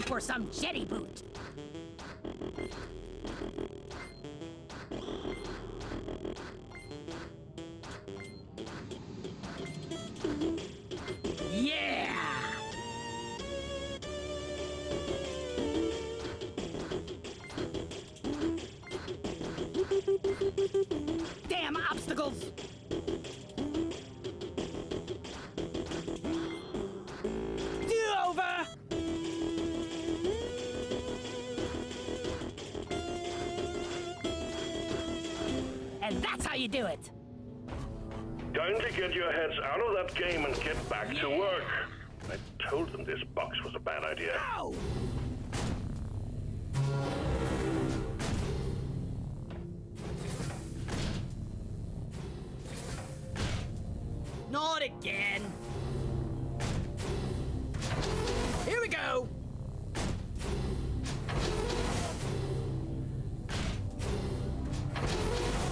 time for some jetty boot. Yeah! Damn obstacles! Over! And that's how you do it. Time to get your heads out of that game and get back to work. I told them this box was a bad idea. Ow! Not again. Here we go.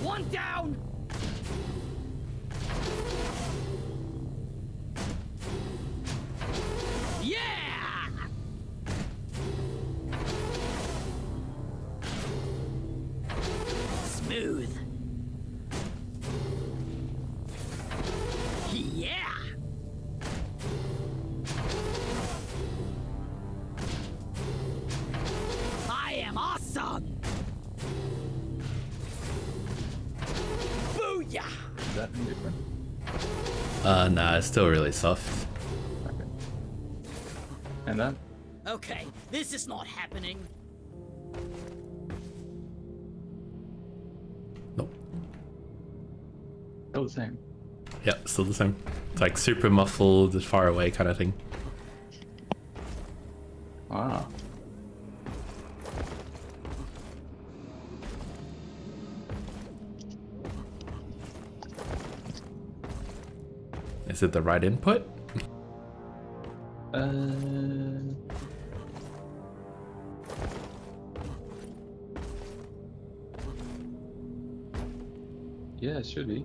One down. Yeah! Smooth. Yeah! I am awesome! Booyah! Is that any different? Nah, it's still really soft. Okay. And that? Okay, this is not happening. Nope. Still the same. Yeah, still the same. It's like super muffled, far away kind of thing. Wow. Is it the right input? Yeah, it should be.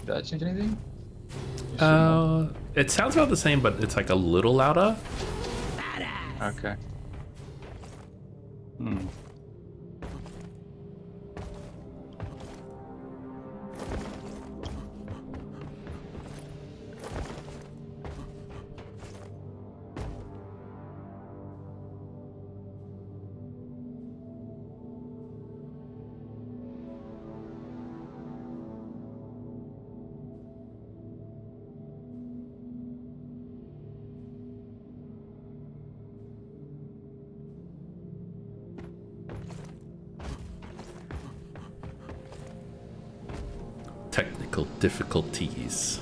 Did that change anything? It sounds about the same, but it's like a little louder. Badass! Okay. Hmm. Technical difficulties.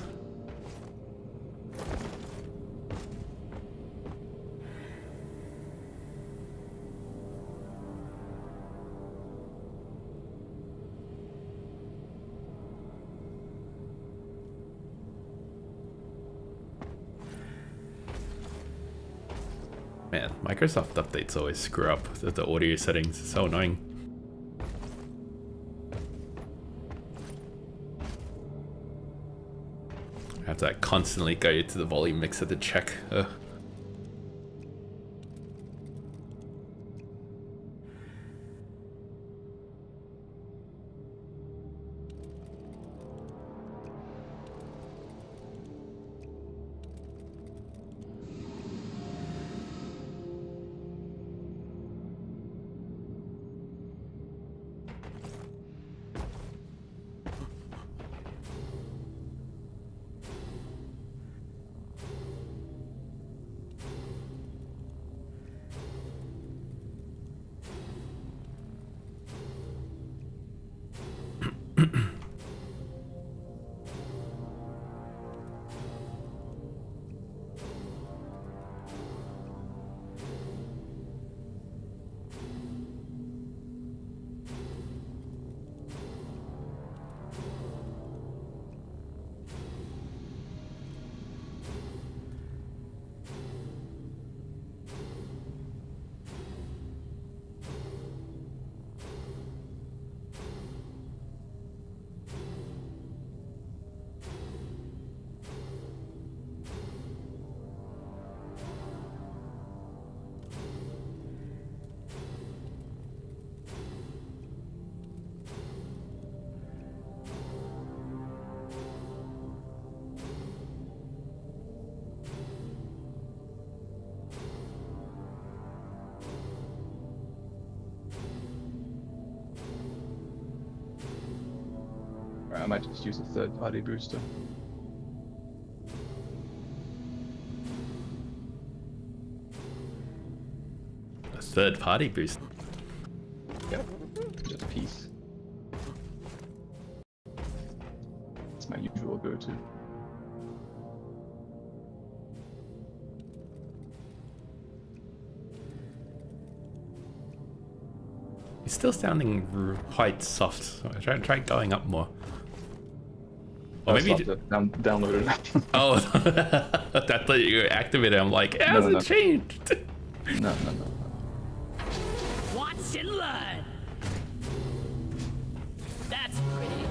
Man, Microsoft updates always screw up the audio settings. It's so annoying. I have to like, constantly go to the volume mixer to check. I might just use a third-party booster. A third party boost. Yep, just peace. It's my usual go-to. It's still sounding quite soft. So try going up more. Or maybe Download it. Oh, I thought you activated. I'm like, it hasn't changed. No. Watch and learn. That's pretty.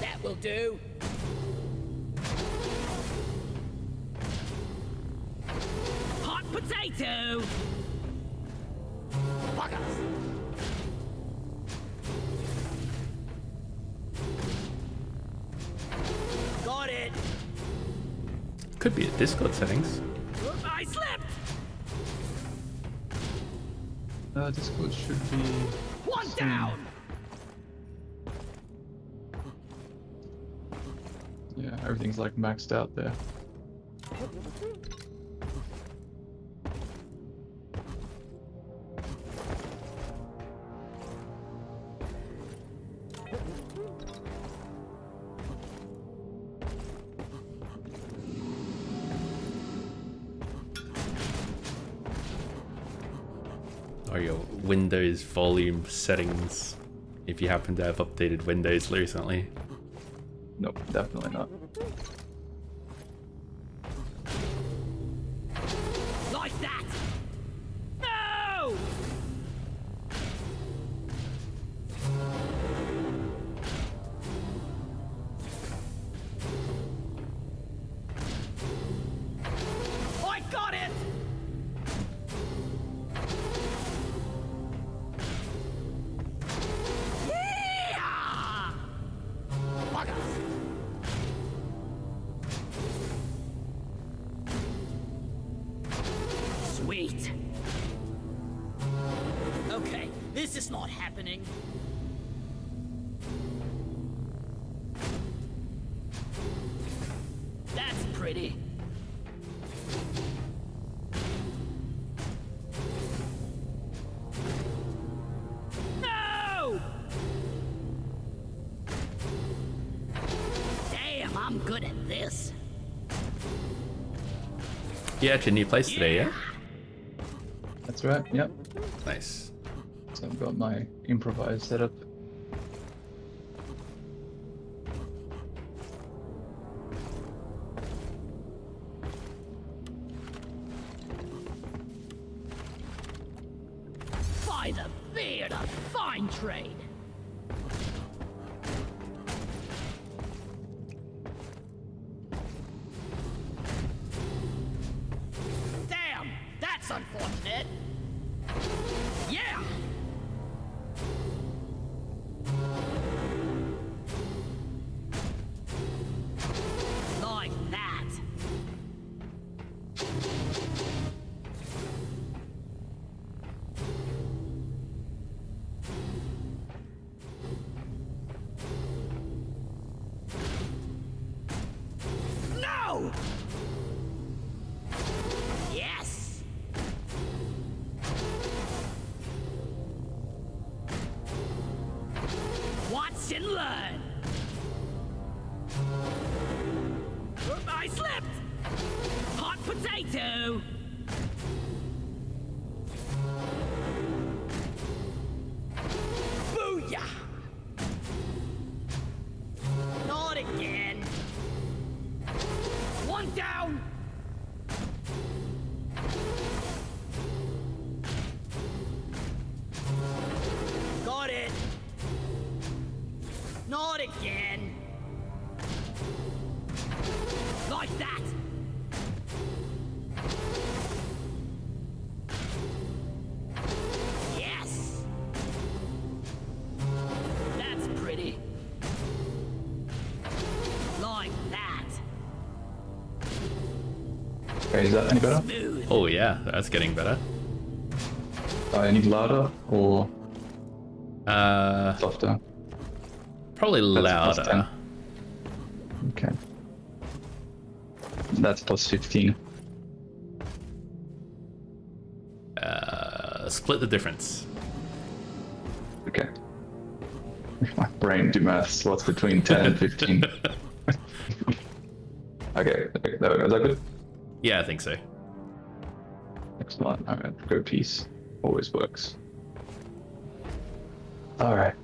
That will do. Hot potato. Buggers. Got it. Could be at Discord settings. I slipped. Discord should be... One down. Yeah, everything's like maxed out there. Or your Windows volume settings, if you happen to have updated Windows recently. Nope, definitely not. Like that. No. I got it. Yeah! Buggers. Sweet. Okay, this is not happening. That's pretty. No! Damn, I'm good at this. You at your new place today, yeah? That's right, yep. Nice. So I've got my improvised setup. By the beard, a fine trade. Damn, that's unfortunate. Yeah. Like that. No! Yes! Watch and learn! I slipped! Hot potato! Booyah! Not again! One down! Got it! Not again! Like that! Okay, is that any better? Oh yeah, that's getting better. I need louder or softer? Probably That's louder. +10. Okay. That's +15. Split the difference. Okay. My brain do maths. What's between 10 and 15? Okay, there we go. Is that good? Yeah, I think so. Excellent. Alright, go piece. Always works. Alright.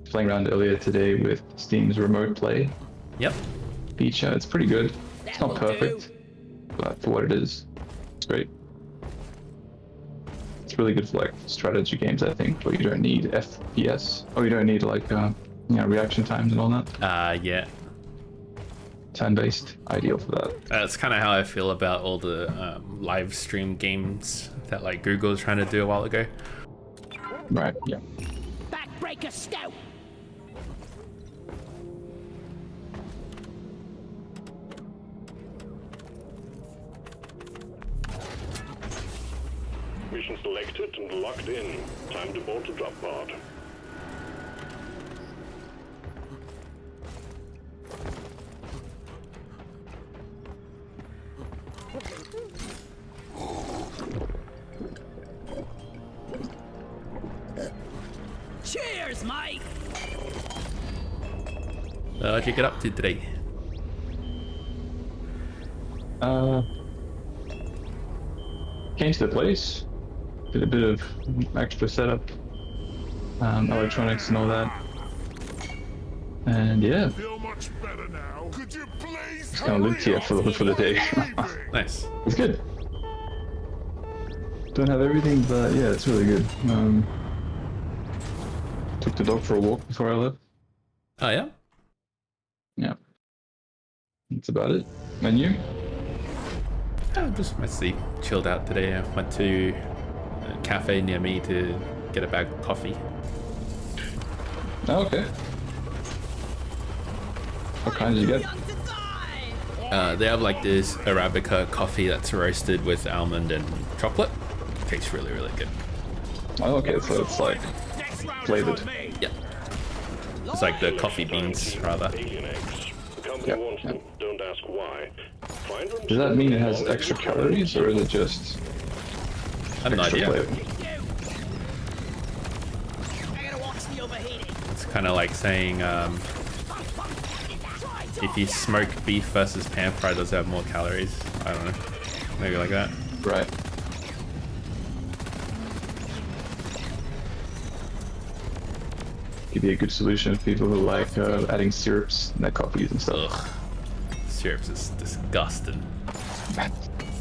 Playing around earlier today with Steam's remote play Yep. feature. It's pretty good. It's not perfect, but for what it is, it's great. It's really good for like strategy games, I think, where you don't need FPS, or you don't need like reaction times and all that. Yeah. Turn-based, ideal for that. That's kind of how I feel about all the live stream games that like Google was trying to do a while ago. Right. Yeah. Backbreaker stout. Mission selected and locked in. Time to board the drop pod. Cheers, Mike. What'd you get up to today? Came to the place, did a bit of extra setup, electronics and all that, and yeah, Feel much better now. Could you please just kind of lived here for the day. Nice. It's good. Don't have everything, but yeah, it's really good. Took the dog for a walk before I left. Oh yeah? Yeah. That's about it. And you? Just mostly chilled out today. I went to a cafe near me to get a bag of coffee. Oh, okay. What kind did you get? Young to die. They have like this Arabica coffee that's roasted with almond and chocolate. Tastes really, really good. Oh, okay, so it's like flavored. Yeah. It's like the coffee beans, rather. Alien eggs. The company Yeah, wants yeah. them. Don't ask why. Find them. Does that mean it has extra calories, or is it just I have no extra idea. flavor? I gotta watch the overheating. It's kind of like saying if you smoke beef versus pan fry, does it have more calories? I don't know. Maybe like that. Right. Could be a good solution for people who like adding syrups in their coffees and stuff. Ugh. Syrups is disgusting.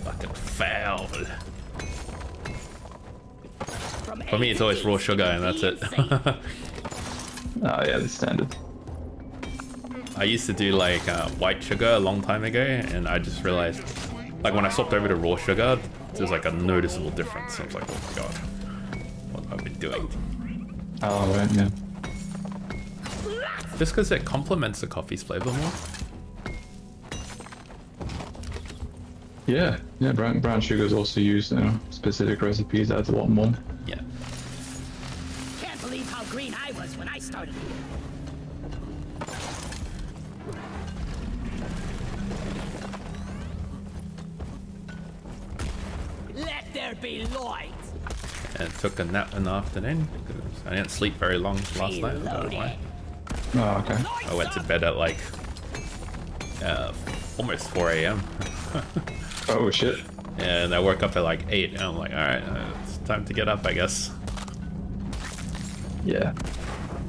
Fucking foul. For me, it's always raw sugar and that's it. Oh yeah, the standard. I used to do like white sugar a long time ago, and I just realized, like when I swapped over to raw sugar, there's like a noticeable difference. I was like, oh my god, what have I been doing? Oh right, yeah. Just because it complements the coffee's flavor more. Yeah, yeah. Brown sugar is also used in specific recipes. Adds a lot more. Yeah. Can't believe how green I was when I started here. Let there be light. And took a nap in the afternoon because I didn't sleep very long last night. I don't know why. Oh okay. I went to bed at like almost 4 a.m. Oh shit. and I woke up at like 8 and I'm like, alright, it's time to get up, I guess. Yeah.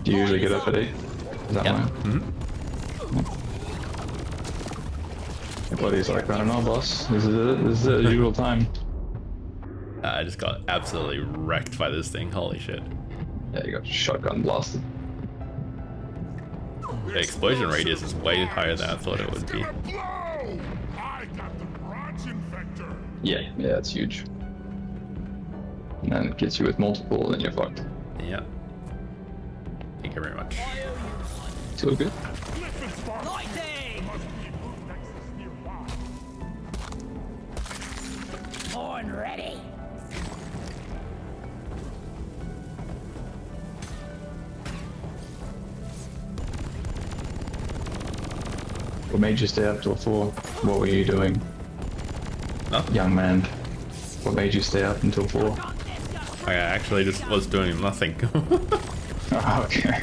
Do you usually get up at 8? Is that Yeah. right? Mm-hmm. Your buddy's like, I don't know, boss. This is it. This is the usual time. I just got absolutely wrecked by this thing. Holy shit. Yeah, you got shotgun blasted. The explosion radius is way higher than I thought it would be. Gonna blow! I got the Raj infector. Yeah, yeah, it's huge. And then it gets you with multiple, then you're fucked. Yeah. Thank you very much. So good. Lighting! Horn ready. What made you stay up till 4? What were you doing, Nothing. young man? What made you stay up until 4? I actually just was doing nothing. Oh, okay.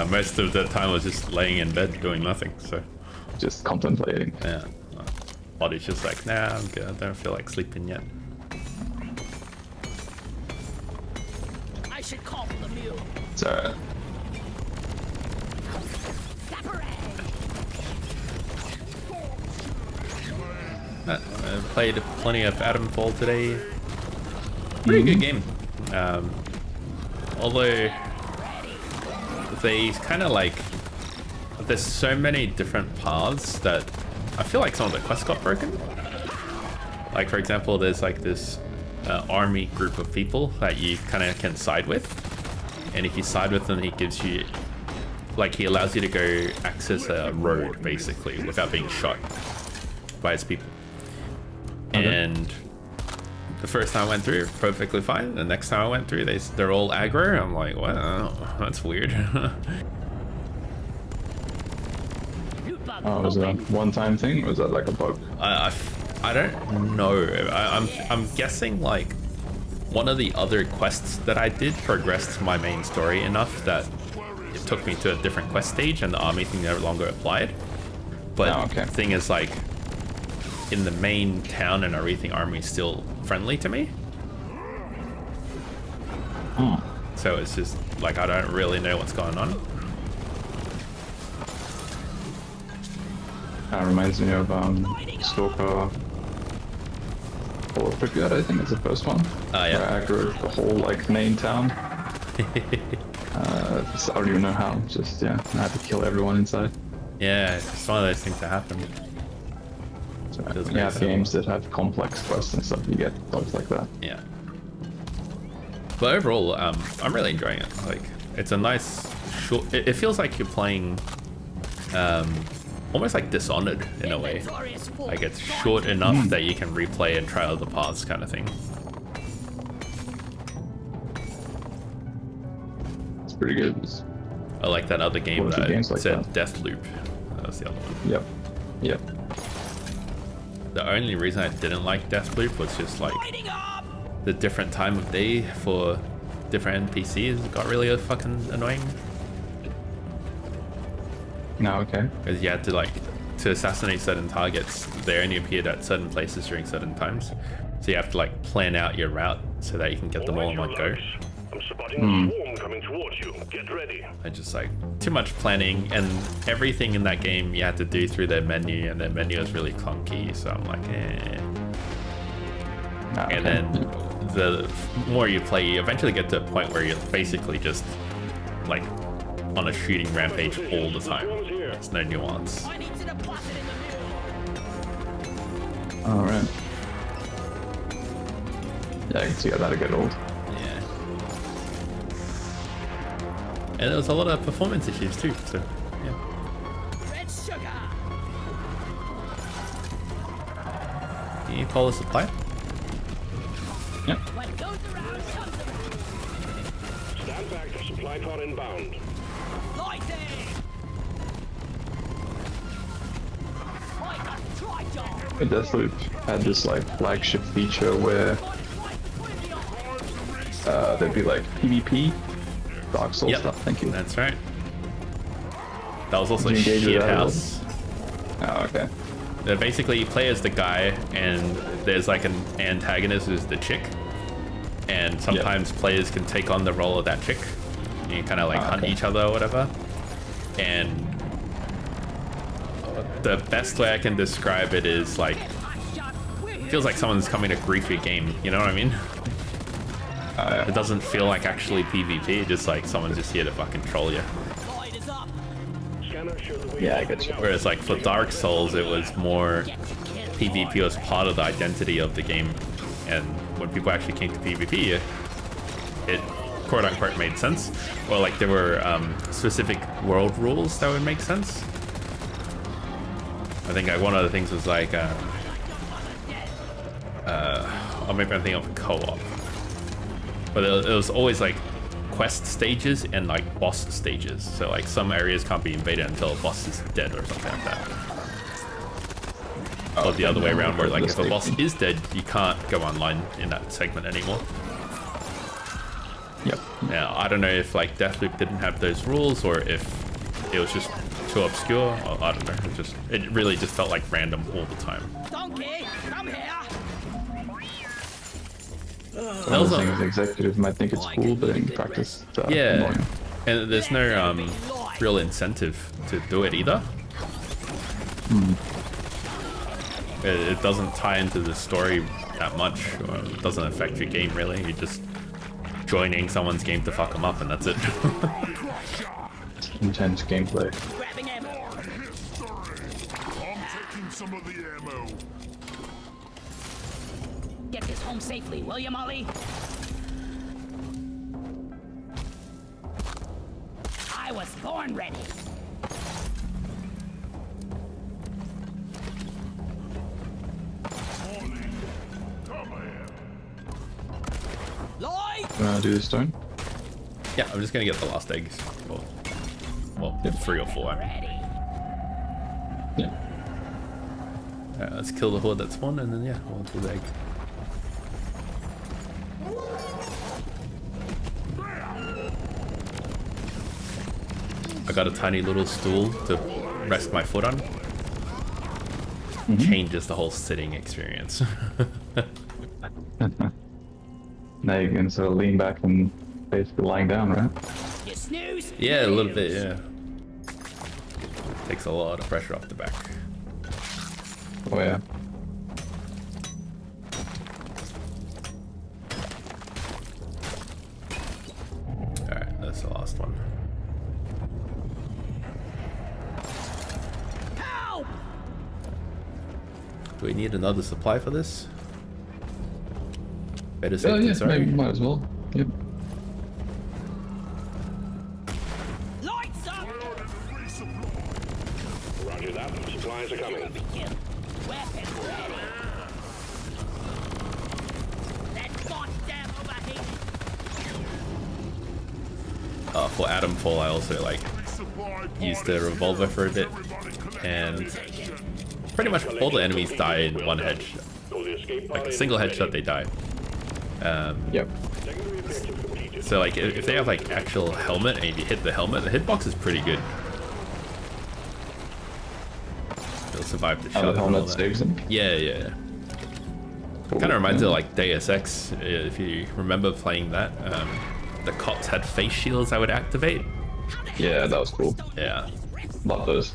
Most of the time I was just laying in bed doing nothing, so Just contemplating. yeah. Body's just like, nah, I'm good. I don't feel like sleeping yet. I should call for the mule. It's alright. I played plenty of Atomfall today. Pretty good game. Although they kind of like, there's so many different paths that I feel like some of the quests got broken. Like for example, there's like this army group of people that you kind of can side with, and if you side with them, he gives you, like, he allows you to go access a road basically without being shot by his people. Okay. And the first time I went through, perfectly fine. The next time I went through, they're all aggro. I'm like, wow, that's weird. Oh, was it a one-time thing, or was that like a bug? I don't know. I'm guessing like one of the other quests that I did progressed my main story enough that it took me to a different quest stage, and the army thing no longer applied. But Oh, okay. the thing is, like, in the main town and everything, army is still friendly to me. So it's just like I don't really know what's going on. That reminds me of Stalker. Or Pripyat, I think it's the first one. Yeah. Where I aggroed the whole like main town. I don't even know how. Just yeah, I had to kill everyone inside. Yeah, it's just one of those things that happen. So, Feels very yeah, simple. games that have complex quests and stuff, you get bugs like that. Yeah. But overall, I'm really enjoying it. Like, it's a nice short. It feels like you're playing, almost like Dishonored in a way. Like it's short enough that you can replay and try other paths, kind of thing. It's pretty good. I like that other game What are that games like said that? Deathloop. That was the other one. Yep. Yep. The only reason I didn't like Deathloop was just like the different time of day for different NPCs got really fucking annoying. No, okay. Because you had to, like, to assassinate certain targets, they only appeared at certain places during certain times. So you have to, like, plan out your route so that you can get them all in one go. I'm spotting a swarm coming towards you. Get ready. I just, like, too much planning, and everything in that game you had to do through their menu, and their menu is really clunky, so I'm like, eh. No, And okay. then the more you play, you eventually get to a point where you're basically just, like, on a shooting rampage all the time. There's no nuance. I need to deposit in the mule. Alright. Yeah, I can see how that'll get old. Yeah. And there was a lot of performance issues too, so yeah. Red sugar. Can you call the supply? Yep. What goes around comes around. Stand back. Supply pod inbound. Lighting. I got try job. Deathloop had this like flagship feature where there'd be like PvP, Dark Souls Yep. stuff. Thank you. That's right. That was also Did you engage with Shit that at all? House. Oh, okay. Basically, you play as the guy, and there's like an antagonist who's the chick, and sometimes players can take on the role of that chick. You kind of like hunt okay. each other or whatever. And the best way I can describe it is like, it feels like someone's coming to grief your game. You know what I mean? It doesn't feel like actually PvP. Just like someone's just here to fucking troll you. Light is up. Scanner shows the way. Yeah, I get you. Whereas like for Dark Souls, it was more PvP was part of the identity of the game, and when people actually came to PvP, it quote unquote made sense, or like there were specific world rules that would make sense. I think like one of the things was like, or maybe I'm thinking of co-op, but it was always like quest stages and like boss stages. So like some areas can't be invaded until a boss is dead or something like that. Or the other way around, where like if a boss is dead, you can't go online in that segment anymore. Yep. Now, I don't know if like Deathloop didn't have those rules or if it was just too obscure. Or, I don't know. It really just felt like random all the time. Donkey, come here. That was the executives might think it's cool, but in practice, it's yeah, annoying. and there's no real incentive to do it either. It doesn't tie into the story that much, or it doesn't affect your game really. You're just joining someone's game to fuck them up, and that's it. Intense gameplay. Grabbing ammo. I'm taking some of the ammo. Get this home safely, will you, Molly? I was born ready. Lloyd! Do the stone? Yeah, I'm just gonna get the last eggs. Well, 3 or 4. I mean. Ready. Yeah. Alright, let's kill the horde that spawned, and then yeah, we'll do the egg. I got a tiny little stool to rest my foot on. Changes the whole sitting experience. Now you can sort of lean back and basically lying down, right? You snooze? Yeah, a you little bit, lose. yeah. Takes a lot of pressure off the back. Oh yeah. Alright, that's the last one. Help! Do we need another supply for this? Better Oh safe than yeah, sorry. maybe might as well. Yep. Lights up! Roger that. Supplies are coming. Weapons ready. That goddamn overheat. For Atomfall, I also like used the revolver for a bit, and pretty much all the enemies die in one headshot. Like a single headshot, they die. Yep. So like if they have like actual helmet and if you hit the helmet, the hitbox is pretty good. They'll survive the shot. The and all helmet that. saves them. Yeah. Kind of reminds me of like Deus Ex, if you remember playing that. The cops had face shields that would activate. Yeah, that was cool. Yeah. Love those.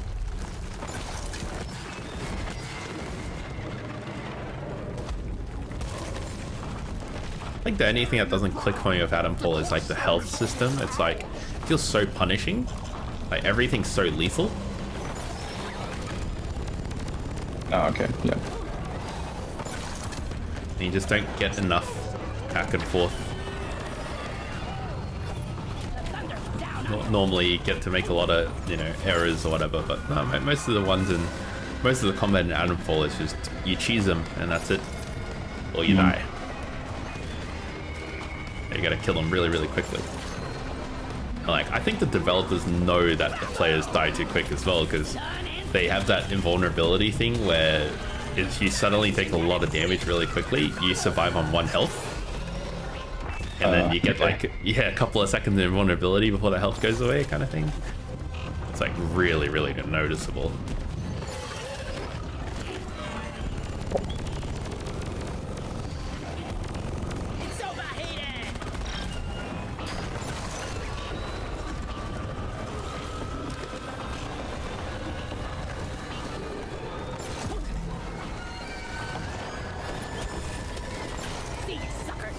I think the only thing that doesn't click for me with Atomfall is like the health system. It's like, it feels so punishing. Like everything's so lethal. Oh, okay, yeah. And you just don't get enough back and forth. Normally you get to make a lot of, errors or whatever, but no, most of the ones in, most of the combat in Atomfall is just, you cheese them and that's it. Or you die. You gotta kill them really, really quickly. And like, I think the developers know that the players die too quick as well, because they have that invulnerability thing where if you suddenly take a lot of damage really quickly, you survive on 1 health. And then you get like, a couple of seconds of invulnerability before the health goes away kind of thing. It's like really, really noticeable. It's overheated! See you, sucker!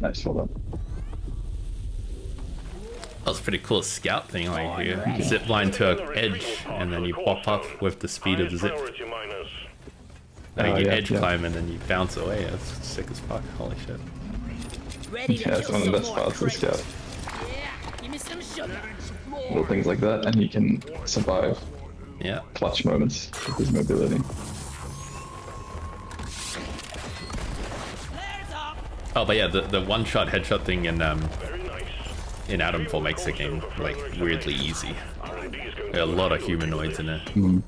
Nice, well done. That was pretty cool scout thing, like you zip line to an edge and then you pop up with the speed of the zip. Priority miners. And you yeah, edge yeah. climb and then you bounce away. That's sick as fuck. Holy shit. Ready to Yeah, it's kill one of the some best more parts of the critters. scout. Yeah, give me some sugar. Little things like that, and he can survive Yeah. clutch moments with his mobility. Flares up. Oh, but yeah, the one-shot headshot thing in Very nice. Adamfall makes the game like weirdly easy. R&D is going There are to a lot of humanoids in it. Mm.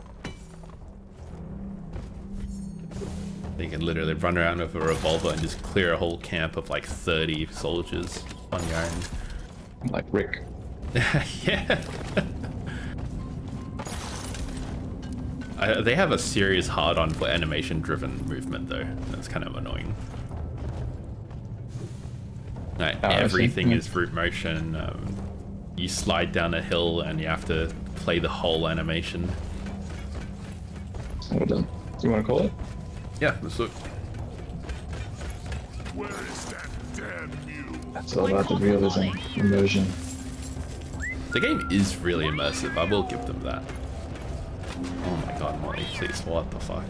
You can literally run around with a revolver and just clear a whole camp of like 30 soldiers on your own. Like Rick. Yeah. They have a serious hard-on for animation-driven movement, though. That's kind of annoying. Like, Oh, I see. everything Yeah. is root motion. You slide down a hill and you have to play the whole animation. Well done. Do you want to call it? Yeah, let's look. Where is that damn mule? It's all about the realism, immersion. The game is really immersive. I will give them that. Oh my god, Molly, please, what the fuck?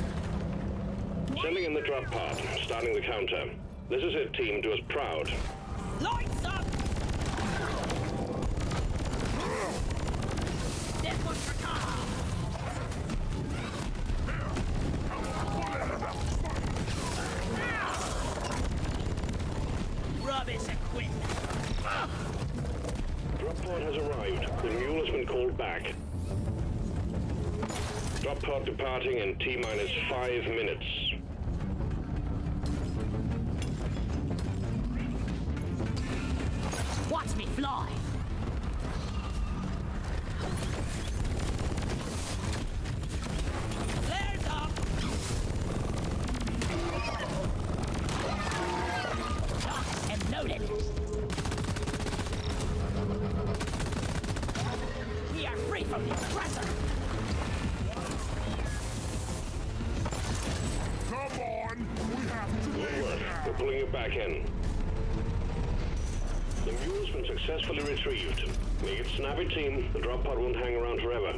Sending in the drop pod, starting the counter. This is it, team. Do us proud. Lights up. This one's for Carl. Rubbish equipment. Drop pod has arrived. The mule has been called back. Drop pod departing in T-minus 5 minutes. Watch me fly. Flares up. Locked and loaded. We are free from the oppressor. Come on! We have to Good leave work. now! We're pulling you back in. The mule's been successfully retrieved. Make it snappy, team. The drop pod won't hang around forever.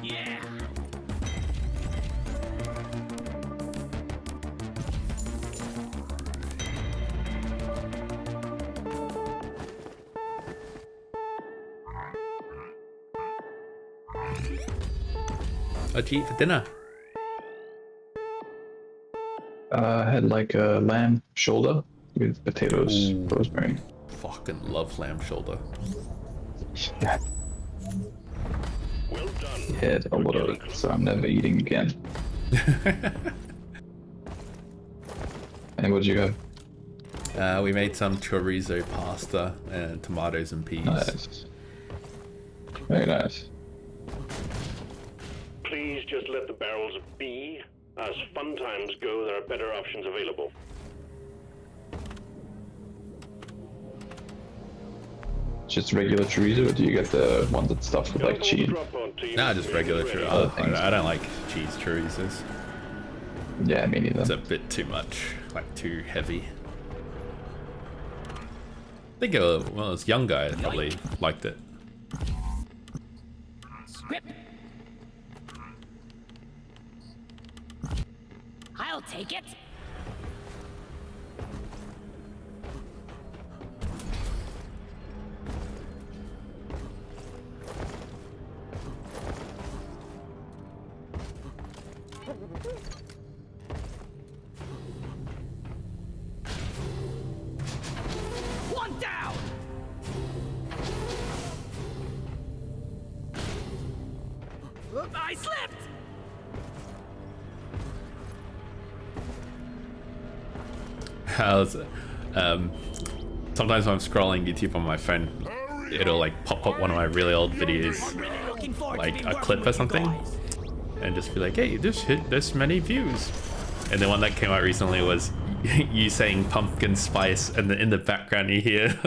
Yeah. What'd you eat for dinner? I had like a lamb shoulder with potatoes, Ooh. rosemary. Fucking love lamb shoulder. Yeah, Well done. had a lot of it, so I'm never eating again. And what'd you have? We made some chorizo pasta and tomatoes and peas. Nice. Very nice. Please just let the barrels be. As fun times go, there are better options available. Just regular chorizo, or do you get the one that's stuffed with like cheese? Drop pod, team. Nah, just regular Ready. chorizo. I don't like cheese chorizos. Yeah, me neither. It's a bit too much, like too heavy. I think, well, this young guy probably liked it. Script. I'll take it. One down. I slipped. How's it? Sometimes when I'm scrolling YouTube on my phone, it'll like pop up one of my really old videos, Really looking forward like to a working clip or with you something, guys. and just be like, hey, this hit this many views. And the one that came out recently was you saying pumpkin spice, and in the background you hear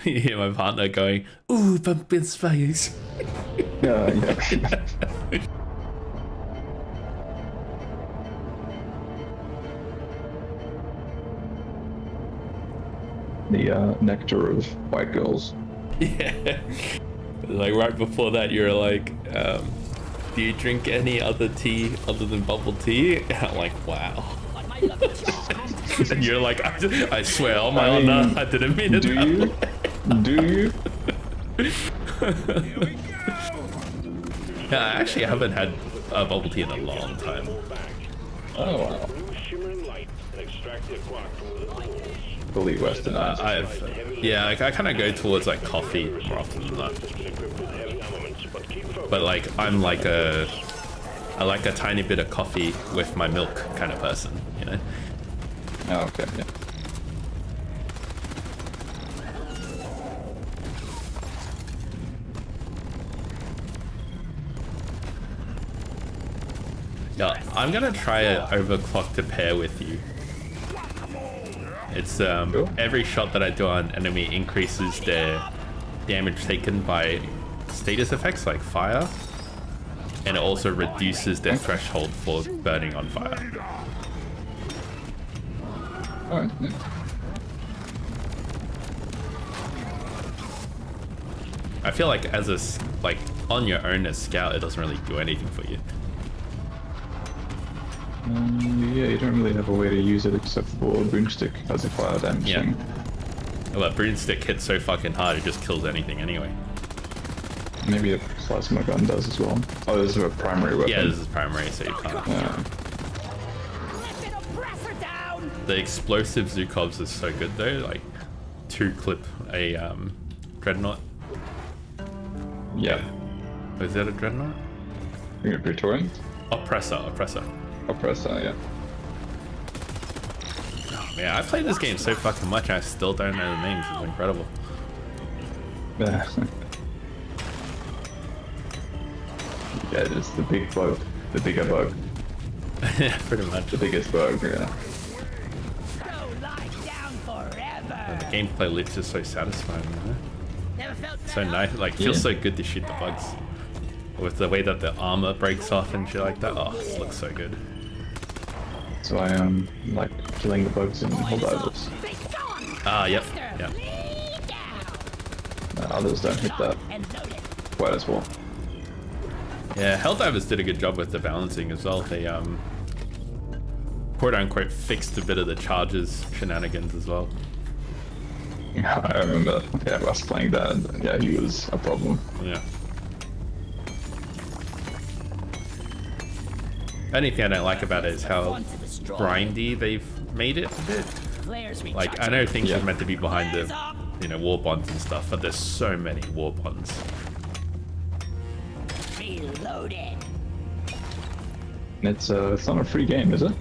You hear my partner going, "Ooh, pumpkin spice." Yeah. The nectar of white girls. Yeah. Like right before that, you're like, "Do you drink any other tea other than bubble tea?" I'm like, wow. On my lucky charm. And you're like, I swear on my honor, I didn't mean it. Do that you? way." Do you? Yeah, I actually haven't had a bubble tea in a long time. Oh wow. Blue shimmering light and extract the aquatic from the pools. Fully westernized. I kind of go towards like coffee more often than that. Equipped with heavy armaments, but keep focused. But like I like a tiny bit of coffee with my milk kind of person, you know? Oh, okay. Yeah. Yeah, I'm gonna try an overclock to pair with you. It's every shot that I do on enemy increases their damage taken by status effects like fire, and it also reduces their threshold for burning on fire. Alright. Yeah. I feel like as a on your own as scout, it doesn't really do anything for you. Yeah, you don't really have a way to use it except for broomstick as a fire damage Yeah. thing. Well, broomstick hits so fucking hard, it just kills anything anyway. Maybe a plasma gun does as well. Oh, this is a primary weapon. Yeah, this is primary, so you can't. Yeah. Lift an oppressor down. The explosive Zukovs is so good though, like 2-clip a dreadnought. Yeah. Was that a dreadnought? You're a Praetorian? Oppressor. Oppressor, yeah. Oh man, I played this game so fucking much and I still don't know the names. It's incredible. Yeah. Yeah, just the big bug. The bigger bug. Yeah, pretty much. The biggest bug, yeah. Go lie down forever. The gameplay loop's just so satisfying, you know? Never felt So better. nice, like feels Yeah. so good to shoot the bugs. With the way that the armor breaks off and shit like that. Oh, this looks so good. So I like killing the bugs in Helldivers. Be gone. Ah, yep, Master, yep. flee down. Others don't hit that And load it. quite as well. Yeah, Helldivers did a good job with the balancing as well. They quote unquote fixed a bit of the charges shenanigans as well. Yeah, I remember us playing that, and yeah, he was a problem. Yeah. Only thing I don't like about it is how Want to destroy. grindy they've made it a bit. Flares Like, I know things Yeah. are meant to be behind the, you know, war bonds and stuff, but there's so many war bonds. Reloaded. It's not a free game, is it?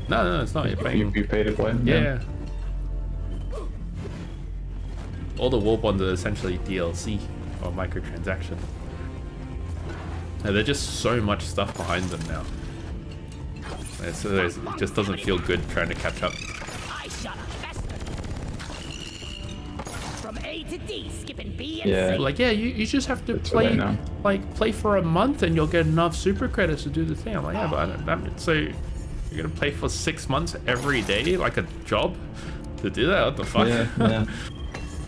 No, it's not. You're paying. You pay to play? Yeah. All the war bonds are essentially DLC or microtransaction. And there's just so much stuff behind them now. And so it just doesn't feel good trying to catch up. I shot a bastard. From A to D, skipping B and Yeah. C. Like, yeah, you just have to That's what I play, know. like, play for a month and you'll get enough super credits to do the thing. I'm like, yeah, but I don't, so you're gonna play for 6 months every day, like a job, to do that? What the fuck? Yeah, yeah.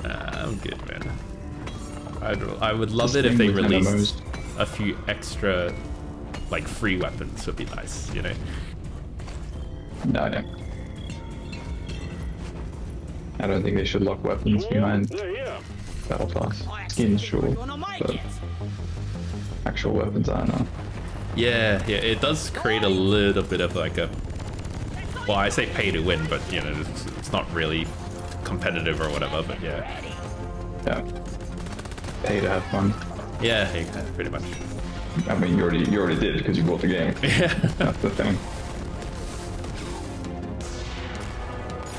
I'm good, man. I would love This it if thing they with released MMOs. a few extra, like, free weapons would be nice, you know? No, yeah. I don't think they should lock weapons behind Yeah. battle pass. Skins, sure, but actual weapons, I don't know. Yeah, it does create a little bit of like a, well, I say pay to win, but you know, it's not really competitive or whatever, but yeah. Yeah. Pay to have fun. Yeah, pretty much. I mean, you already did because you bought the game. Yeah. That's the thing.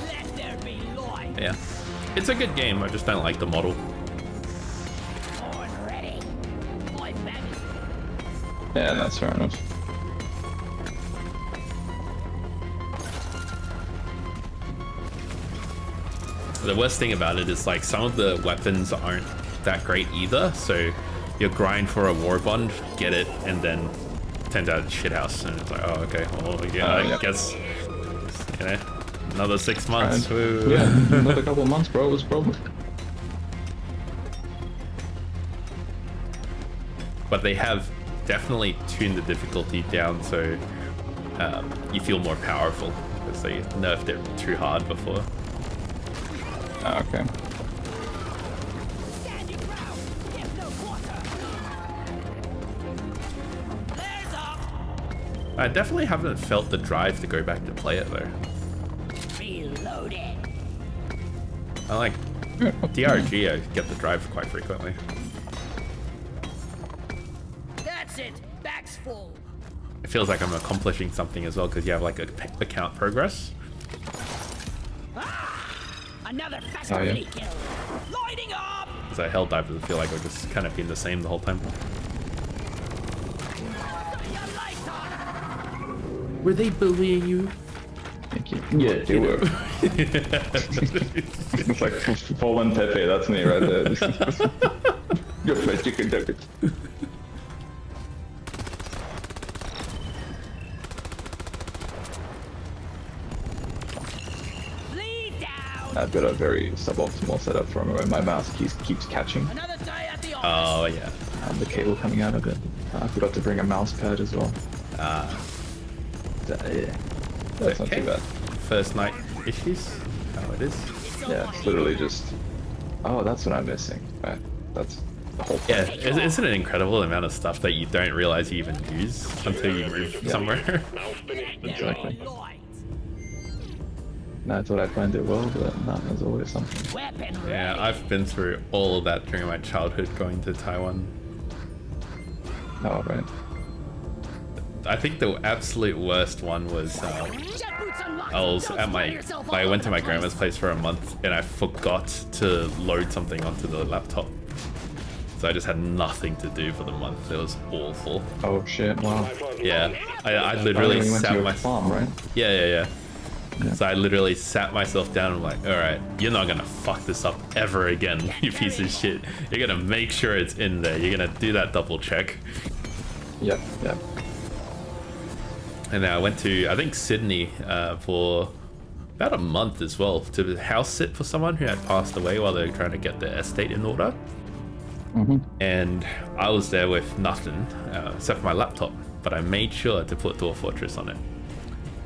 Let there be light. Yeah. It's a good game, I just don't like the model. Born ready. My bag is Yeah, that's fair enough. The worst thing about it is like some of the weapons aren't that great either. So you grind for a war bond, get it, and then turns out it's shithouse, and it's like, oh okay, well yeah, I guess you know, another 6 months. Yeah, another couple of months, bro. Was problem. But they have definitely tuned the difficulty down so you feel more powerful because they nerfed it too hard before. Ah, okay. Stand your ground. Give no quarter. Flares up. I definitely haven't felt the drive to go back to play it though. Reloaded. I like DRG, I get the drive quite frequently. That's it. Back's full. It feels like I'm accomplishing something as well because you have like a account progress. Another fast Oh, yeah. kill. Lighting up. So hell divers feel like we're just kind of been the same the whole time. Your lights on. Were they bullying you? Thank you. Yeah, they were. It's like fallen Pepe. That's me right there. Your face, you can do it. Bleed down. I've got a very suboptimal setup for where my mouse keeps catching Another day at the office. Oh yeah. the cable coming out of it. I forgot to bring a mouse pad as well. Yeah, that's not too bad. First night issues. How it is. Yeah, it's literally just. Oh, that's what I'm missing. Right, that's the whole Yeah, point. isn't it an incredible amount of stuff that you don't realize you even use until you move somewhere? Now finish the Exactly. job. Light. I thought I planned it well, but no, there's always something. Weapon Yeah, ready. I've been through all of that during my childhood going to Taiwan. Oh, right. I think the absolute worst one was Jet boots unlocked. I was Don't at spread my yourself I all went to over my the grandma's place for a month and I forgot to load something onto the laptop. So I just had nothing to do for the month. It was awful. Oh shit! Wow. Yeah, I Oh, literally you went to sat your my farm, right? yeah. Yeah. So I literally sat myself down and I'm like, all right, you're not gonna fuck this up ever again, you piece of shit. You're gonna make sure it's in there. You're gonna do that double check. Yep. Yep. And then I went to, I think, Sydney for about a month as well to house sit for someone who had passed away while they were trying to get their estate in order. And I was there with nothing except for my laptop, but I made sure to put Dwarf Fortress on it.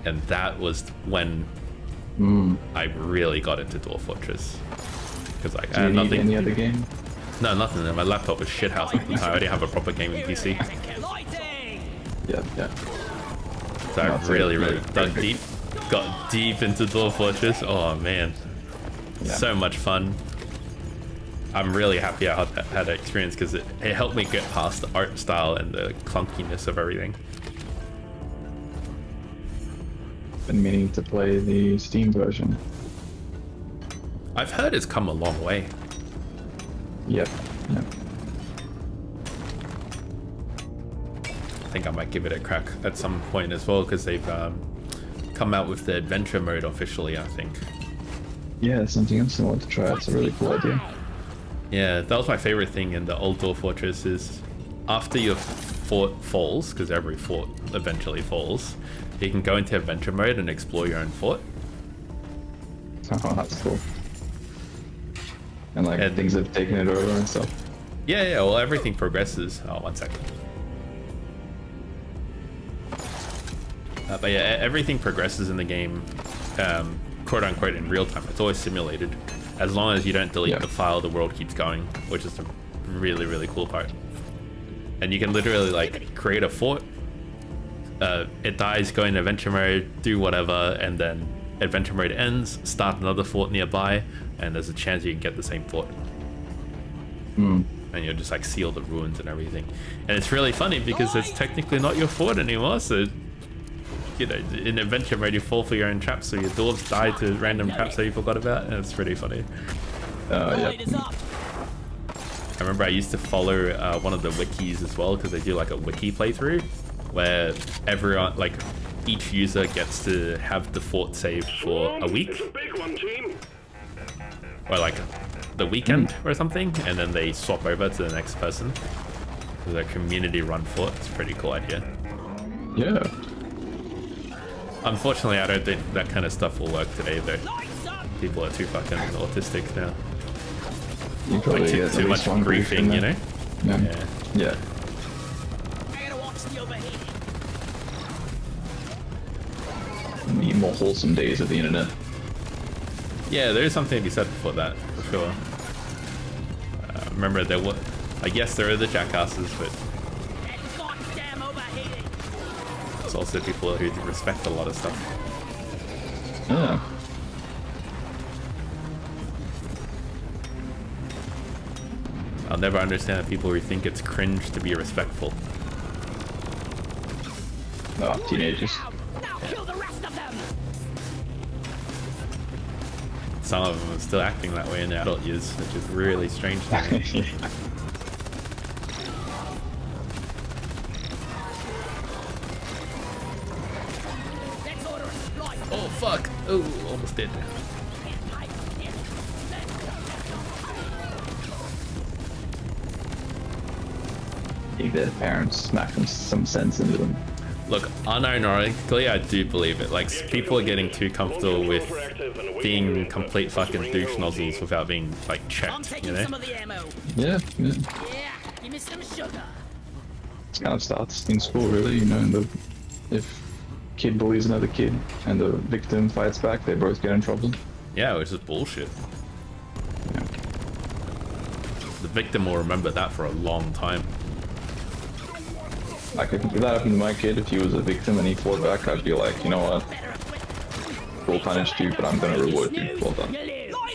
And that was when I really got into Dwarf Fortress. Because like, I Do you had need nothing. any other game? No, nothing. My laptop was shithouse at the time. I already have a proper gaming PC. Lighting. Yeah. Yeah. So I That's really, it. really Very dug big. deep. Got deep into Dwarf Fortress. Oh man. Yeah. So much fun. I'm really happy I had that experience because it helped me get past the art style and the clunkiness of everything. Been meaning to play the Steam version. I've heard it's come a long way. Yep. Yep. I think I might give it a crack at some point as well because they've come out with the adventure mode officially, I think. Yeah, something else I want to try. It's a really cool idea. Yeah, that was my favorite thing in the old Dwarf Fortress is after your fort falls, because every fort eventually falls, you can go into adventure mode and explore your own fort. Oh, that's cool. And like And- things have taken it over and stuff. Yeah, well, everything progresses. Oh, 1 second. But yeah, everything progresses in the game, quote unquote, in real time. It's always simulated. As long as you don't delete Yeah. the file, the world keeps going, which is the really, really cool part. And you can literally like create a fort. It dies, go into adventure mode, do whatever, and then adventure mode ends, start another fort nearby, and there's a chance you can get the same fort. And you'll just like seal the ruins and everything. And it's really funny because it's technically not your fort anymore, so you know, in adventure mode you fall for your own traps, so your dwarves die to random traps that you forgot about, and it's pretty funny. Yeah. Light is up. I remember I used to follow one of the wikis as well, because they do like a wiki playthrough where everyone, like each user gets to have the fort saved for a It's week. a big one, team. or like the weekend or something, and then they swap over to the next person. With a community run for it. It's a pretty cool idea. Yeah. Unfortunately, I don't think that kind of stuff will work today, though. People are too fucking autistic now. You probably Like get too much griefing, you know? Yeah. Yeah. I gotta watch the overheating. Need more wholesome days of the internet. Yeah, there is something to be said for that, for sure. Remember, there were... I guess there are the jackasses, but That goddamn overheating. there's also people who respect a lot of stuff. Yeah. I'll never understand people who think it's cringe to be respectful. Oh, teenagers. Now kill the rest of them. Some of them are still acting that way in their adult years, which is really strange to me. Let's order a supply. Oh fuck! Oh, almost dead. I think their parents smack some sense into them. Look, unironically, I do believe it. Like, people are getting too comfortable with being complete fucking douche nozzles without being, like, I'm checked, taking you know? some of the ammo. Yeah. Yeah, give me some sugar. It kind of starts in school, really. You know, if kid bullies another kid and the victim fights back, they both get in trouble. Yeah, which is bullshit. Yeah. The victim will remember that for a long time. Like, if that happened to my kid, if he was a victim and he fought back, I'd be like, you know what? We'll punish you, but I'm gonna reward you. Well done.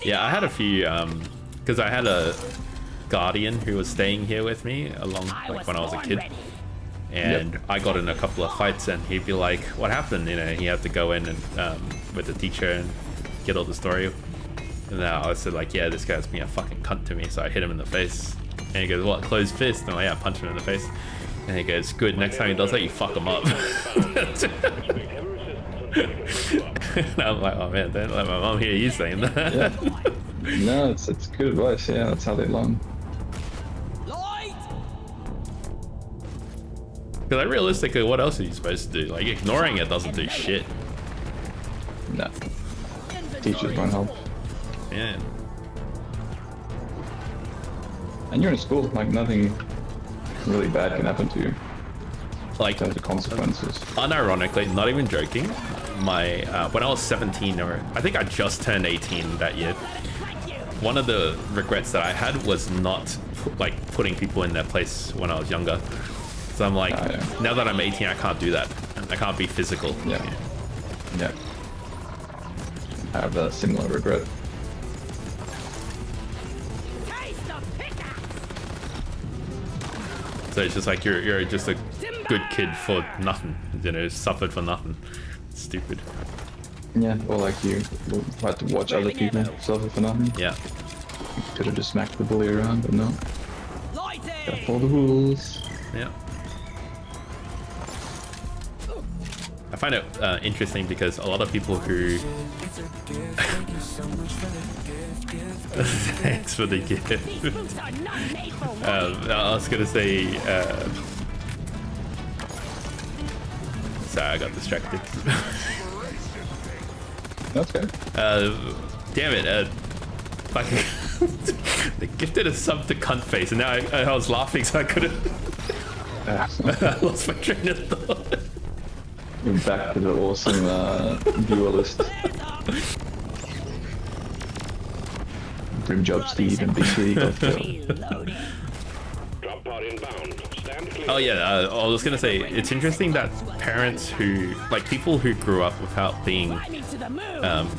Yeah, I had a few, because I had a guardian who was staying here with me along, like, when I was a kid. And I got in a couple of fights, and he'd be like, what happened? You know, he had to go in and with the teacher and get all the story. And I said, like, yeah, this guy's being a fucking cunt to me, so I hit him in the face. And he goes, what, closed fist? And I'm like, yeah, punch him in the face. And he goes, good, next time he does that, you fuck him up. And I'm like, oh man, don't let my mom hear you saying that. Yeah. No, it's good advice. Yeah, that's how they learn. Because like, realistically, what else are you supposed to do? Like, ignoring it doesn't do shit. No. Teachers won't help. Yeah. And you're in school, like nothing really bad can happen to you. Like, In terms of consequences. unironically, not even joking, my when I was 17, or I think I just turned 18 that year, one of the regrets that I had was not putting people in their place when I was younger. So I'm like, now that I'm 18, I can't do that. I can't be physical. Yeah. Yeah. I have a similar regret. So it's just like you're just a good kid for nothing. You know, suffered for nothing. It's stupid. Yeah, or like you had to watch other people suffer for nothing. Yeah. You could have just smacked the bully around, but no. Gotta follow the rules. Yeah. I find it interesting because a lot of people who... Thanks for the gift. I was gonna say... Sorry, I got distracted. That's good. Damn it. Fucking... They gifted a sub to cunt face, and now I was laughing, so I couldn't... I lost my train of thought. You're back to the awesome viewer list. Grim Job Steve and Big Kitty got killed. Drop pod inbound. Stand clear. Oh yeah, I was gonna say, it's interesting that parents who, like people who grew up without being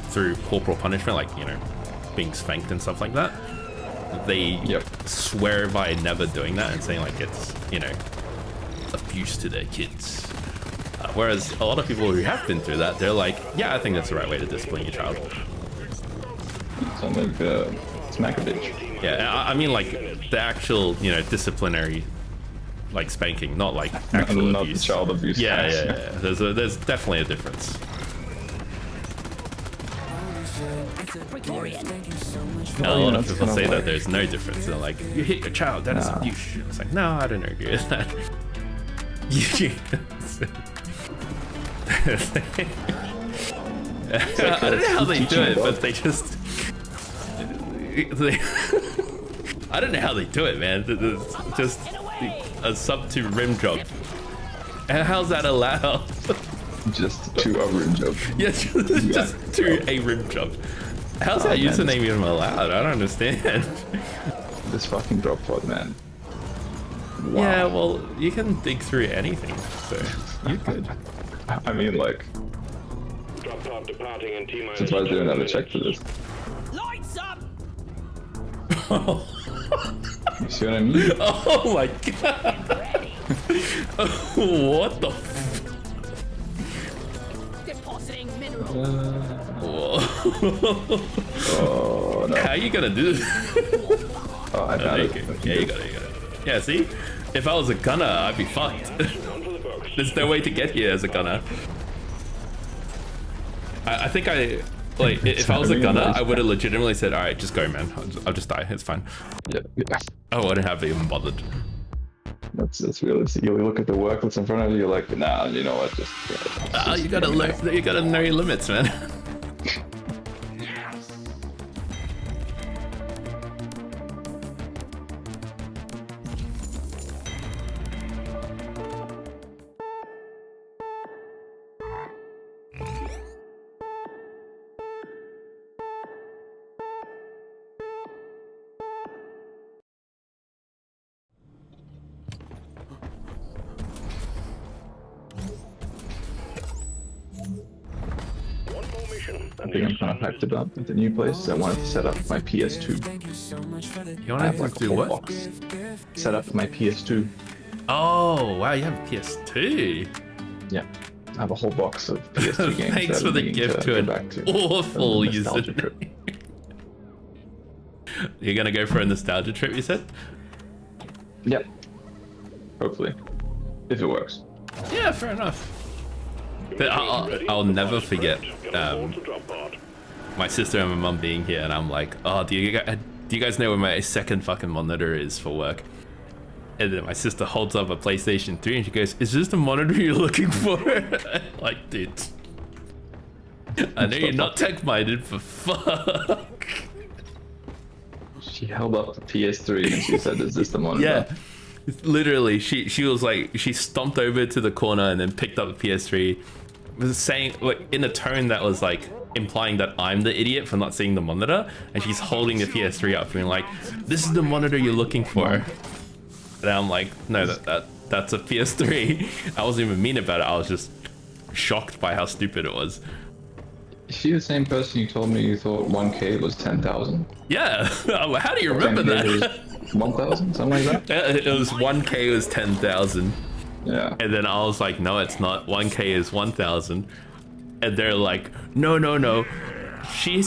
through corporal punishment, like, you know, being spanked and stuff like that, they swear by never doing that and saying like it's, you know, abuse to their kids. Whereas a lot of people who have been through that, they're like, yeah, I think that's the right way to discipline your child. Sounds like smack a bitch. Yeah, I mean like the actual, you know, disciplinary, like spanking, not like actual not abuse. The child abuse. Yeah. There's definitely a difference. Praetorian. A lot of people say that there's no difference. They're like, you hit your child, that is abuse. It's like, no, I don't agree with that. I don't know how they do it, but they just... I don't know how they do it, man. It's just a sub 2 rim job. And how's that allowed? Just to a rim job. Yeah, just to a rim job. How's that username even allowed? I don't understand. This fucking drop pod, man. Wow. Yeah, well, you can dig through anything, so you're good. I mean, like, Drop pod departing in T-minus. since I didn't have a check for this. Lights up. You see what I mean? Oh my god. What the f... Depositing mineral. Whoa. Oh no. How are you gonna do this? Oh, I found it. Yeah, you got it. Yeah, see? If I was a gunner, I'd be fucked. There's no way to get here as a gunner. I think like, if I was a gunner, I would have legitimately said, alright, just go, man. I'll just die. It's fine. Yeah. I wouldn't have even bothered. That's realistic. You look at the work that's in front of you, you're like, nah, you know what? Just. You gotta know your limits, man. I think I'm kind of hyped about the new place. I wanted to set up my PS2. You I wanna have like a do whole what? box. Set up my PS2. Oh, wow, you have a PS2. Yeah. I have a whole box of PS2 games. Thanks that for I'm the meaning gift to go an back to. awful A nostalgia user. trip. You're gonna go for a nostalgia trip, you said? Yep. Hopefully. If it works. Yeah, fair enough. But I'll never forget my sister and my mum being here, and I'm like, oh, do you guys know where my second fucking monitor is for work? And then my sister holds up a PlayStation 3 and she goes, is this the monitor you're looking for? Like, dude, I know you're not tech-minded, but fuck. She held up the PS3 and she said, is this the monitor? Yeah. Literally, she was like, she stomped over to the corner and then picked up the PS3, was saying, like, in a tone that was like implying that I'm the idiot for not seeing the monitor, and she's holding the PS3 up being like, this is the monitor you're looking for. And I'm like, no, that's a PS3. I wasn't even mean about it, I was just shocked by how stupid it was. Is she the same person you told me you thought 1K was 10,000? Yeah, how do you remember 10K that? was 1,000, something like that? It was 1K was 10,000. Yeah. And then I was like, no, it's not. 1K is 1,000. And they're like, no. She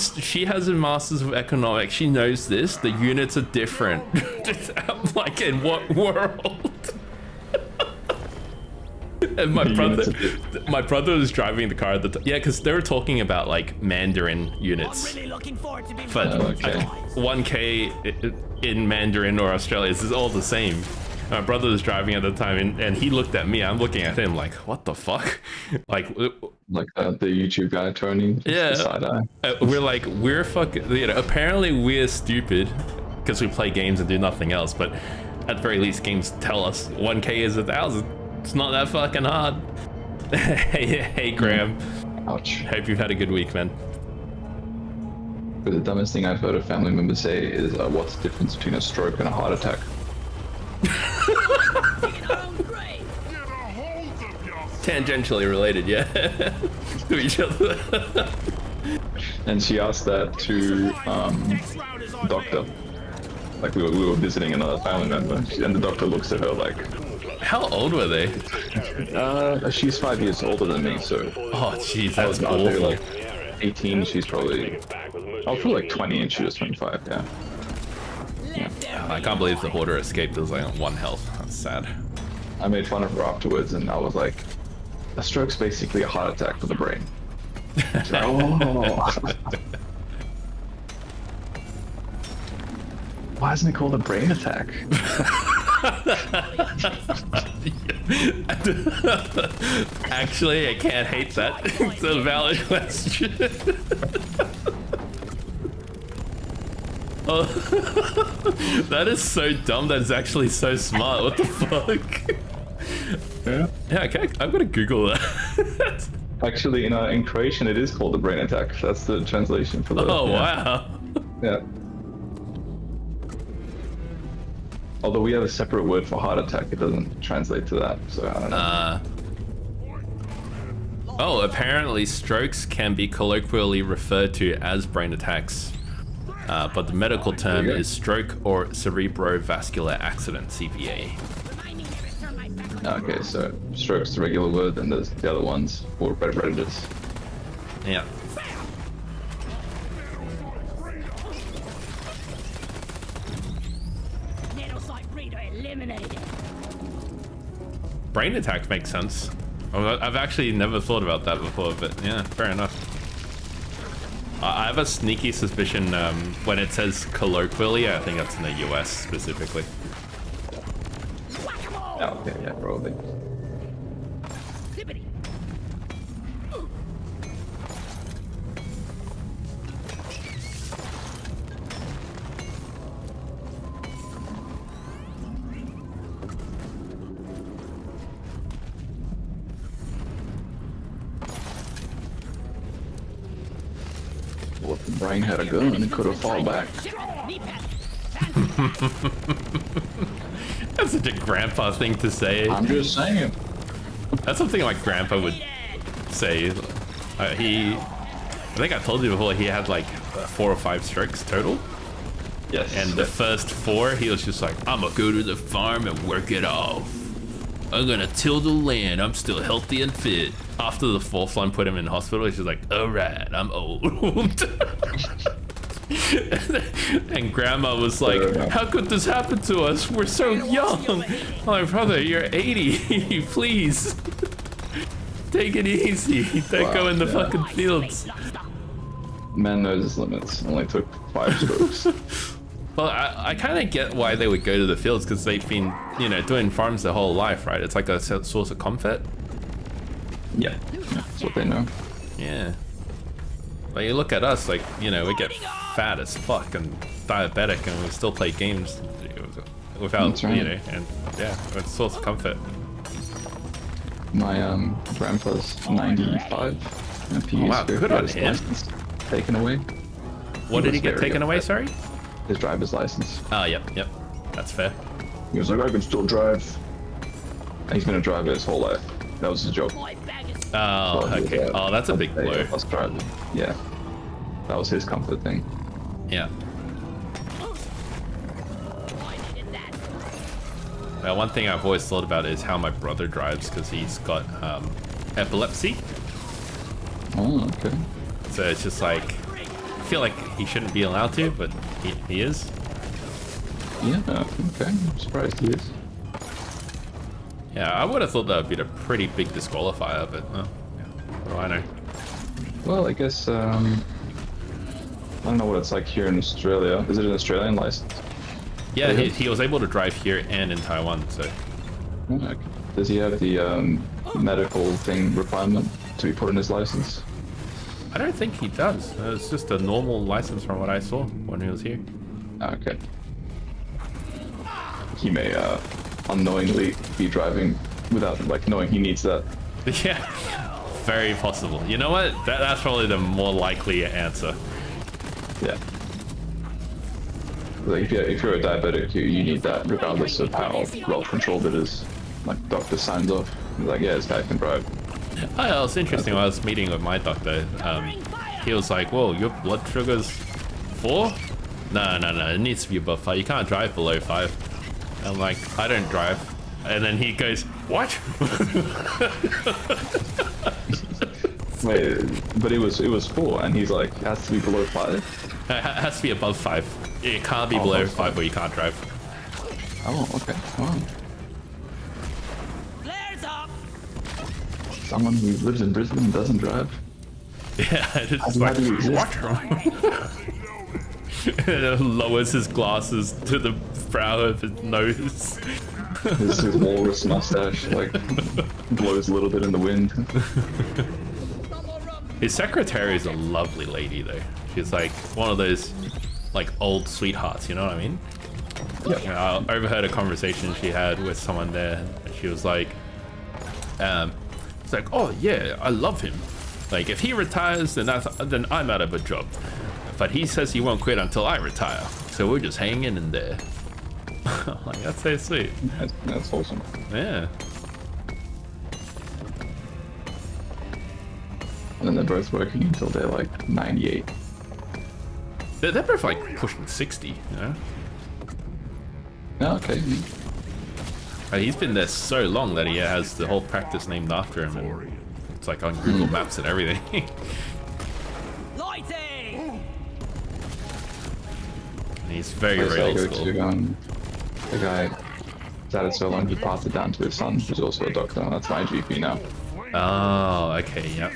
has a master's of economics. She knows this. The units are different. I'm like, in what world? And my brother was driving the car at the time. Yeah, because they were talking about like Mandarin units. I'm really looking forward to being But okay. 1K in Mandarin or Australia is all the same. My brother was driving at the time, and he looked at me. I'm looking at him like, what the fuck? Like the YouTube guy, Tony. yeah, Side eye. we're fucking. You know, apparently we're stupid because we play games and do nothing else. But at the very least, games tell us 1K is 1,000. It's not that fucking hard. Hey, Graham. Ouch. Hope you've had a good week, man. But the dumbest thing I've heard a family member say is, what's the difference between a stroke and a heart attack? digging our own grave. Get a hold of yourself. Tangentially related, yeah, to each other. And she asked that to doctor. Like we were visiting another family member, and the doctor looks at her like, How old were they? she's 5 years older than me, so Oh, jeez, I that's was out there awful. like 18. She's probably, I was probably like 20, and she was 25. Yeah. I can't believe the hoarder escaped. It was like on 1 health. That's sad. I made fun of her afterwards, and I was like, a stroke's basically a heart attack for the brain. She's like, oh. Why isn't it called a brain attack? Actually, I can't hate that. It's a valid question. Oh, that is so dumb. That is actually so smart. What the fuck? Yeah, okay. I'm gonna Google that. Actually, in Croatian, it is called a brain attack. That's the translation for the. Oh yeah. wow. Yeah. Although we have a separate word for heart attack, it doesn't translate to that. So I don't know. Oh, apparently strokes can be colloquially referred to as brain attacks, but the medical term is stroke or cerebrovascular accident, CVA. Okay, so stroke's the regular word, and there's the other ones for predators. Yeah. Brain attack makes sense. I've actually never thought about that before, but yeah, fair enough. I have a sneaky suspicion when it says colloquially, I think that's in the US specifically. Oh, okay, yeah, probably. Well, if the brain had a gun, it could have fallen back. That's such a grandpa thing to say. I'm just saying. That's something my grandpa would say. I think I told you before, he had like 4 or 5 strokes total. Yes. And the first 4, he was just like, I'm gonna go to the farm and work it off. I'm gonna till the land. I'm still healthy and fit. After the 4th line put him in hospital, he's just like, all right, I'm old. And grandma was like, how could this happen to us? We're so young. My brother, you're 80. Please. Take it easy. Don't go in the fucking fields. Man knows his limits. Only took 5 strokes. Well, I kind of get why they would go to the fields, because they've been, doing farms their whole life, right? It's like a source of comfort. Yeah, that's what they know. Yeah. Like, you look at us, like, we get fat as fuck and diabetic, and we still play games without, That's right. and yeah, it's a source of comfort. My grandpa's 95. A few years Wow, ago, good he on had his him. license taken away. What did he was get very taken away, upset. sorry? His driver's license. Oh, yep. That's fair. He was like, I can still drive. And he's been a driver his whole life. That was his job. Oh, okay. Oh, that's a big blow. Bus driver. Yeah. That was his comfort thing. Yeah. One thing I've always thought about is how my brother drives, because he's got epilepsy. Oh, okay. So it's just like, I feel like he shouldn't be allowed to, but he is. Yeah, okay. I'm surprised he is. Yeah, I would have thought that would be a pretty big disqualifier, but yeah. What do I know? Well, I guess, I don't know what it's like here in Australia. Is it an Australian license? Yeah, he was able to drive here and in Taiwan, so. Okay. Does he have the medical thing requirement to be put in his license? I don't think he does. It's just a normal license from what I saw when he was here. Okay. He may unknowingly be driving without knowing he needs that. Yeah, very possible. You know what? That's probably the more likely answer. Yeah. Like if you're a diabetic, you need that regardless of how well controlled it is. Like doctor signs off. He's like, yeah, this guy can drive. Oh, yeah, it was interesting when I was meeting with my doctor. He was like, whoa, your blood sugar's 4? No, it needs to be above 5. You can't drive below 5. I'm like, I don't drive. And then he goes, what? Wait, but it was 4, and he's like, it has to be below 5. It has to be above 5. It can't be below 5 or you can't drive. Oh, okay. Wow. Someone who lives in Brisbane doesn't drive. Yeah, it's Why like, do you exist? what? And it lowers his glasses to the brow of his nose. His walrus mustache like blows a little bit in the wind. His secretary is a lovely lady though. She's like one of those like old sweethearts, you know what I mean? Yeah. You know, I overheard a conversation she had with someone there. And she was like, it's like, oh yeah, I love him. Like if he retires, then I'm out of a job. But he says he won't quit until I retire. So we're just hanging in there. Like that's so sweet. That's wholesome. Yeah. And then they're both working until they're like 98. They're both like pushing 60, you know? Oh, okay. He's been there so long that he has the whole practice named after him, and it's like on Google Maps and everything. Lighting! And he's very, Place very I old go school. to, the guy was at it so long he passed it down to his son, who's also a doctor. That's my GP now. Oh, okay, yep.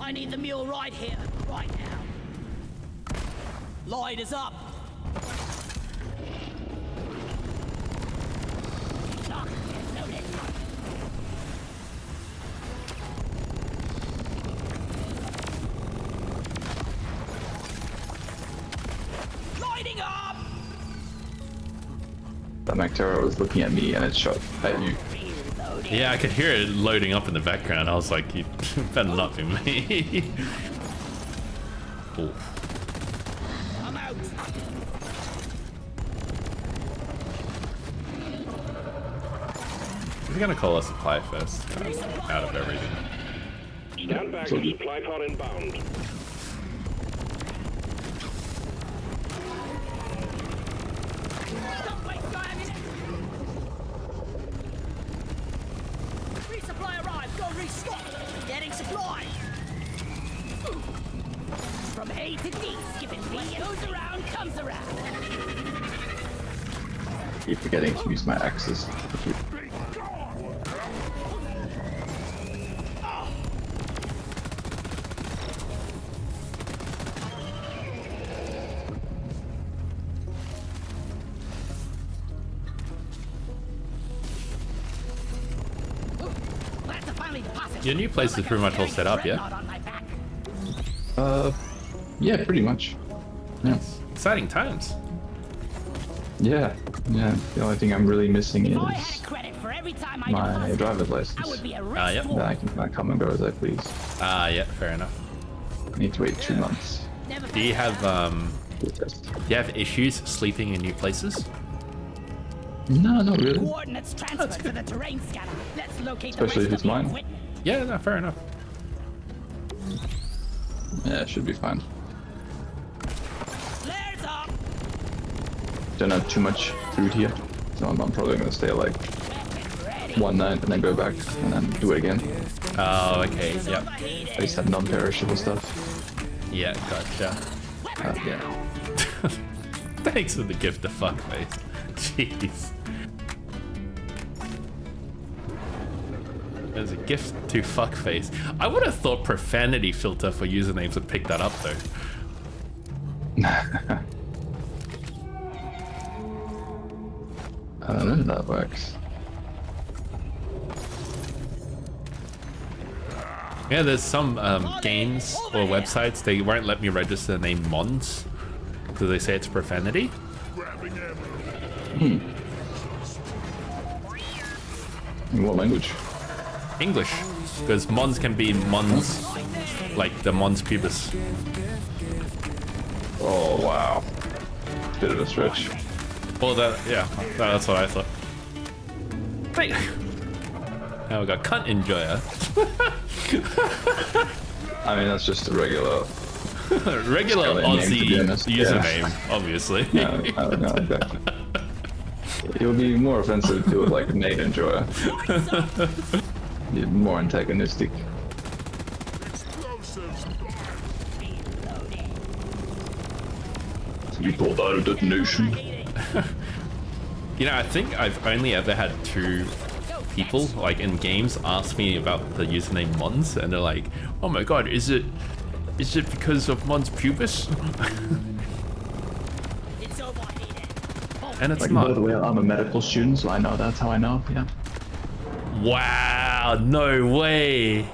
I need the mule right here, right now. Light is up. Lighting up. That Mactera was looking at me and it shot at you. Yeah, I could hear it loading up in the background. I was like, you better not be me. Ooh. I'm out. We're gonna call a supply first, out of everything. Stand back, supply pod inbound. Don't waste your ammunition. Resupply arrived. Go restock. Getting supply. From A to D, skipping B. Goes around, comes around. Keep forgetting to use my axes. Your new place is pretty much all set up, yeah? Yeah, pretty much. Yeah. Exciting times. Yeah. The only thing I'm really missing is my driver's license. Yep. Then I can come and go as I please. Yeah, fair enough. I need to wait 2 months. Do you have, to test. do you have issues sleeping in new places? No, not really. Coordinates transferred to the terrain scanner. Let's locate Especially if the it's rest of mine. the equipment. Yeah, no, fair enough. Yeah, it should be fine. Flares up. Don't have too much food here, so I'm probably gonna stay like one night and then go back and then do it again. Oh, okay, yep. I just have non-perishable stuff. Yeah, gotcha. Yeah. Thanks for the gift of fuckface. Jeez. There's a gift to fuckface. I would have thought profanity filter for usernames would pick that up though. I don't know if that works. Yeah, there's some games or websites, they won't let me register the name Mons because they say it's profanity. In what language? English, because Mons can be Mons, like the Mons pubis. Oh wow. Bit of a stretch. Well, that, yeah, that's what I thought. Wait. Now we got cunt enjoyer. I mean, that's just a regular. Regular Name, to be Aussie honest. username, obviously. I don't know exactly. It would be more offensive to it like Nate Enjoyer. Be more antagonistic. To be pulled out of detonation. You know, I think I've only ever had 2 people like in games ask me about the username Mons, and they're like, "Oh my god, is it because of Mons pubis?" It's overheated. And it's Like, not. by the way, I'm a medical student, so I know that's how I know. Yeah. Wow! No way!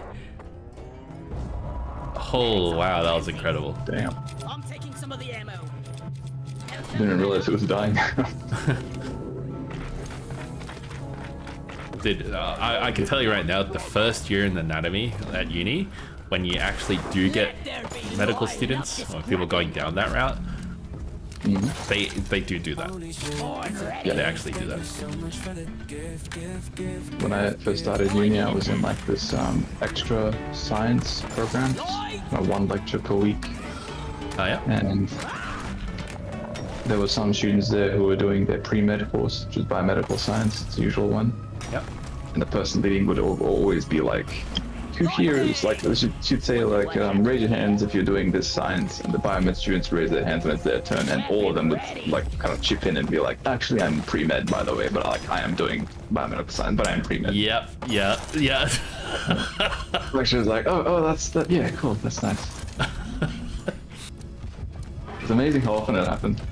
Oh wow, that was incredible. Damn. I'm taking some of the ammo. Didn't realize it was dying. Dude, I can tell you right now, the first year in anatomy at uni, when you actually do get medical students or people going down that route, they do that. Yeah, they actually do that. When I first started uni, I was in like this extra science program, one lecture per week, Oh yeah. and there were some students there who were doing their pre-medicals, which is biomedical science. It's the usual one. Yep. And the person leading would always be like, "Who here is like?" She'd say like, "Raise your hands if you're doing this science." And the biomed students raise their hands when it's their turn, and all of them would like kind of chip in and be like, "Actually, I'm pre-med, by the way, but like I am doing biomedical science, but I am pre-med." Yep. Yeah. Like she was like, "Oh, that's that. Yeah, cool. That's nice." It's amazing how often it happened.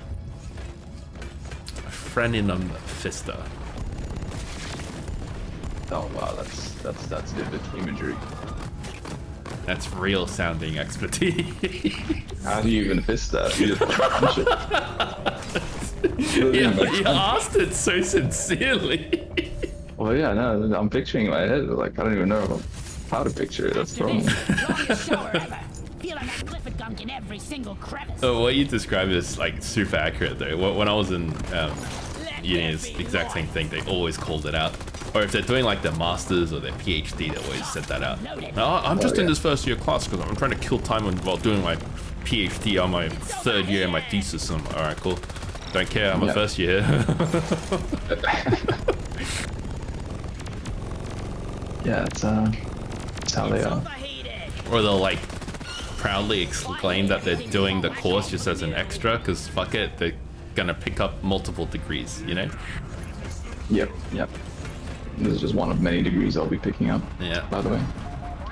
Frenulum fister. Oh wow, that's vivid imagery. That's real sounding expertise. How do you even fist that? You just punch it. You asked it so sincerely. Well, yeah, no, I'm picturing in my head. Like, I don't even know how to picture it. That's the problem. Longest shower ever. Feeling that Clifford gunk in every single crevice. So what you described is like super accurate though. When I was in uni, it's the exact same thing. They always called it out. Or if they're doing like their masters or their PhD, they always said that out. No, I'm just in this first year class because I'm trying to kill time while doing my PhD on my third year in my thesis. And all right, cool. Don't care. I'm a first year. Yeah, it's how they are. Or they'll like proudly exclaim that they're doing the course just as an extra because fuck it, they're gonna pick up multiple degrees, you know? Yep. This is just one of many degrees I'll be picking up. Yeah. By the way.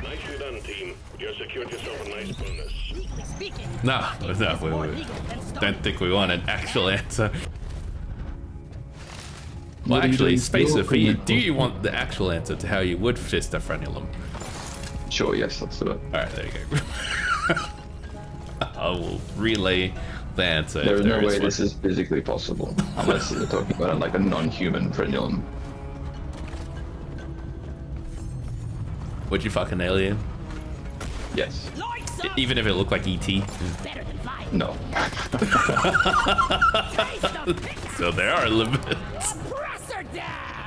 Nicely done, team. You secured yourself a nice bonus. No, we don't think we want an actual answer. Well, What are you actually, doing Spacer, for for you, your do you want the actual answer to how you would fist a frenulum? Sure, yes, let's do it. Alright, there you go. I will relay the answer. There if is no way one. this is physically possible, unless you're talking about like a non-human frenulum. Would you fuck an alien? Yes. Even if it looked like E.T.? No. So there are limits.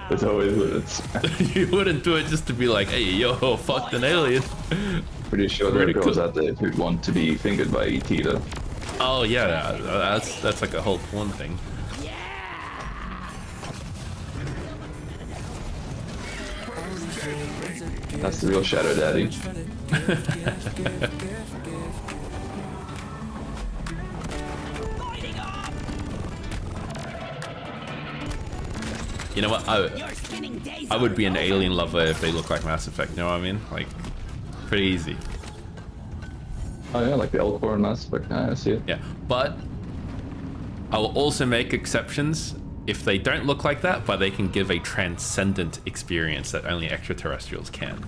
There's always limits. You wouldn't do it just to be like, hey, yo, fucked an alien. Pretty sure there are girls out there who'd want to be fingered by E.T. though. Oh yeah, that's like a whole porn thing. That's the real Shadow Daddy. You know what? I would be an alien lover if they look like Mass Effect. You know what I mean? Like, pretty easy. Oh yeah, like the L4 and Mass Effect. I see it. Yeah, but I will also make exceptions if they don't look like that, but they can give a transcendent experience that only extraterrestrials can.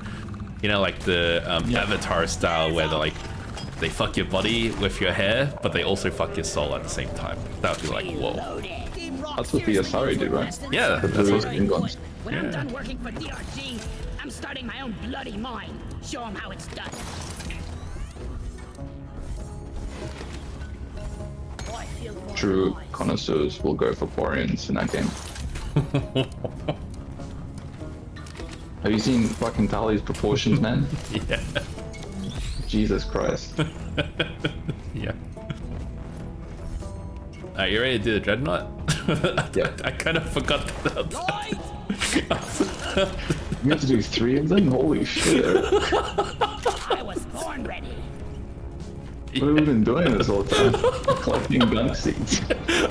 You know, like the Avatar style, where they're like, they fuck your body with your hair, but they also fuck your soul at the same time. That would be like, whoa. That's what the Asari did, right? Yeah, The that's blue what. Ingons. When I'm done working for DRG, I'm starting my own bloody mine. Show them how it's done. Oh, I feel True connoisseurs will go for Quarians in that game. Have you seen fucking Tali's proportions, man? Yeah. Jesus Christ. Yeah. Alright, you ready to do the dreadnought? Yeah. I kind of forgot that. You have to do 3 of them? Holy shit. I was born ready. What have we been doing this whole time? Collecting gunk seeds.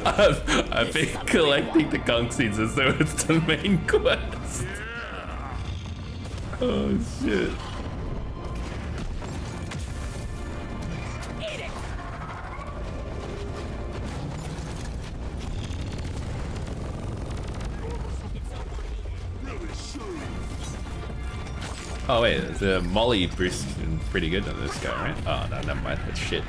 I've been collecting the gunk seeds as though it's the main quest. Oh shit. Eat it. Oh wait, the Molly boost is pretty good on this guy, right? Oh no, never mind. That's shit.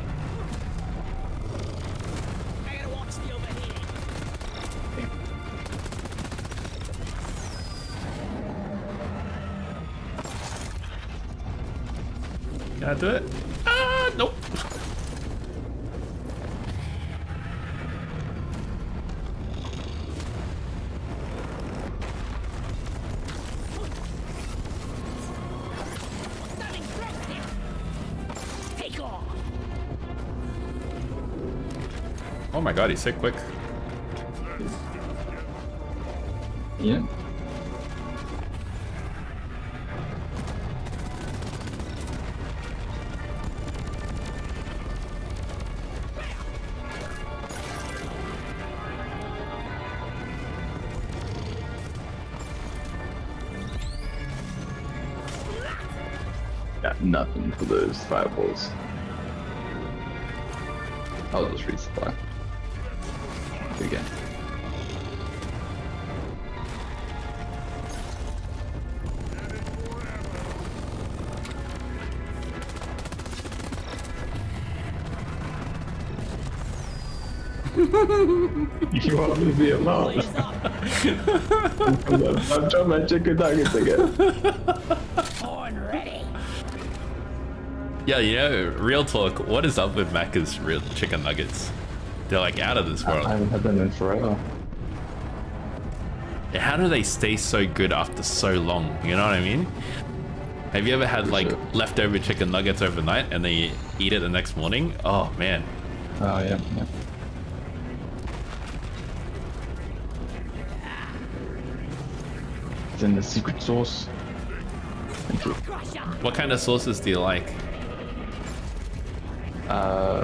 I gotta watch the overheating. Can I do it? Ah, nope. Stunning thrust here. Take off. Oh my god, he's so quick. Yeah. Got nothing for those fireballs. I'll just resupply. Again. You want me to be alone? Blaze up. I'm trying my chicken nuggets again. Horn ready. Yeah, you know, real talk, what is up with Macca's real chicken nuggets? They're like out of this I world. haven't had them in forever. How do they stay so good after so long? You know what I mean? Have you ever had like sure. leftover chicken nuggets overnight and then you eat it the next morning? Oh man. Oh yeah, yeah. It's in the secret sauce. Thank you. Crusher. What kind of sauces do you like?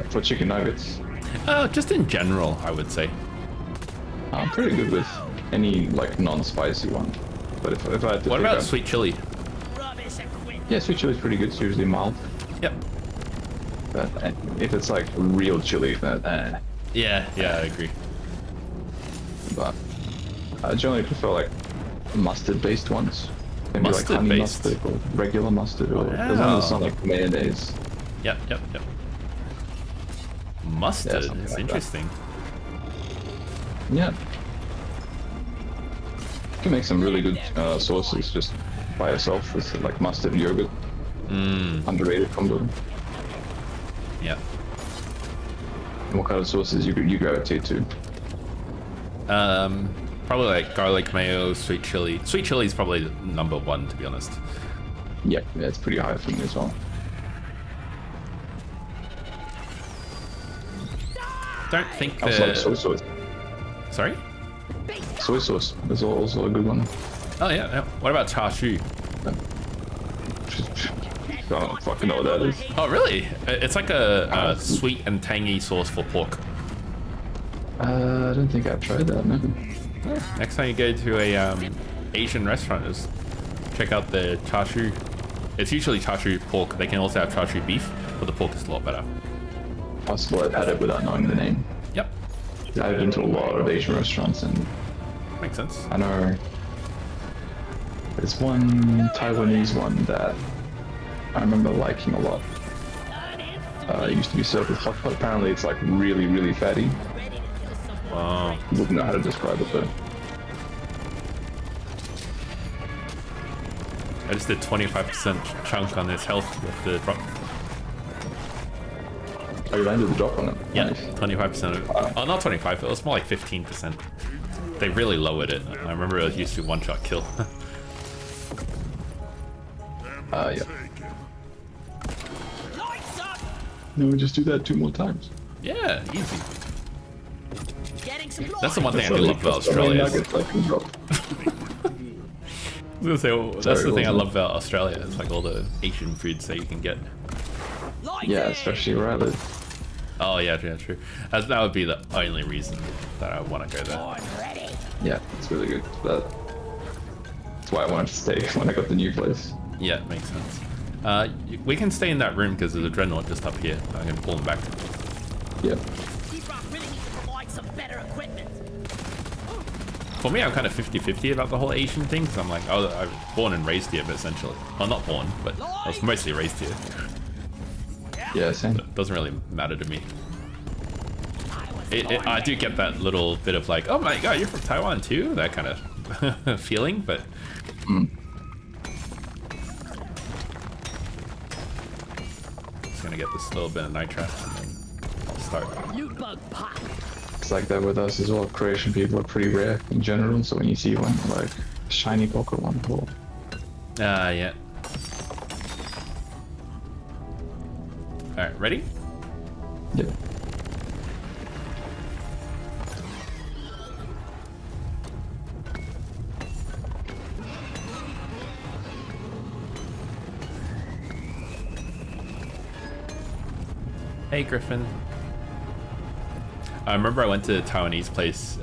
For chicken nuggets, Just in general, I would say. I'm pretty good with any like non-spicy one. But if I had to What pick about up- sweet chili? Rubbish equipment. Yeah, sweet chili is pretty good. It's usually mild. Yep. But if it's like real chili, then Yeah, I agree. but I generally prefer like mustard-based ones. Maybe like honey Mustard-based? mustard or regular mustard, or as long as it's not like mayonnaise. Yep. Mustard, something it's like that. interesting. Yeah. You can make some really good sauces just by yourself with like mustard and yogurt. Underrated combo. Yeah. And what kind of sauces you gravitate to? Probably like garlic mayo, sweet chili. Sweet chili is probably number one, to be honest. Yeah, it's pretty high for me as well. Don't think I also like soy the... sauce. Sorry? Soy sauce is also a good one. Oh yeah. What about char siu? I don't fucking know what that is. Oh really? It's like a sweet and tangy sauce for pork. I don't think I've tried that, no. Next time you go to a Asian restaurant, just check out the char siu. It's usually char siu pork. They can also have char siu beef, but the pork is a lot better. I still have had it without knowing the name. Yep, I've been to a lot of Asian restaurants and makes sense. I know there's one Taiwanese one that I remember liking a lot. It used to be served with hot pot. Apparently it's like really, really fatty. Wow. Wouldn't know how to describe it though. I just did 25% chunk on his health with the drop. Oh, you landed the drop on it. Yeah, Nice. 25% of it. Oh, not 25, it was more like 15%. They really lowered it. I remember it used to be one-shot kill. Yeah. Lights up. No, we just do that 2 more times. Yeah, easy. Getting some That's the one thing I do That's love about the only Australia. nuggets I can drop. I was gonna say, well, that's Sorry, the thing I wasn't love about Australia. It's like all the Asian foods that you can get. Yeah, especially where I live. Oh yeah, true. That would be the only reason that I want to go there. Horn ready. Yeah, it's really good. That's why I wanted to stay when I got the new place. Yeah, makes sense. We can stay in that room because there's a dreadnought just up here. I can pull him back. Yep. Deep Rock really needs to provide some better equipment. For me, I'm kind of 50-50 about the whole Asian thing, because I'm like, I was born and raised here, but essentially. Well, not born, but I was mostly raised here. Yeah, same. It doesn't really matter to me. I do get that little bit of like, oh my god, you're from Taiwan too? That kind of feeling, but... Just gonna get this little bit of nitro, and then I'll start. Loot bug pop. It's like that with us as well. Croatian people are pretty rare in general, so when you see one, like, shiny poker one, cool. Yeah. Alright, ready? Yep. Hey, Griffin. I remember I went to a Taiwanese place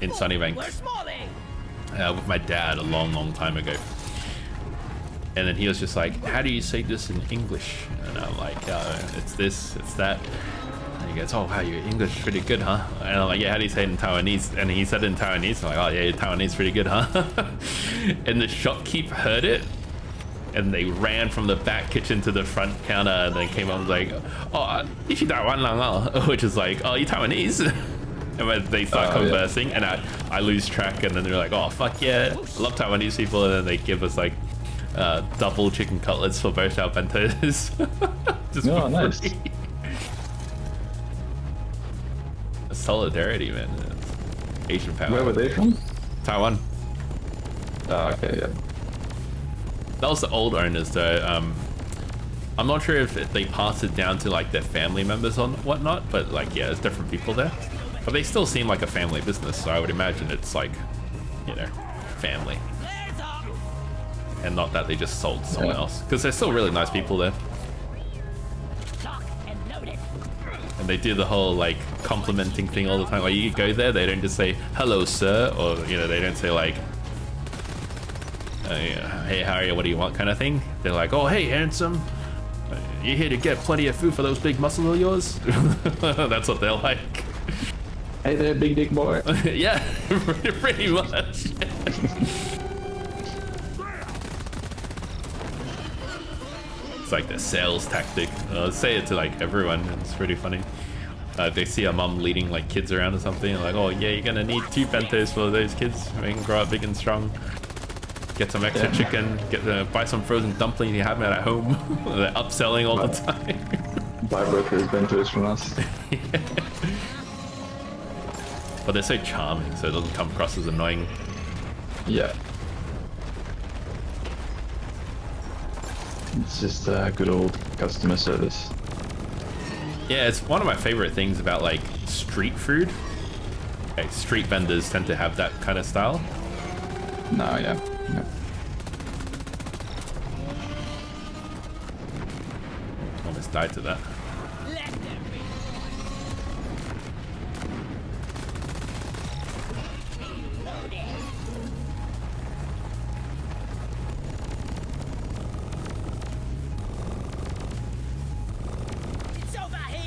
in Sunnybank with my dad a long time ago. And then he was just like, how do you say this in English? And I'm like, it's this, it's that. And he goes, oh wow, your English is pretty good, huh? And I'm like, yeah, how do you say it in Taiwanese? And he said it in Taiwanese. I'm like, oh yeah, your Taiwanese is pretty good, huh? And the shopkeep heard it. And they ran from the back kitchen to the front counter and then came up and was like, oh, you Taiwan lang, which is like, oh, you Taiwanese? And when they start conversing, and I lose track, and then they're like, oh, fuck yeah, I love Taiwanese people, and then they give us like double chicken cutlets for both our bentos. Just oh, nice. free. Solidarity, man. Asian power. Where were they from? Taiwan. Oh, okay, yeah. That was the old owners though. I'm not sure if they passed it down to like their family members or whatnot, but like, yeah, there's different people there. But they still seem like a family business, so I would imagine it's like, you know, family. And not that they just sold to someone else. Because they're still really nice people there. And they do the whole like complimenting thing all the time. Like you go there, they don't just say, hello sir, or you know, they don't say like, hey, how are you? What do you want? Kind of thing. They're like, oh, hey, handsome. You here to get plenty of food for those big muscles of yours? That's what they're like. Hey there, big dick boy. Yeah, pretty much. It's like the sales tactic. Say it to like everyone. It's pretty funny. They see a mom leading like kids around or something. Like, oh yeah, you're gonna need 2 bentos for those kids. Make them grow up big and strong. Get some extra chicken, buy some frozen dumplings you have at home. They're upselling all the time. Buy burgers, bentos from us. Yeah. But they're so charming, so it doesn't come across as annoying. Yeah. It's just good old customer service. Yeah, it's one of my favorite things about like street food. Like, street vendors tend to have that kind of style. No, yeah. Yep. Almost died to that.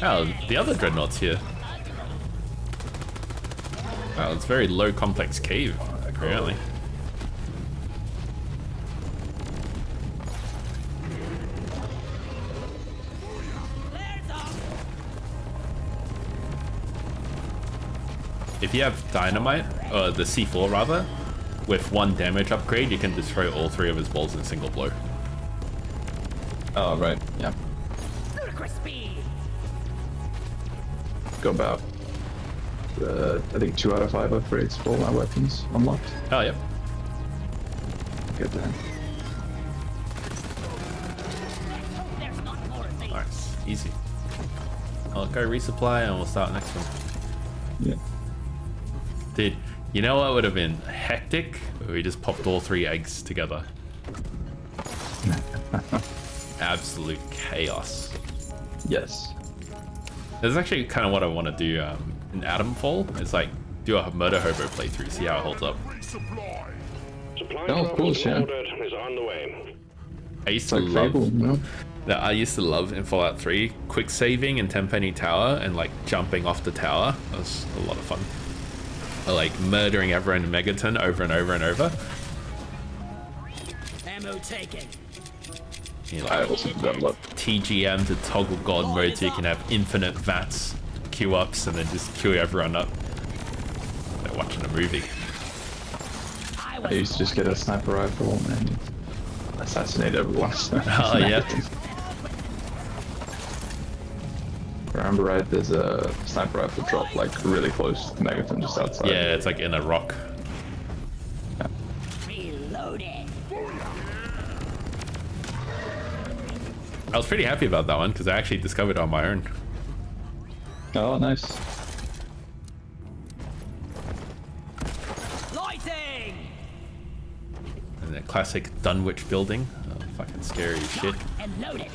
Oh, the other dreadnought's here. Wow, it's a very low complex cave, apparently. If you have dynamite, or the C4 rather, with 1 damage upgrade, you can destroy all 3 of his balls in a single blow. Oh, right, yeah. Ludicrous speed. Got about, I think 2 out of 5 upgrades for all my weapons unlocked. Oh, yep. Good then. Nice, easy. I'll go resupply and we'll start next one. Yeah. Dude, you know what would have been hectic? We just popped all 3 eggs together. Absolute chaos. Yes. That's actually kind of what I want to do in Atomfall. It's like do a murder hobo playthrough, see how it holds up. Supply Oh, of course, yeah. ordered is on the way. I used It's to like love Fable, you know? that. I used to love in Fallout 3 quick saving in Tenpenny Tower and like jumping off the tower. That was a lot of fun. Or like murdering everyone in Megaton over and over and over. Ammo taken. You know, I like also do that a lot. TGM to toggle God mode so you can have infinite VATS queue ups and then just queue everyone up. Like watching a movie. I used to just get a sniper rifle and assassinate everyone. Oh yeah. If I remember right, there's a sniper rifle drop like really close to Megaton, just outside. Yeah, it's like in a rock. Reloaded. I was pretty happy about that one because I actually discovered it on my own. Oh, nice. Lighting. And the classic Dunwich building. Oh, fucking scary as shit. And loaded.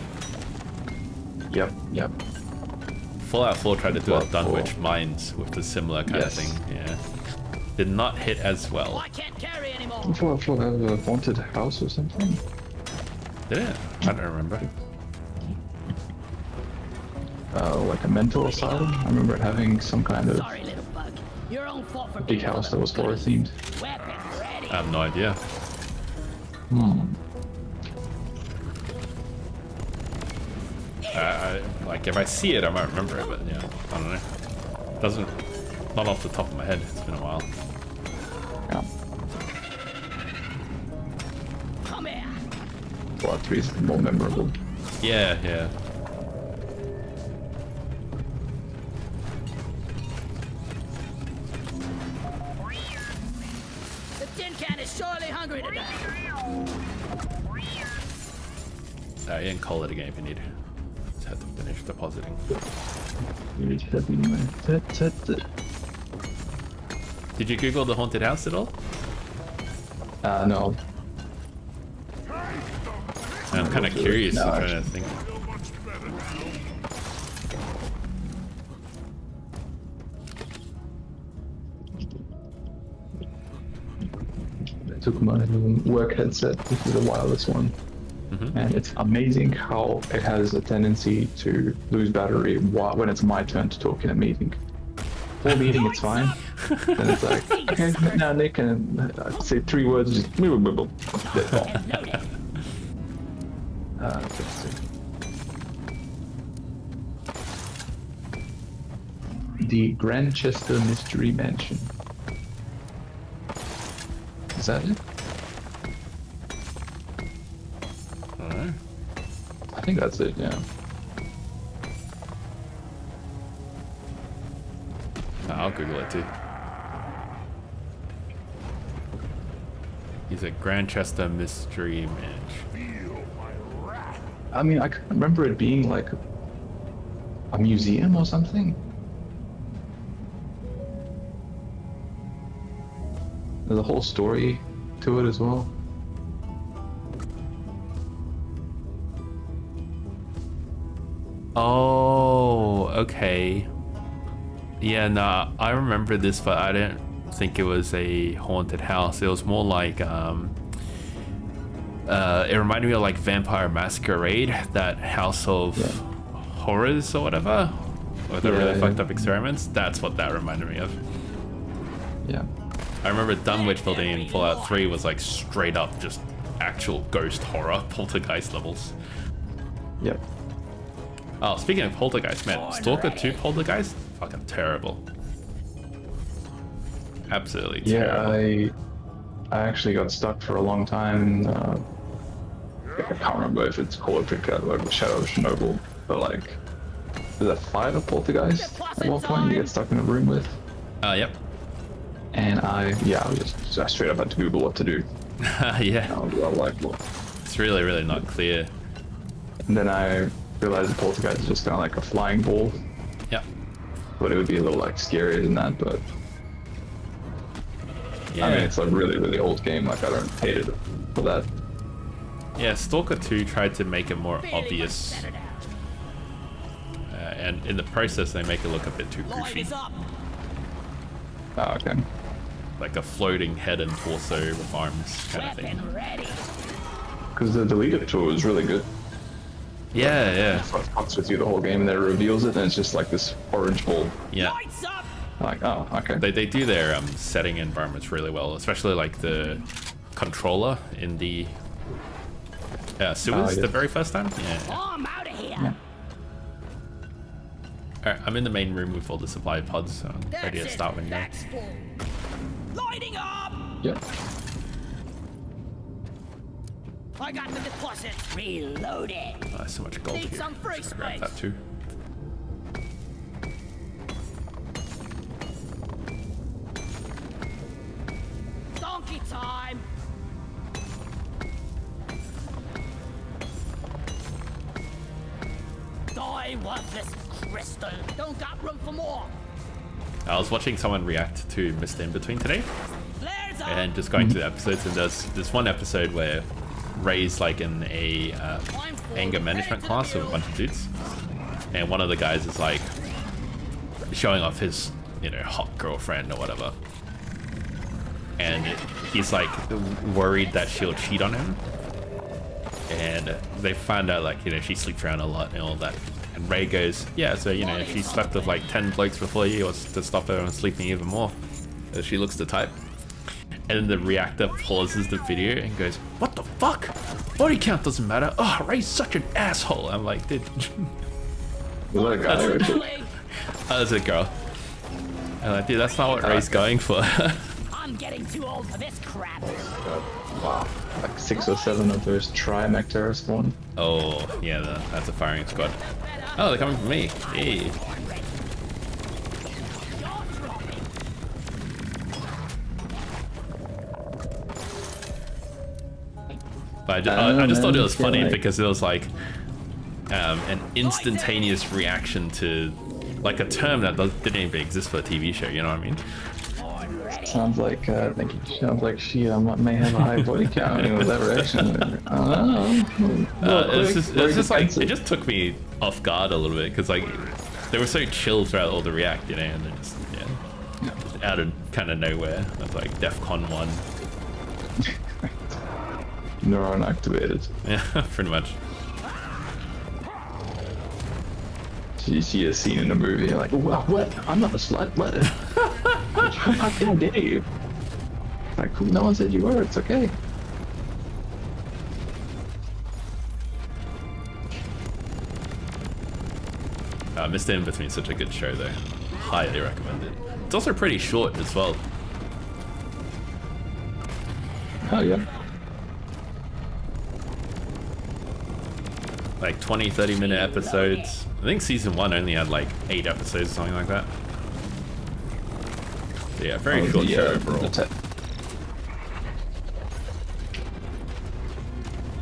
Yep. Fallout 4 tried to do a Fallout 4. Dunwich Mines with a similar kind of Yes. thing. Yeah. Did not hit as well. I can't carry anymore. Did Fallout 4 have a haunted house or something? Did it? I don't remember. Like a mental asylum? I remember it having some kind of Sorry, little bug. Your own fault for big being house that full was of horror goodies. themed. Weapon ready. I have no idea. Like if I see it, I might remember it, but yeah, I don't know. Doesn't, not off the top of my head. It's been a while. Yeah. Come here. Fallout 3 is more memorable. Yeah. The tin can is surely hungry today. You can call it again if you need. Just had to finish depositing. Did you Google the haunted house at all? No. I'm kind of curious. No, I'm trying to actually. think. Feel much better now. I took my work headset. This is a wireless one. And it's amazing how it has a tendency to lose battery when it's my turn to talk in a meeting. For meeting, it's fine. Then it's like, okay, now Nick, and I say 3 words, just dead gone. And loaded. Let's see. The Grantchester Mystery Mansion. Is that it? I don't know. I think that's it, yeah. I'll Google it too. He's a Grantchester Mystery Mansion. I mean, I can't remember it being like a museum or something. There's a whole story to it as well. Oh, okay. Yeah, nah, I remember this, but I didn't think it was a haunted house. It was more like, it reminded me of like Vampire Masquerade, that house of horrors or whatever, with the really fucked up experiments. That's what that reminded me of. Yeah. I remember Dunwich building in Fallout 3 was like straight up just actual ghost horror, poltergeist levels. Yep. Oh, speaking of poltergeist, man, Stalker 2 poltergeist? Fucking terrible. Absolutely terrible. Yeah, I actually got stuck for a long time. I can't remember if it's called Shadow of Chernobyl, but like, there's a fight of poltergeist at one point you get stuck in a room with. Yep. And I straight up had to Google what to do. Yeah. I was like, look. It's really, really not clear. And then I realized the poltergeist is just kind of like a flying ball. Yep. But it would be a little like scarier than that, but Yeah. I mean, it's a really, really old game. Like, I don't hate it for that. Yeah, Stalker 2 tried to make it more obvious. Better now. And in the process, they make it look a bit too Line goofy. is up. Oh, okay. Like a floating head and torso with arms kind of thing. Weapon ready. because the deleted tour is really good. Yeah, yeah, It fucks with you the whole game, and then it reveals it, and it's just like this orange ball. yeah. Lights up! Like, oh, okay. They do their setting environments really well, especially like the controller in the sewers yeah. the very first time. Yeah. Oh, I'm out of here. Yeah. Alright, I'm in the main room with all the supply pods, so I'm That's ready to it. start when you're. That's full. Lighting up! Yep. I got the deposit. Reloaded. Oh, there's so much gold Need here. some free Just grab space. that too. Donkey time. Die, worthless crystal. Don't got room for more. I was watching someone react to Mr. In Between today, Flares up. and just going through the episodes, and there's one episode where Ray's like in a anger management class with a bunch of dudes, and one of the guys is like showing off his, you know, hot girlfriend or whatever, and he's like worried that she'll cheat on him, and they find out like, you know, she sleeps around a lot and all that. And Ray goes, yeah, so, you know, if she slept with like 10 blokes before you, what's to stop her from sleeping even more? She looks the type. And then the reactor pauses the video and goes, what the fuck? Body count doesn't matter. Oh, Ray's such an asshole. I'm like, dude. Was that a guy or a chick? Oh, that's a girl. I'm like, dude, that's not what Ray's going for. I'm getting too old for this crap. Wow. Like 6 or 7 of those Trimectera spawn. Oh, yeah, that's a firing squad. Oh, they're coming from me. Hey. But I just thought it was funny because it was like an instantaneous reaction to like a term that didn't even exist for a TV show. You know what I mean? Sounds like she may have a high body count with that reaction. I don't know. It's just like it just took me off guard a little bit because like they were so chill throughout all the react, you know, and then just out of kind of nowhere. That's like DEFCON 1. Neuron activated. Yeah, pretty much. So you see a scene in a movie, you're like, what? I'm not a slut. What? How dare you? Like, no one said you were. It's okay. Mr. In Between is such a good show, though. Highly recommended. It's also pretty short as well. Oh yeah. Like 20-30 minute episodes. I think season 1 only had like 8 episodes or something like that. So yeah, very short show overall.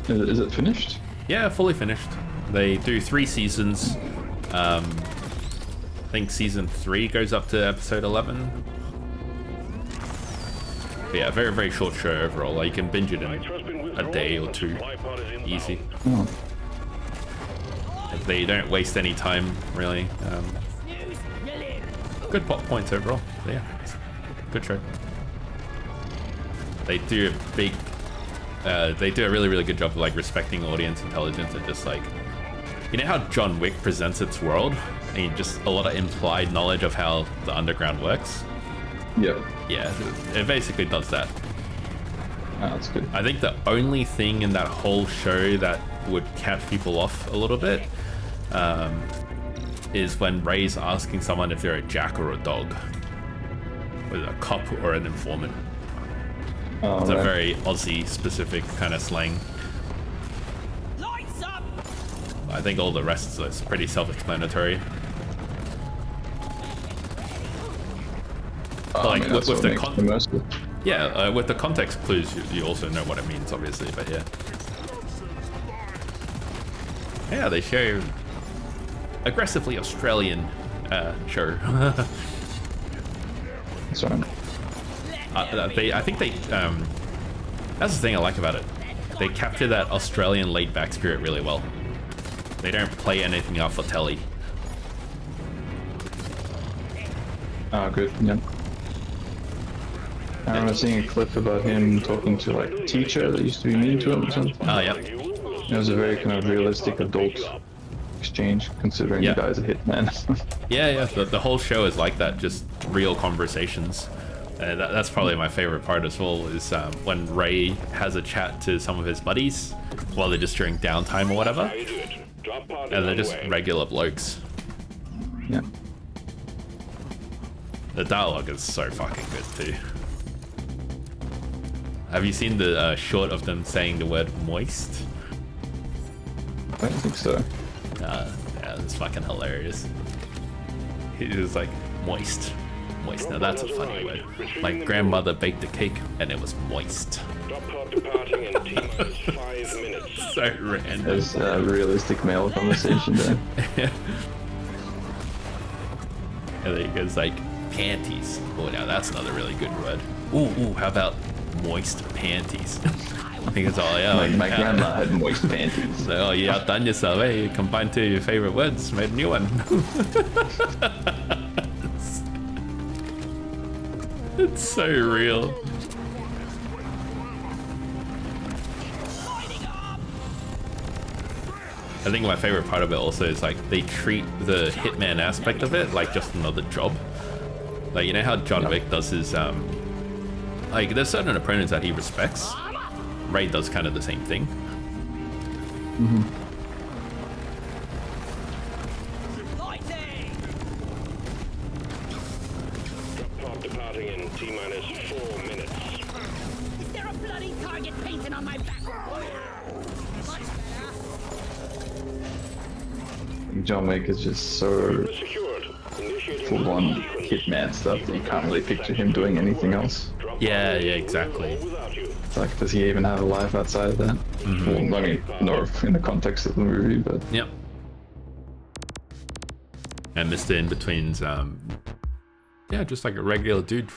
Is it finished? Yeah, fully finished. They do 3 seasons. I think season 3 goes up to episode 11. But yeah, very, very short show overall. Like, you can binge it in a day or 2. Easy. Oh. They don't waste any time, really. Good plot points overall. But yeah, good show. They do a big... they do a really, really good job of like respecting audience intelligence and just like... You know how John Wick presents its world? And just a lot of implied knowledge of how the underground works? Yeah. Yeah, it basically does that. Oh, that's good. I think the only thing in that whole show that would catch people off a little bit is when Ray's asking someone if they're a jack or a dog. Whether a cop or an informant. Oh, It's right. a very Aussie specific kind of slang. Lights up. I think all the rest is pretty self-explanatory. Oh, like, I mean, that's with what the makes con- it immersive. Yeah, with the context clues, you also know what it means, obviously, but yeah. Yeah, they show aggressively Australian show. Sorry. I think they, that's the thing I like about it. They capture that Australian laid-back spirit really well. They don't play anything out for telly. Oh, good. Yeah. I remember seeing a clip about him talking to like a teacher that used to be mean to him or something. Oh yeah. It was a very kind of realistic adult exchange, considering Yeah. the guy's a hitman. Yeah. The whole show is like that, just real conversations. That's probably my favorite part as well, is when Ray has a chat to some of his buddies while they're just during downtime or whatever, and they're just regular blokes. Yeah. The dialogue is so fucking good too. Have you seen the short of them saying the word moist? I don't think so. Yeah, it's fucking hilarious. He was like, moist. Moist. Now that's a funny word. My grandmother baked a cake and it was moist. Drop pod departing in T-minus 5 minutes. So random. There's a realistic male conversation there. And then he goes like, panties. Oh, now that's another really good word. Ooh, how about moist panties? I think it's all, yeah. My grandma had moist panties. So, oh, you outdone yourself, eh? You combined two of your favorite words, made a new one. It's so real. I think my favorite part of it also is like they treat the hitman aspect of it like just another job. Like, you know how John Wick does his like there's certain opponents that he respects. Ray does kind of the same thing. Drop pod departing in T-minus 4 minutes. Is there a bloody target painted on my back? Much better. John Wick is just so Secured. Initiating full-on sequence. hitman stuff that you can't really picture him doing anything else. Drop pod Yeah, in exactly. or without you. It's like, does he even have a life outside of that? Well, I mean, no, in the context of the movie, but Yep. And Mr. In-Between's yeah, just like a regular dude.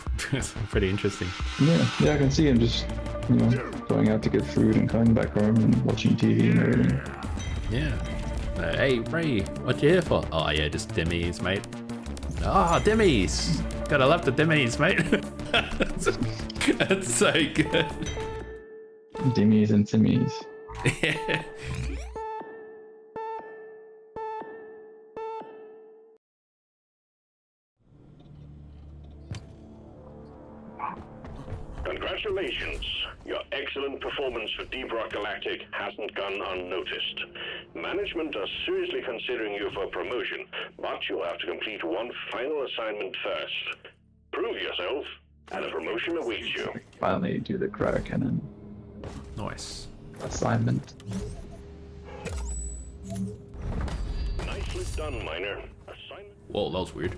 Pretty interesting. yeah, I can see him just, going out to get food and coming back home and watching TV and everything. Yeah. Hey, Ray, what you here for? Oh, yeah, just dimmies, mate. Ah, dimmies! Gotta love the dimmies, mate. That's so good. Dimmies and Timmies. Congratulations. Your excellent performance for Deep Rock Galactic hasn't gone unnoticed. Management are seriously considering you for promotion, but you'll have to complete one final assignment first. Prove yourself, and a promotion awaits you. Finally do the Cryocannon Nice. assignment. Nicely done, Miner. Assignment. Whoa, that was weird.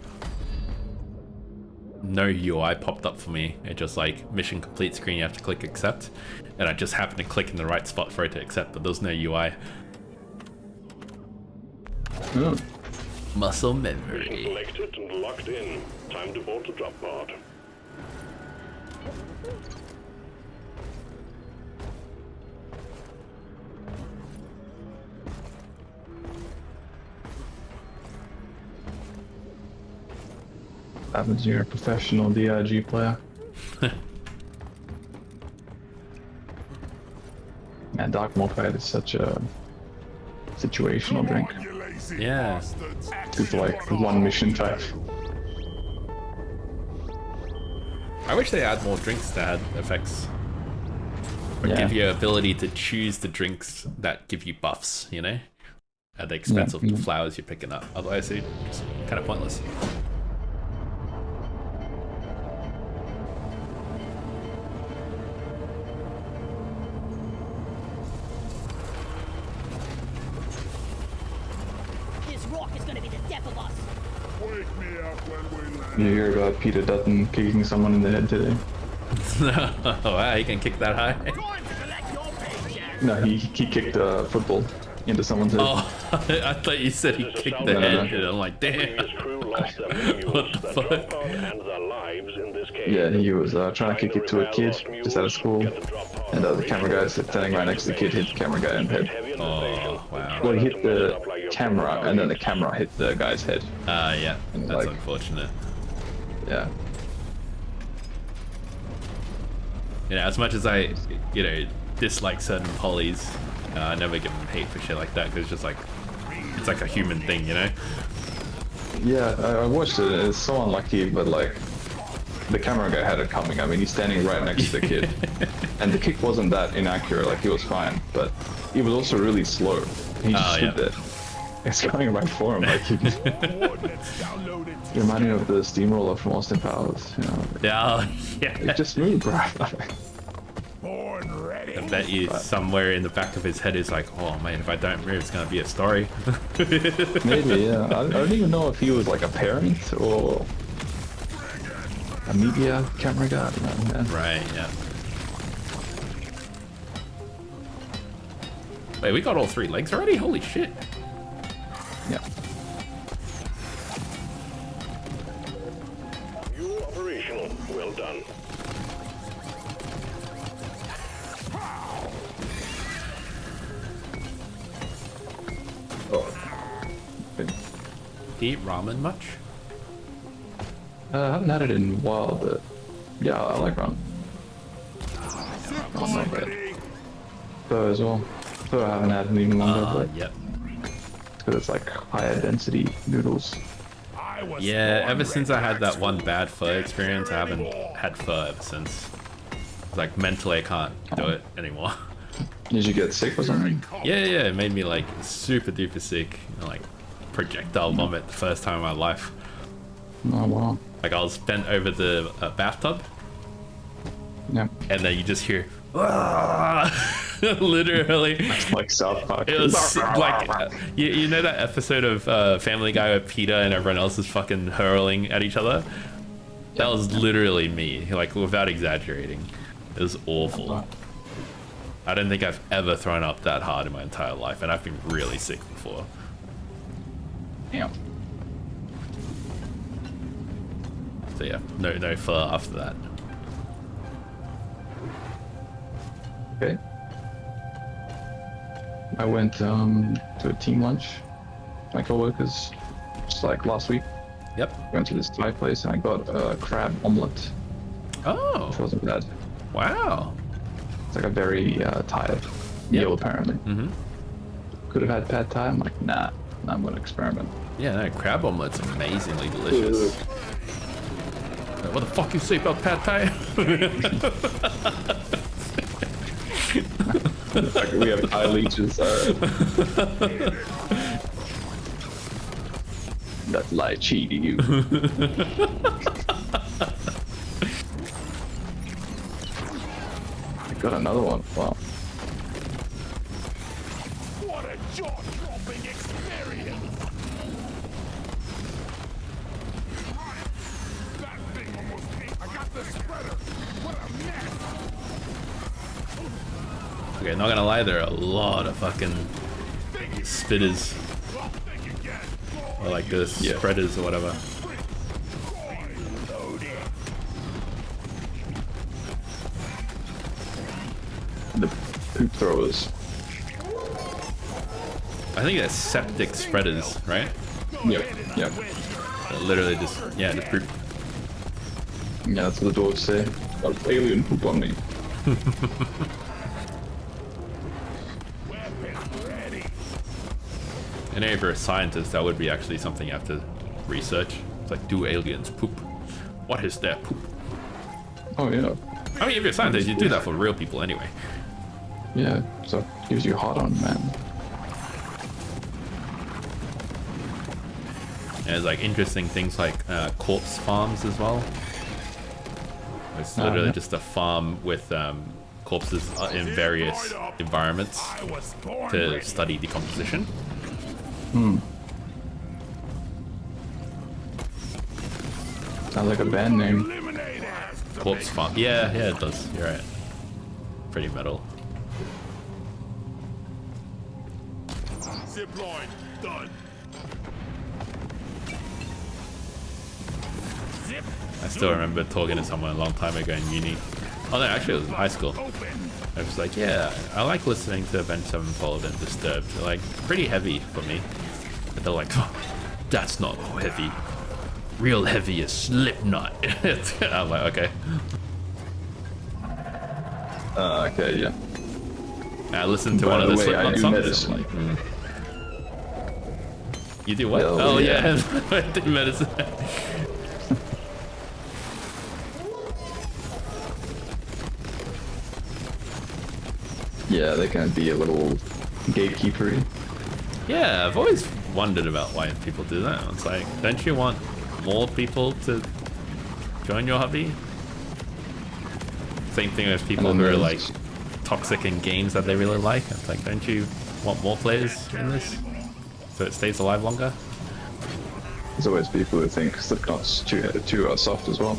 No UI popped up for me. It just like mission complete screen, you have to click accept. And I just happened to click in the right spot for it to accept, but there's no UI. Oh, Muscle Mission memory. selected and locked in. Time to board the drop pod. happens when you're a professional DRG player. Man, Dark Morphite is such a situational drink. You lazy Yeah. bastards. Good for like one mission type. I wish they had more drinks that had effects. Or Yeah. give you ability to choose the drinks that give you buffs, you know? At the expense of the flowers you're picking up. Otherwise, it's just kind of pointless. This rock is gonna be the death of us. Wake me up when we land. You hear about Peter Dutton kicking someone in the head today? Oh, wow, you can kick that high. Time to collect your paycheck. No, he kicked a football into someone's head. Oh, I thought you said he kicked the No, no, head. no. And I'm like, damn. Previous crew lost their mules, What the the fuck? drop pod and their lives in this case. Yeah, he was trying to kick it to a kid just out of school, and the camera guy standing right next to the kid hit the camera guy in the head. Oh, wow. Well, he hit the camera, and then the camera hit the guy's head. Yeah, that's Like- unfortunate. Yeah. You know, as much as I, you know, dislike certain polys, I never give them hate for shit like that because it's just like, it's like a human thing, you know? Yeah, I watched it. It's so unlucky, but like, the camera guy had it coming. I mean, he's standing right next to the kid, and the kick wasn't that inaccurate. Like he was fine, but he was also really slow. He just stood there. It's going right for him. Like he reminding me of the steamroller from Austin Powers. You know? Yeah, yeah. It just moved, bro. Born ready. I bet you somewhere in the back of his head is like, oh man, if I don't move, it's gonna be a story. Maybe, yeah. I don't even know if he was like a parent or a media camera guy. I don't know, man. Right, yeah. Wait, we got all 3 legs already? Holy shit. Yeah. You operational. Well done. Oh. Eat ramen much? I haven't had it in a while, but yeah, I like ramen. Oh, not bad. Pho as well. Pho I haven't had in even longer, but Yep. because it's like higher density noodles. I was Yeah, born ever since I ready. had that one bad pho experience, I haven't had pho ever since. It's like mentally I can't do it anymore. Did you get sick or something? Yeah, it made me like super duper sick. Like projectile vomit the first time in my life. Oh wow. Like I was bent over the bathtub, Yeah. and then you just hear, "Ah!" Literally. Like South Park. It was like, you know that episode of Family Guy where Peter and everyone else is fucking hurling at each other? That was literally me, like without exaggerating. It was awful. I don't think I've ever thrown up that hard in my entire life, and I've been really sick before. Damn. So yeah, no pho after that. Okay. I went to a team lunch. My coworkers, just like last week. Yep. Went to this Thai place and I got a crab omelet, Oh, which wasn't bad. wow. It's like a very Thai meal apparently. Mm-hmm. Could have had pad Thai. I'm like, nah, I'm gonna experiment. Yeah, no, crab omelet's amazingly delicious. What the fuck you say about pad thai? Like, we have Thai leeches. That's like cheat to you. I got another one. Wow. What a jaw-dropping experience! That thing almost ate. I got the spreader. What a mess! Okay, not gonna lie, there are a lot of fucking spitters, Well, think again. or like the spreaders or whatever. The poop throwers. I think they're septic spreaders, right? Yep. Yep. They're literally just, yeah, just poop. Yeah, that's what the dwarves say. Got alien poop on me. And if you're a scientist, that would be actually something you have to research. It's like, do aliens poop? What is their poop? Oh yeah. I mean, if you're a scientist, you do that for real people anyway. Yeah, so it gives you hot on, man. And there's like interesting things like corpse farms as well. It's literally yeah. just a farm with corpses in various environments I was born to ready. study decomposition. Sounds like a band name. Eliminate us. Corpse farm. Yeah, it does. You're right. Pretty metal. Zip line done. Zip. I still remember talking to someone a long time ago in uni. Oh no, actually it was in high school. Open. I was like, yeah, I like listening to Avenged Sevenfold and Disturbed. They're like pretty heavy for me. But they're like, oh, that's not heavy. Real heavy is Slipknot. I'm like, okay. Okay, yeah. I listened to By one of the the way, I Slipknot do songs. medicine. I'm like, You do what? Hell oh yeah. yeah, I do medicine. Yeah, they can be a little gatekeepery. Yeah, I've always wondered about why people do that. It's like, don't you want more people to join your hobby? Same thing with people who are like toxic in games that they really like. It's like, don't you want more players in this so it stays alive longer? There's always people who think Slipknot's too soft as well.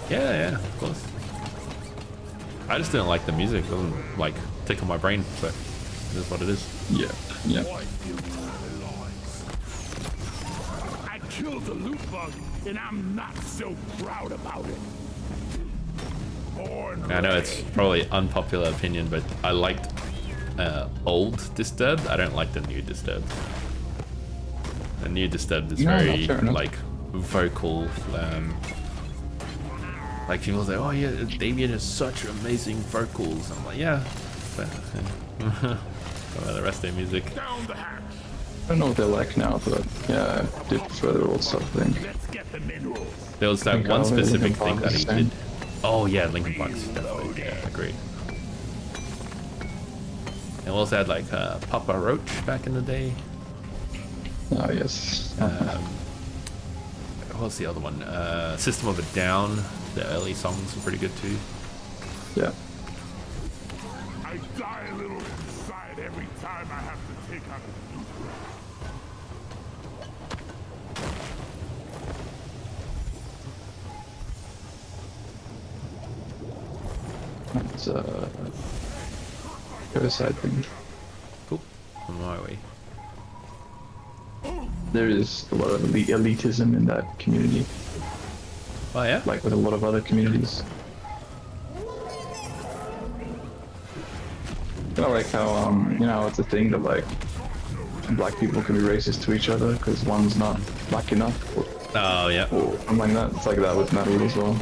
Yeah, of course. I just didn't like the music. It doesn't like tickle my brain, so it is what it is. Yeah, yeah. I killed the loot bug, and I'm not so proud about it. Born I know it's probably unpopular opinion, but I liked old Disturbed. I don't like the new Disturbed. The new Disturbed is very like vocal. Like people say, oh yeah, Damien has such amazing vocals. I'm like, yeah. But, the rest of the music. down the hatch. I don't know what they're like now, but yeah, I did prefer the old stuff thing. Let's get the minerals. There was that Think one I'll really specific Linkin thing Park that is he the same. did. Oh yeah, Linkin Park's definitely. Yeah, agreed. And we also had like Papa Roach back in the day. Oh yes. What was the other one? System of a Down. The early songs were pretty good too. Yeah. I die a little inside every time I have to take out a loot. It's go side thing. Cool. On my way. There is a lot of elitism in that community, Oh yeah? like with a lot of other communities. You know, like how you know, it's a thing that like black people can be racist to each other because one's not black enough, or Oh yeah. something like that. It's like that with metal as well.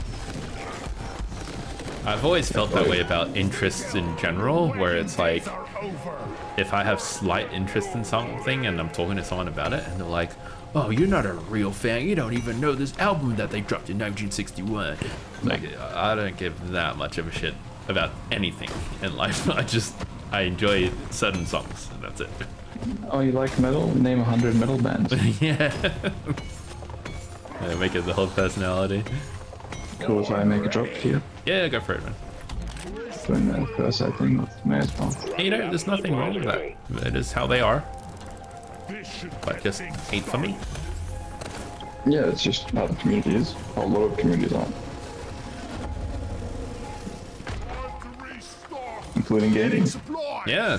I've always felt that way about interests in general, where it's like, Are over. if I have slight interest in something and I'm talking to someone about it, and they're like, oh, you're not a real fan, you don't even know this album that they dropped in 1961. Like, I don't give that much of a shit about anything in life. I enjoy certain songs, and that's it. Oh, you like metal? Name 100 metal bands. Yeah. Yeah, make it the whole personality. Cool if I make a drop here. Yeah, go for it, man. Doing that first, I think, may as well. Hey, you know, there's nothing wrong with that. It is how they are, This should but just ain't for me. Yeah, it's just how the community is. How a lot of communities are, including gaming. Yeah.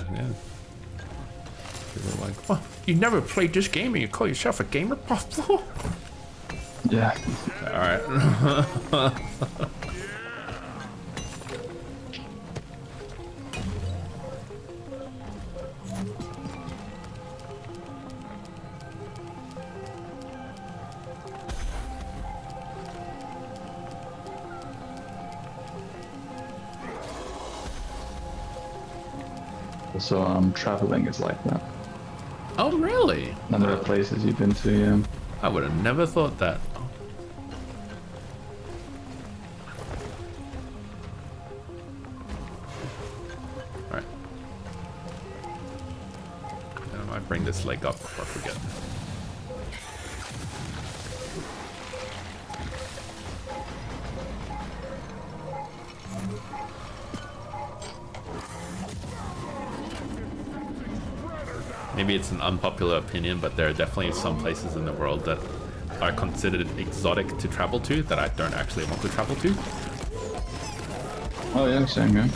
People are like, oh, you never played this game and you call yourself a gamer? Yeah. Alright. So traveling is like that. Oh, really? Number of places you've been to, yeah. I would have never thought that. Alright. I might bring this leg up before I forget. Maybe it's an unpopular opinion, but there are definitely some places in the world that are considered exotic to travel to that I don't actually want to travel to. Oh yeah, same, yeah.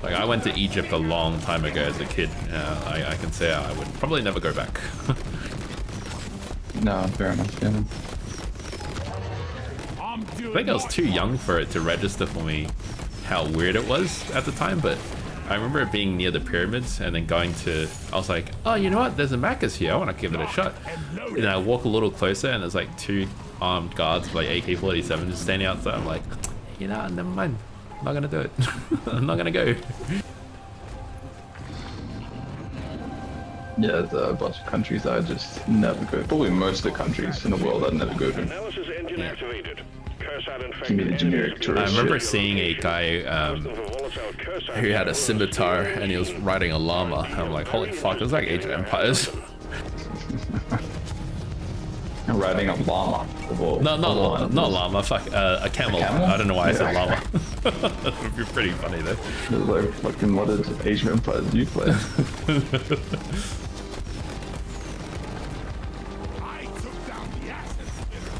Like, I went to Egypt a long time ago as a kid. I can say I would probably never go back. No, fair enough, yeah. I think I was too young for it to register for me how weird it was at the time, but I remember it being near the pyramids and then going to, I was like, oh, you know what? There's a Macca's here. I want to give it a shot. And I walk a little closer and there's like two armed guards with like AK-47 just standing outside. I'm like, you know, never mind. not gonna do it. I'm not gonna go. Yeah, there's a bunch of countries I just never go. Probably most of the countries in the world I'd never go to. Analysis engine activated. Give me the generic I tourist remember shit. seeing a guy who had a scimitar and he was riding a llama. I'm like, holy fuck, it was like Age of Empires. I'm riding a llama. No, not llama, fuck, a camel. I don't know why I said llama. That would be pretty funny though. There's like fucking modded Age of Empires you play. I took down the asset spinner.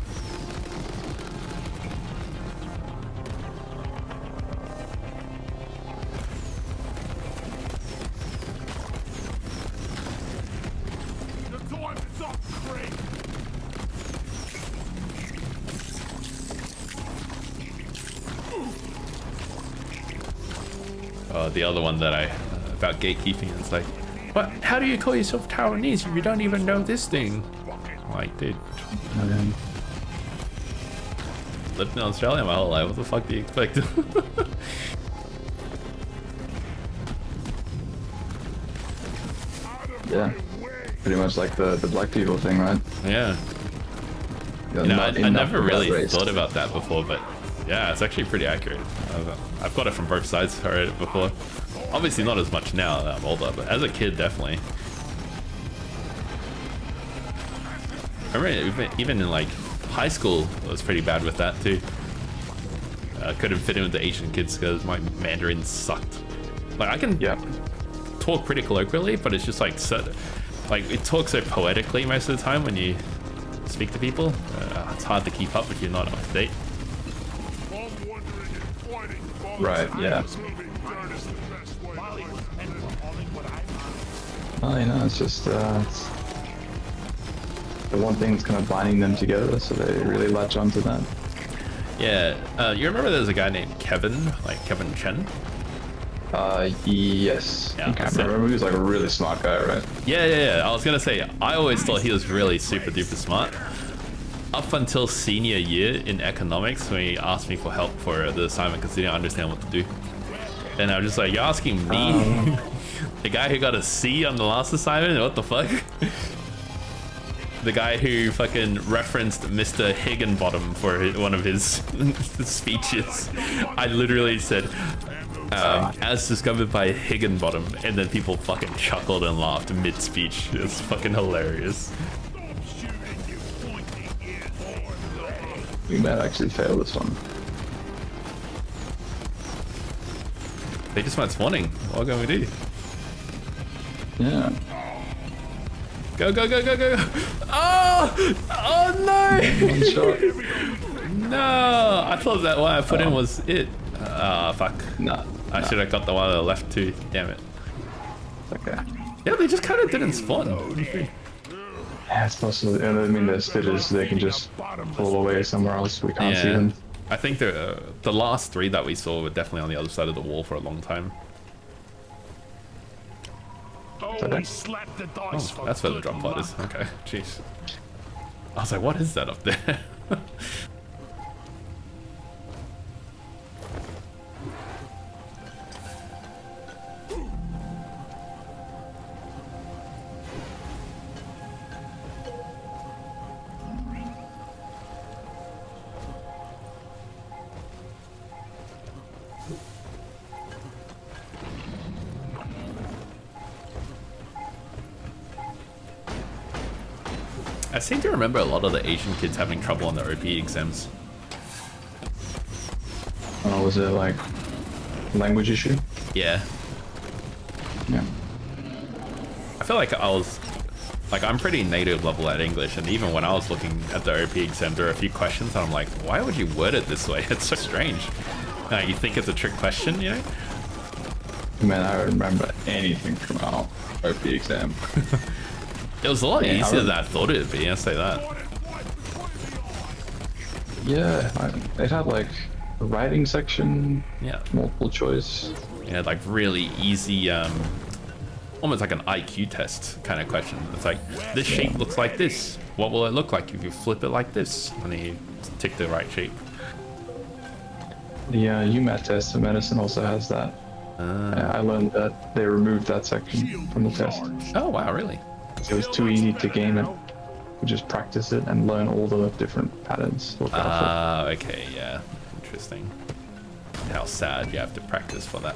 The time is up, Craig. The other one that about gatekeeping, it's like, what? How do you call yourself Taiwanese if you don't even know this thing? I'm like, dude, lived in Australia my whole life. What the fuck do you expect? Yeah, pretty much like the black people thing, right? Yeah. You're You know, not I enough never of that really race. thought about that before, but yeah, it's actually pretty accurate. I've got it from both sides. I read it before. Obviously not as much now that I'm older, but as a kid, definitely. I remember even in like high school, I was pretty bad with that too. I couldn't fit in with the Asian kids because my Mandarin sucked. Like I can talk pretty colloquially, but it's just like it talks so poetically most of the time when you speak to people. It's hard to keep up if you're not up to date. Right, yeah. Well, you know, it's just it's the one thing that's kind of binding them together, so they really latch onto that. Yeah, you remember there's a guy named Kevin, like Kevin Chen? Yes. Yeah, I can't remember. He was like a really smart guy, right? Yeah. I was gonna say, I always thought he was really super duper smart. Up until senior year in economics, when he asked me for help for the assignment because he didn't understand what to do. And I was just like, you're asking me? The guy who got a C on the last assignment? What the fuck? The guy who fucking referenced Mr. Higginbottom for one of his speeches. I literally said, as discovered by Higginbottom, and then people fucking chuckled and laughed mid-speech. It was fucking hilarious. We might actually fail this one. They just went spawning. What can we do? Yeah. Go. Oh no! One shot. No! I thought that one I put in was it. Fuck. Nah. I should have got the one on the left too. Damn it. Okay. Yeah, they just kind of didn't spawn. Yeah, it's possible. And I mean, there's still they can just fall away somewhere else. We can't see them. I think the last three that we saw were definitely on the other side of the wall for a long time. Oh, we slapped the dice for That's where the good drop pod luck. is. Okay, jeez. I was like, what is that up there? I seem to remember a lot of the Asian kids having trouble on the OP exams. Oh, was it like language issue? Yeah. Yeah. I feel like I'm pretty native level at English, and even when I was looking at the OP exam, there were a few questions and I'm like, why would you word it this way? It's so strange. You think it's a trick question, you know? Man, I don't remember anything from our OP exam. It was a lot easier than I thought it would be, I'll say that. Yeah, it had like a writing section, Yeah. multiple choice. Yeah, like really easy, almost like an IQ test kind of question. It's like, this shape looks like this. What will it look like if you flip it like this? And then you tick the right shape. The UMAT test for medicine also has that. I learned that they removed that section from the test. Oh wow, really? It was too easy to game it. We just practice it and learn all the different patterns. Okay, yeah, interesting. How sad you have to practice for that.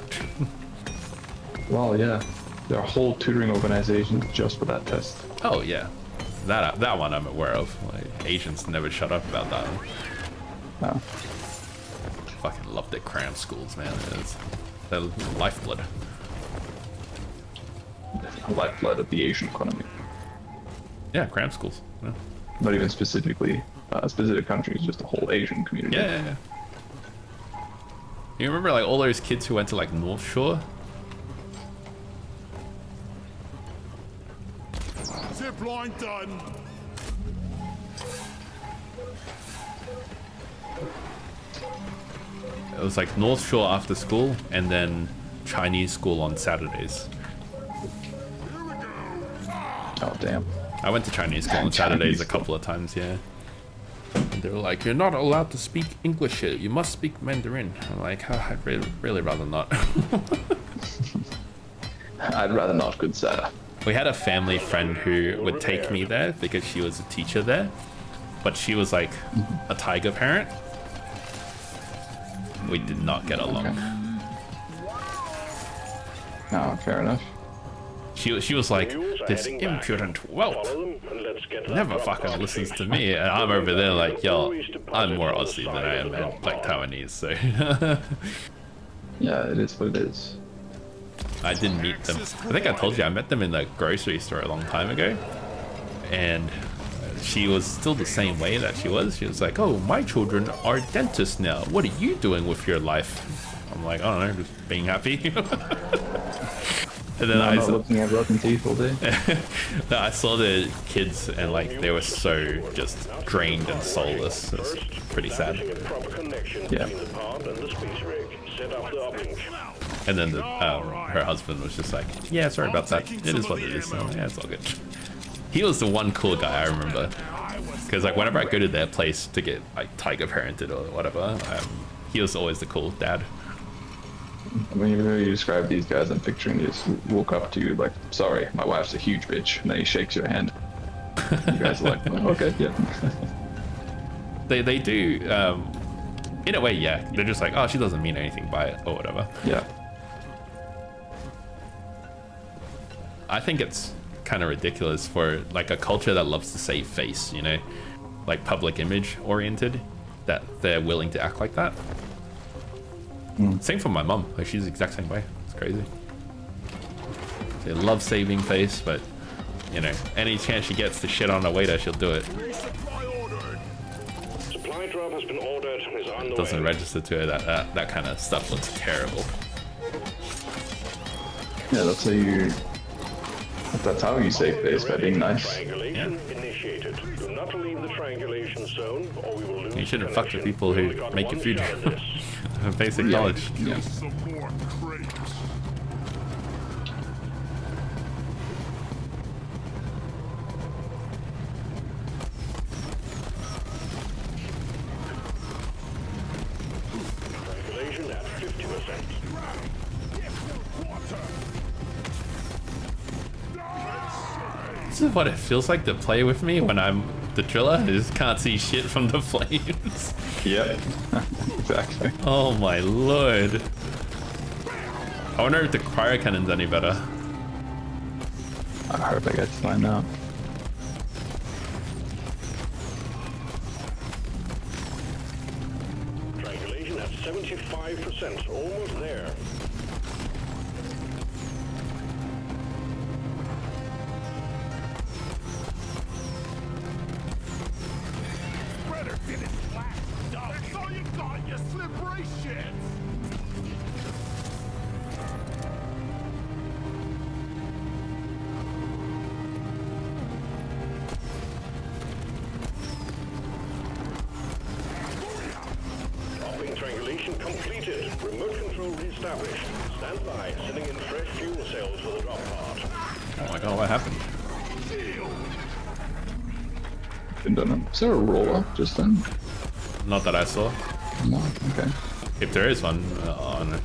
Well, yeah, there are whole tutoring organizations just for that test. Oh yeah, that one I'm aware of. Like, Asians never shut up about that one. No. Fucking love their cram schools, man. It's their lifeblood. The lifeblood of the Asian economy. Yeah, cram schools. Yeah. Not even specifically specific countries, just the whole Asian community. Yeah. You remember like all those kids who went to like North Shore? Zip line done. It was like North Shore after school and then Chinese school on Saturdays. Oh, damn. I went to Chinese school on Saturdays a couple of times, yeah. And they were like, you're not allowed to speak English here. You must speak Mandarin. I'm like, oh, I'd really rather not. I'd rather not, good sir. We had a family friend who would take me there because she was a teacher there. But she was like a tiger parent. We did not get along. Okay. No, fair enough. She was like, this impudent whelp never fucking listens to me. And I'm over there like, yo, I'm more Aussie than I am like Taiwanese, so. Yeah, it is what it is. I didn't meet them. I think I told you I met them in the grocery store a long time ago. And she was still the same way that she was. She was like, oh, my children are dentists now. What are you doing with your life? I'm like, I don't know, just being happy. And then I saw, looking at rotten teeth all day. I saw the kids and like they were so just drained and soulless. It was pretty sad. Yeah. And then her husband was just like, yeah, sorry about that. It is what it is. So, yeah, it's all good. He was the one cool guy I remember. Because like whenever I go to their place to get like tiger parented or whatever, he was always the cool dad. When you describe these guys, I'm picturing you just walk up to you like, sorry, my wife's a huge bitch, and then he shakes your hand. You guys are like, oh, okay, yeah. They do, in a way, yeah. They're just like, oh, she doesn't mean anything by it or whatever. Yeah. I think it's kind of ridiculous for like a culture that loves to save face, you know, like public image oriented, that they're willing to act like that. Same for my mum. Like she's the exact same way. It's crazy. They love saving face, but you know, any chance she gets to shit on a waiter, she'll do it. Supply drop has been ordered. Is on the Doesn't way. register to her that kind of stuff looks terrible. Yeah, that's how you save face, by being nice. Triangulation initiated. Do not leave the triangulation zone, or we will lose. You shouldn't fuck with people who make your food. Basic Yeah. knowledge. Yeah. Some more crates. Triangulation at 50%. This is what it feels like to play with me when I'm the driller. I just can't see shit from the flames. Yep. Exactly. Oh my lord. I wonder if the cryo cannon's any better. I hope I get to find out. Triangulation at 75%. Almost there. Spreader did it flat. That's all you got, you slippery shits. Offing triangulation completed. Remote control reestablished. Stand by. Sending in fresh fuel cells for the drop pod. Oh my god, what happened? Been done. Is there a roller just then? Not that I saw. No. Okay. if there is one, on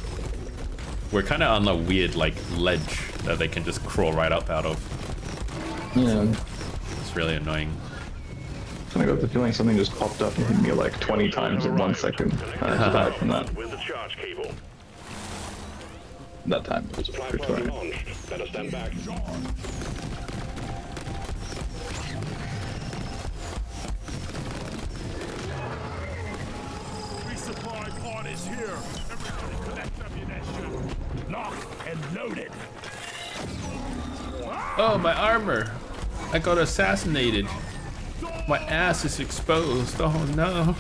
we're kind of on a weird like ledge that they can just crawl right up out of. Yeah. It's really annoying. I got the feeling something just popped up and hit me like 20 times in 1 second. I had to die from that. With the charge cable. That time it was Supply pod Victoria. launched. Better stand back. Resupply pod is here. Everybody collect ammunition. Locked and loaded. Oh, my armor! I got assassinated. My ass is exposed. Oh no.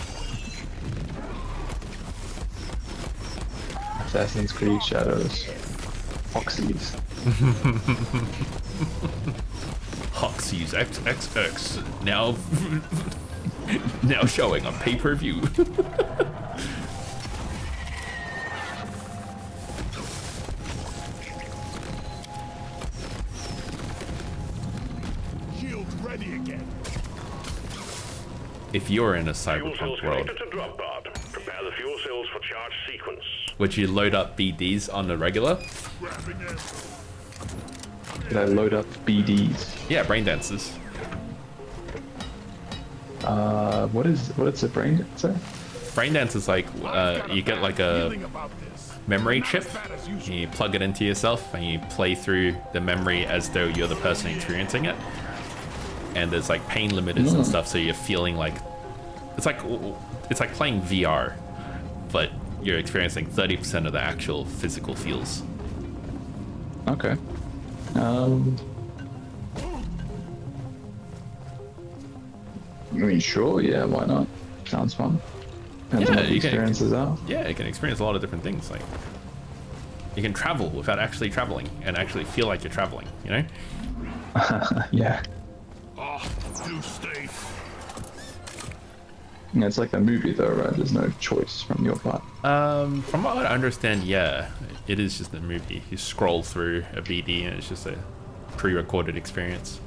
Assassin's Creed Shadows. Foxies. Hoxies XXX now now showing on pay-per-view. Shield ready again. If you're in a Fuel cells cyberpunk world, connected to drop pod. Prepare the fuel cells for charge sequence. would you load up BDs on the regular? Grabbing it. Did I load up BDs? Yeah, brain dances. What's a brain dancer? Brain dance is like you get like a Feeling about this. memory Not chip. as bad as usual. You plug it into yourself and you play through the memory as though you're the person experiencing it. And there's like pain limiters and stuff, so you're feeling like it's like playing VR, but you're experiencing 30% of the actual physical feels. Okay. I mean, sure, yeah, why not? Sounds fun. Depends on Yeah, what the you can- experiences are. Yeah, you can experience a lot of different things. Like you can travel without actually traveling and actually feel like you're traveling. You know? Yeah. Oh, do stay. Yeah, it's like a movie though, right? There's no choice from your part. From what I understand, yeah, it is just a movie. You scroll through a BD and it's just a pre-recorded experience.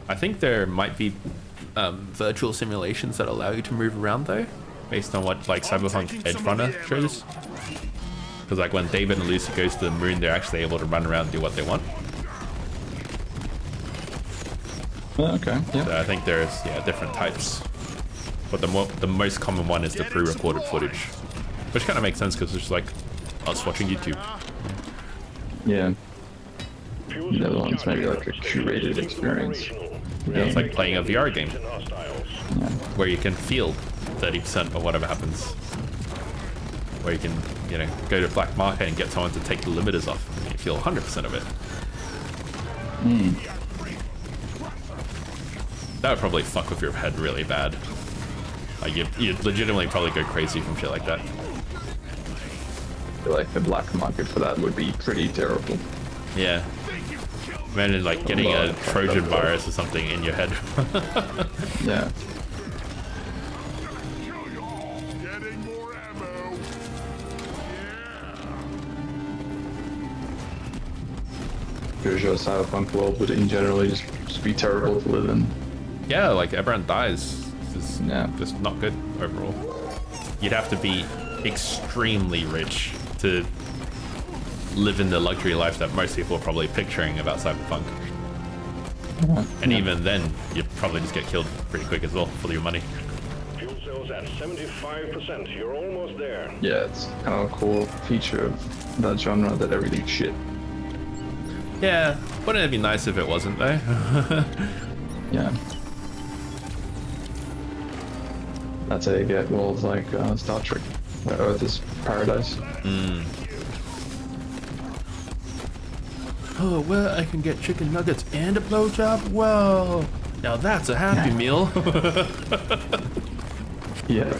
I think there might be virtual simulations that allow you to move around though, based on what like Cyberpunk Edge Runner shows. Because like when David and Lucy goes to the moon, they're actually able to run around and do what they want. Okay, yeah. So I think there's different types, but the most common one is the pre-recorded footage, which kind of makes sense because it's just like us watching YouTube. Yeah. Fuel The other cells one's maybe charging. like a curated Systems experience. operational. Yeah, it's like playing a VR game Hostiles. where you can feel 30% of whatever happens. Where you can, go to black market and get someone to take the limiters off, and you feel 100% of it. That would probably fuck with your head really bad. Like you'd legitimately probably go crazy from shit like that. I feel like the black market for that would be pretty terrible. Yeah. Imagine like getting a Trojan virus or something in your head. Yeah. Getting more ammo. Pretty sure Cyberpunk world would in general just be terrible to live in. Yeah, like everyone dies. It's Yeah. just not good overall. You'd have to be extremely rich to live in the luxury life that most people are probably picturing about Cyberpunk. And even then, you'd probably just get killed pretty quick as well for your money. Fuel cells at 75%. You're almost there. Yeah, it's kind of a cool feature of that genre that everything's shit. Yeah, wouldn't it be nice if it wasn't though? Yeah. That's how you get worlds like Star Trek, where Earth is paradise. Oh, well, I can get chicken nuggets and a blowjob? Well, now that's a happy meal. Yeah.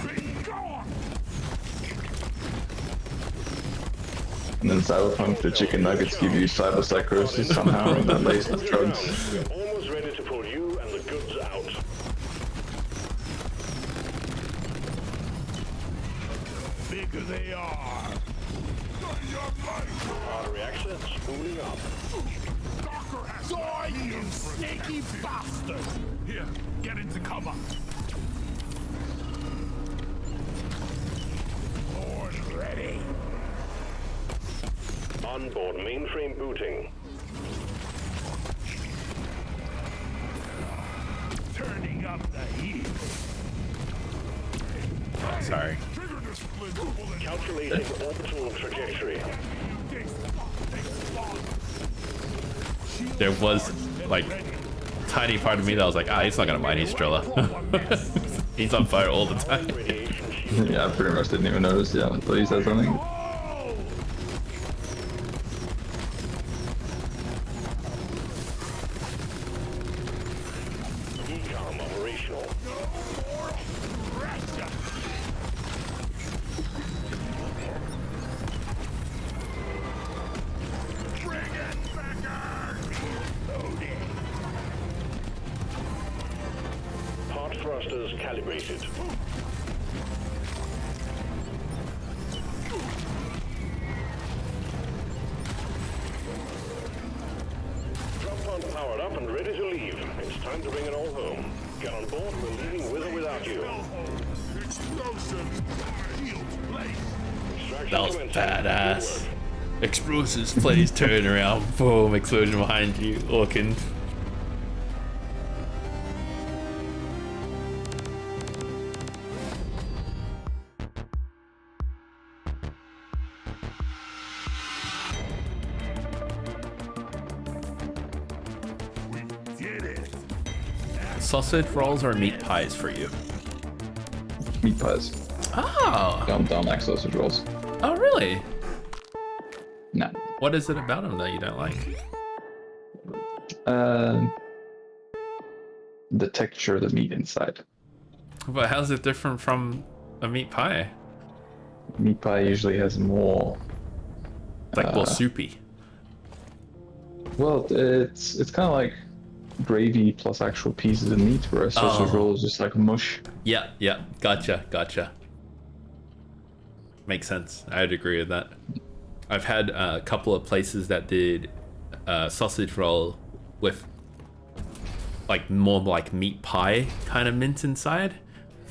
And then Cyberpunk, the chicken nuggets give you cyber psychosis somehow, and then laced with drugs. We're almost ready to pull you and the goods out. Bigger they are. Artery access spooling up. Docker has die, you sneaky bastard! Here, get into cover. Lord Ready. Onboard mainframe booting. Turning up the heat. Sorry. Trigger discipline. Bullet. Calculating orbital trajectory. There was like tiny part of me that was like, he's not gonna mind his stroller. He's on fire all the time. Yeah, I pretty much didn't even notice. Yeah, until you said something. Ecom operational. Bring it, Becker. Loaded. Part thrusters calibrated. Drop pod powered up and ready to leave. It's time to bring it all home. Get on board, we're leaving with or without you. Explosives. Shield place. Extraction That was commencing. badass. Good work. Explosives, please turn around. Boom, explosion behind you, Orkin. We did it. Sausage rolls or meat pies for you? Meat pies. Oh, Don't like sausage rolls. oh really? Nah. What is it about them that you don't like? The texture of the meat inside. But how's it different from a meat pie? Meat pie usually has more. It's like more soupy. Well, it's kind of like gravy plus actual pieces of meat, whereas sausage Oh. roll is just like mush. Yeah, yeah, gotcha. Makes sense. I'd agree with that. I've had a couple of places that did sausage roll with like more like meat pie kind of mint inside.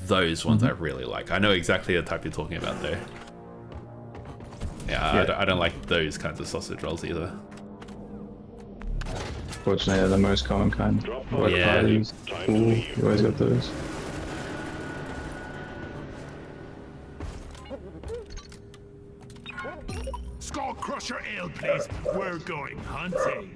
Those ones I really like. I know exactly the type you're talking about there. Yeah, I don't like those kinds of sausage rolls either. Fortunately, they're the most common kind. White Yeah. pies, ooh, you always got those. Skull Crusher Ale, please. We're going hunting.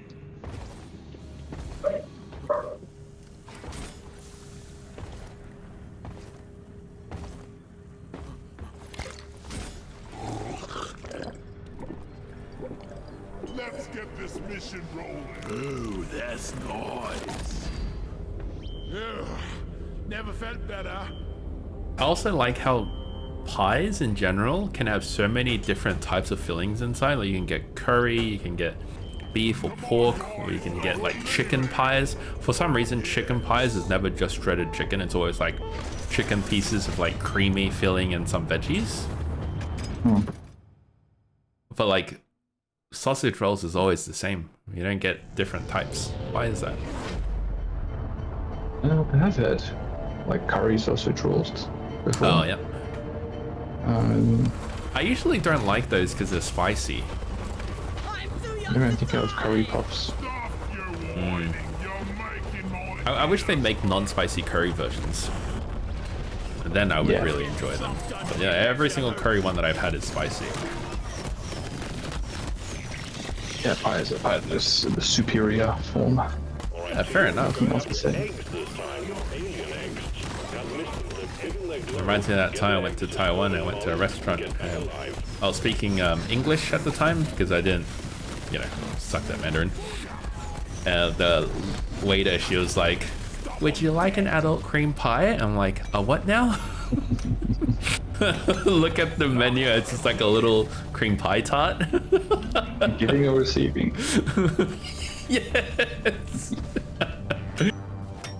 Let's get this mission rolling. Ooh, that's nice. Ugh, never felt better. I also like how pies in general can have so many different types of fillings inside. Like you can get curry, you can get beef or pork, or you can get like chicken pies. For some reason, chicken pies is never just shredded chicken. It's always like chicken pieces of like creamy filling and some veggies. But like sausage rolls is always the same. You don't get different types. Why is that? I have had like curry sausage rolls before. Oh yeah. Um, I usually don't like those because they're spicy. I'm too I young don't to think I have curry puffs. Stop your whining. You're making more I wish they'd make non-spicy curry versions. And then I would Yeah. really enjoy them. But yeah, every single curry one that I've had is spicy. Yeah, pies are the superior form. Fair enough. Nothing else to say. Eggs this time. Alien eggs. Got they've given their glory. Reminds me of that time I went to Taiwan. I went to a restaurant. I was speaking English at the time because I didn't, suck that Mandarin. The waiter, she was like, "Would you like an adult cream pie?" I'm like, "A what now?" Look at the menu. It's just like a little cream pie tart. Giving or receiving? Yes.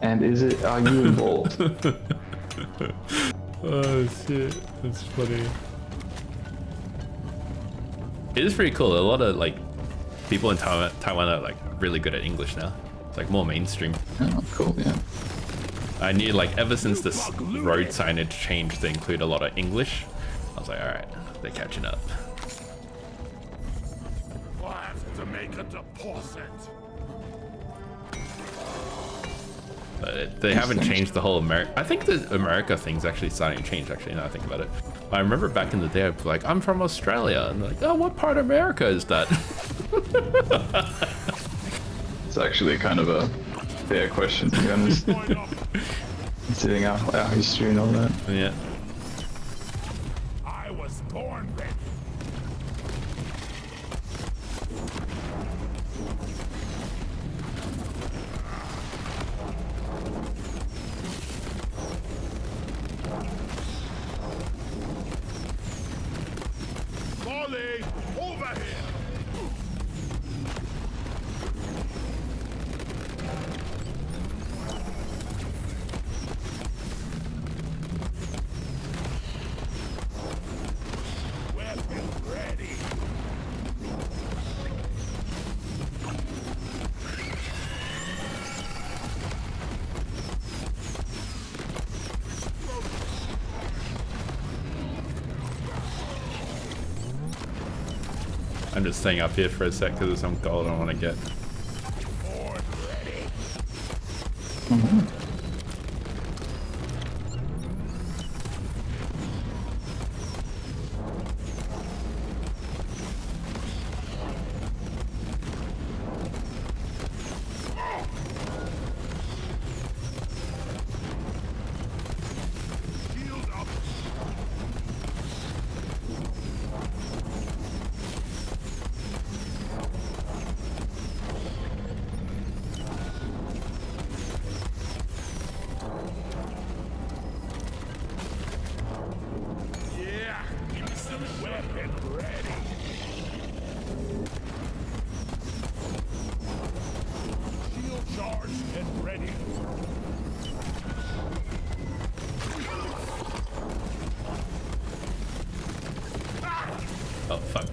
And are you involved? Oh shit, that's funny. It is pretty cool. A lot of like people in Taiwan are like really good at English now. It's like more mainstream. Oh, cool, yeah. I knew like ever since this road signage changed to include a lot of English, I was like, all right, They're catching up. I have to make a deposit. But they haven't changed the whole America. I think the America thing's actually starting to change, actually, now I think about it. I remember back in the day, I'd be like, I'm from Australia. And they're like, oh, what part of America is that? It's actually kind of a fair question, to be honest. Considering our history and all that. Yeah. I was born ready. Molly, over here. Weapon ready. I'm just staying up here for a sec because there's some gold I want to get. Board ready. Shield up. Yeah, give me some weapon ready. Shield charged and ready. Oh, fuck.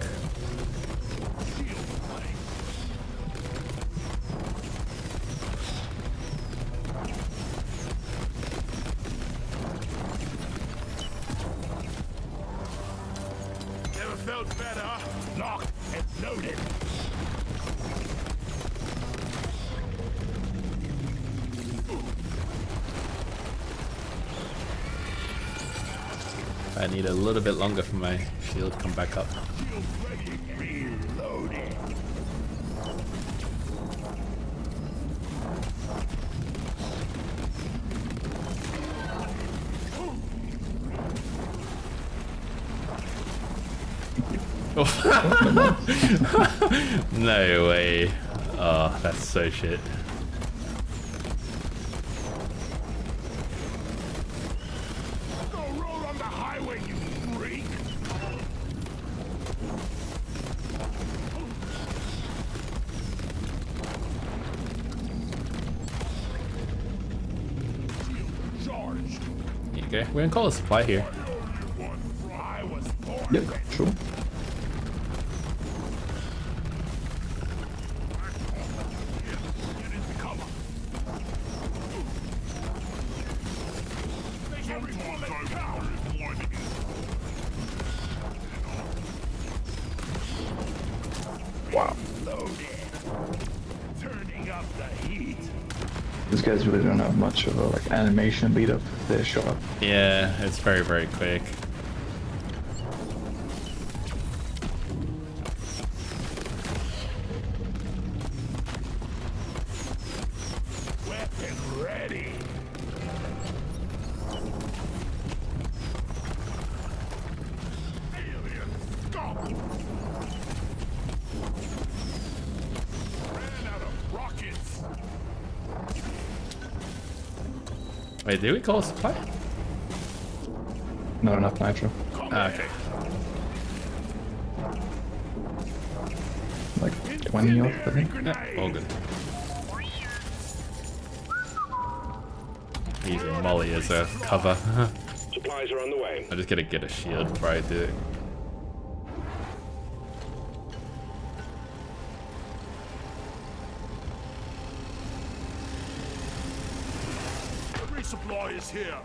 Shield plate. Never felt better. Locked and loaded. I need a little bit longer for my shield to come back up. Shield ready. Reloading. No way. Oh, that's so shit. Go roll on the highway, you freak. Shield charged. Here you go. We're gonna call a supply here. One fry was born Yep, ready. sure. Get into cover. Make every woman count. Wow. Loaded. Turning up the heat. These guys really don't have much of a like animation lead up their shot. Yeah, it's very, very quick. Weapon ready. Alien, stop! Ran out of rockets. Wait, did we call a supply? Not enough nitro. Ah, okay. Like 20 off, I think. Yeah, all good. Using Molly as a cover. Supplies are on the way. I just gotta get a shield before I do it. The resupply is here.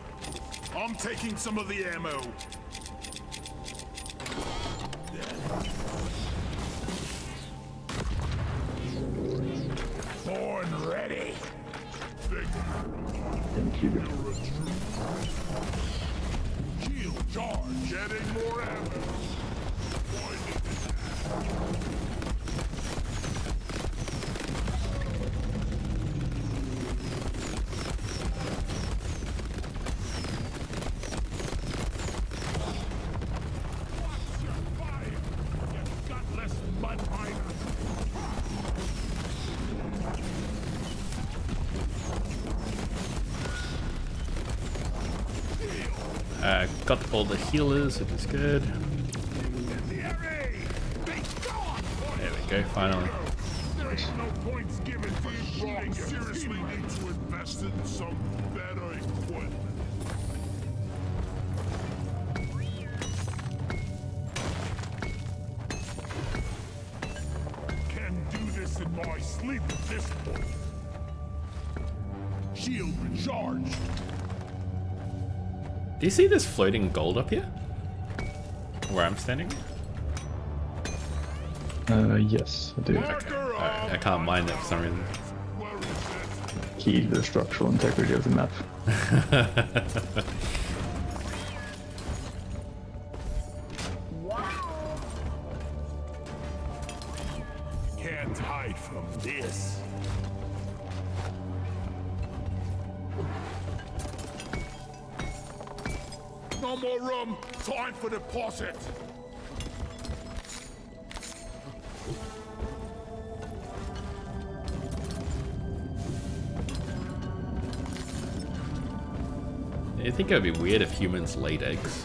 I'm taking some of the ammo. Born ready. Thank you. Shield charge. Getting more ammo. Got all the healers, which is good. There we go, finally. There's no points given for you. Seriously need to invest in some better equipment. Can do this in my sleep at this point. Shield recharged. Do you see this floating gold up here? Where I'm standing? Yes, I do. I can't mine it for some reason. Where is it? Key to the structural integrity of the map. Can't hide from this. No more room. Time for deposit. You think it would be weird if humans laid eggs?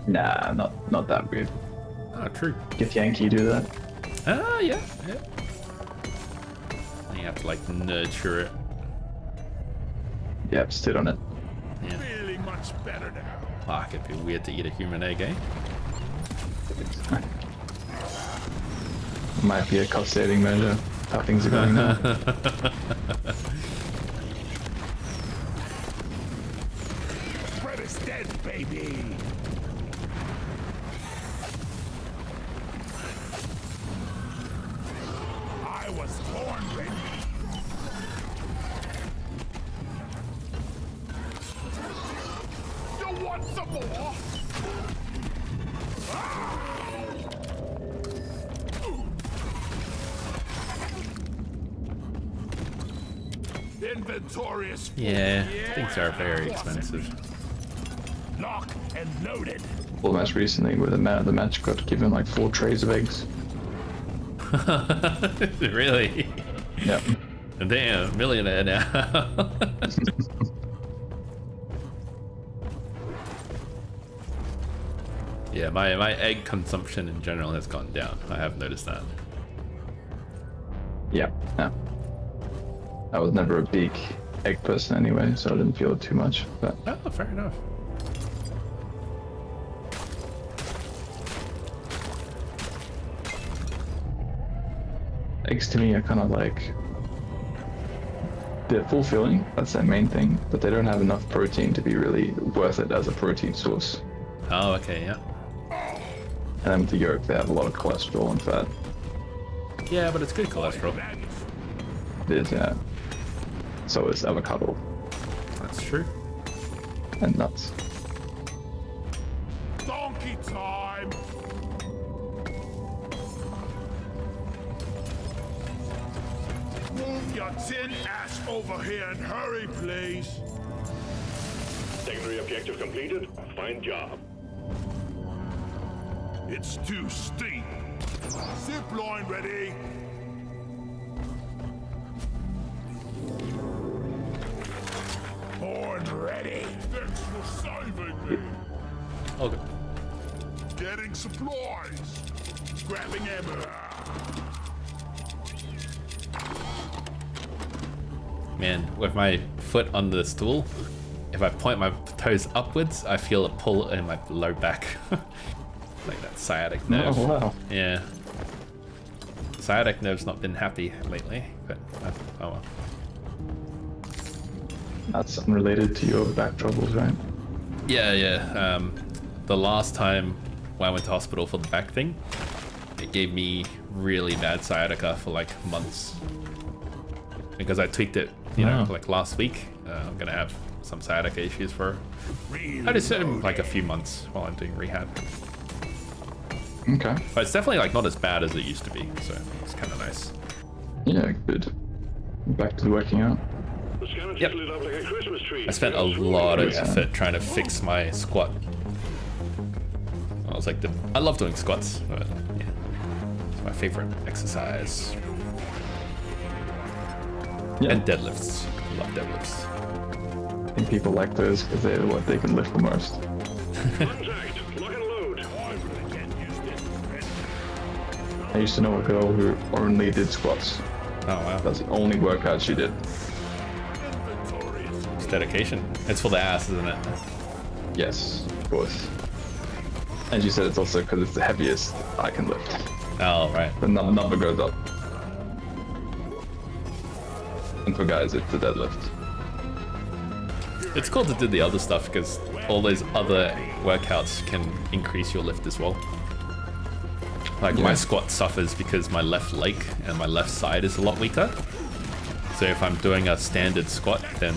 Nah, not that weird. Oh, true. If Yankee do that. Ah, yeah. You have to like nurture it. Yep, sit on it. Yeah. Feeling much better now. Fuck, it'd be weird to eat a human egg, eh? Might be a cost-saving measure. How things are going now. Fred is dead, baby. I was born ready. You want some more? Inventory is full. Yeah, things are very expensive. Lock and loaded. Full match recently where the man of the match got given like 4 trays of eggs. Really? Yep. Damn, millionaire now. Yeah, my egg consumption in general has gone down. I have noticed that. Yeah. I was never a big egg person anyway, so I didn't feel it too much. But Oh, fair enough. eggs to me are kind of like, they're fulfilling, that's their main thing, but they don't have enough protein to be really worth it as a protein source. Oh, okay, yeah. And then with the yolk, they have a lot of cholesterol and fat. Yeah, but it's good cholesterol. It is, yeah. So is avocado That's true. and nuts. Donkey time. Move your tin ass over here and hurry, please. Secondary objective completed. Fine job. It's too steep. Zip line ready. Born ready. Thanks for saving me. Okay. Getting supplies. Grabbing ammo. Man, with my foot on the stool, if I point my toes upwards, I feel a pull in my low back. Like that sciatic nerve. Oh, wow. Yeah. Sciatic nerve's not been happy lately, but oh well. That's unrelated to your back troubles, right? Yeah. The last time when I went to hospital for the back thing, it gave me really bad sciatica for like months. because I tweaked it, you know, like last week. I'm gonna have some sciatica issues for, I just said like a few months while I'm doing rehab. Okay. But it's definitely like not as bad as it used to be, so it's kind of nice. Yeah, good. Back to working out. The scanner Yep. lit up like a Christmas tree. I spent a lot of Yeah. effort trying to fix my squat. I was like, I love doing squats, but yeah, it's my favorite exercise. Yeah. And deadlifts. I love deadlifts. I think people like those because they're what they can lift the most. Contact. Lock and load. I used to know a girl who only did squats. Oh wow, That's the only workout she did. it's dedication. It's for the ass, isn't it? Yes, of course. And she said it's also because it's the heaviest I can lift. Oh right. The number goes up. And for guys, it's the deadlift. It's cool to do the other stuff because all those other workouts can increase your lift as well. Like my squat suffers because my left leg and my left side is a lot weaker. So if I'm doing a standard squat, then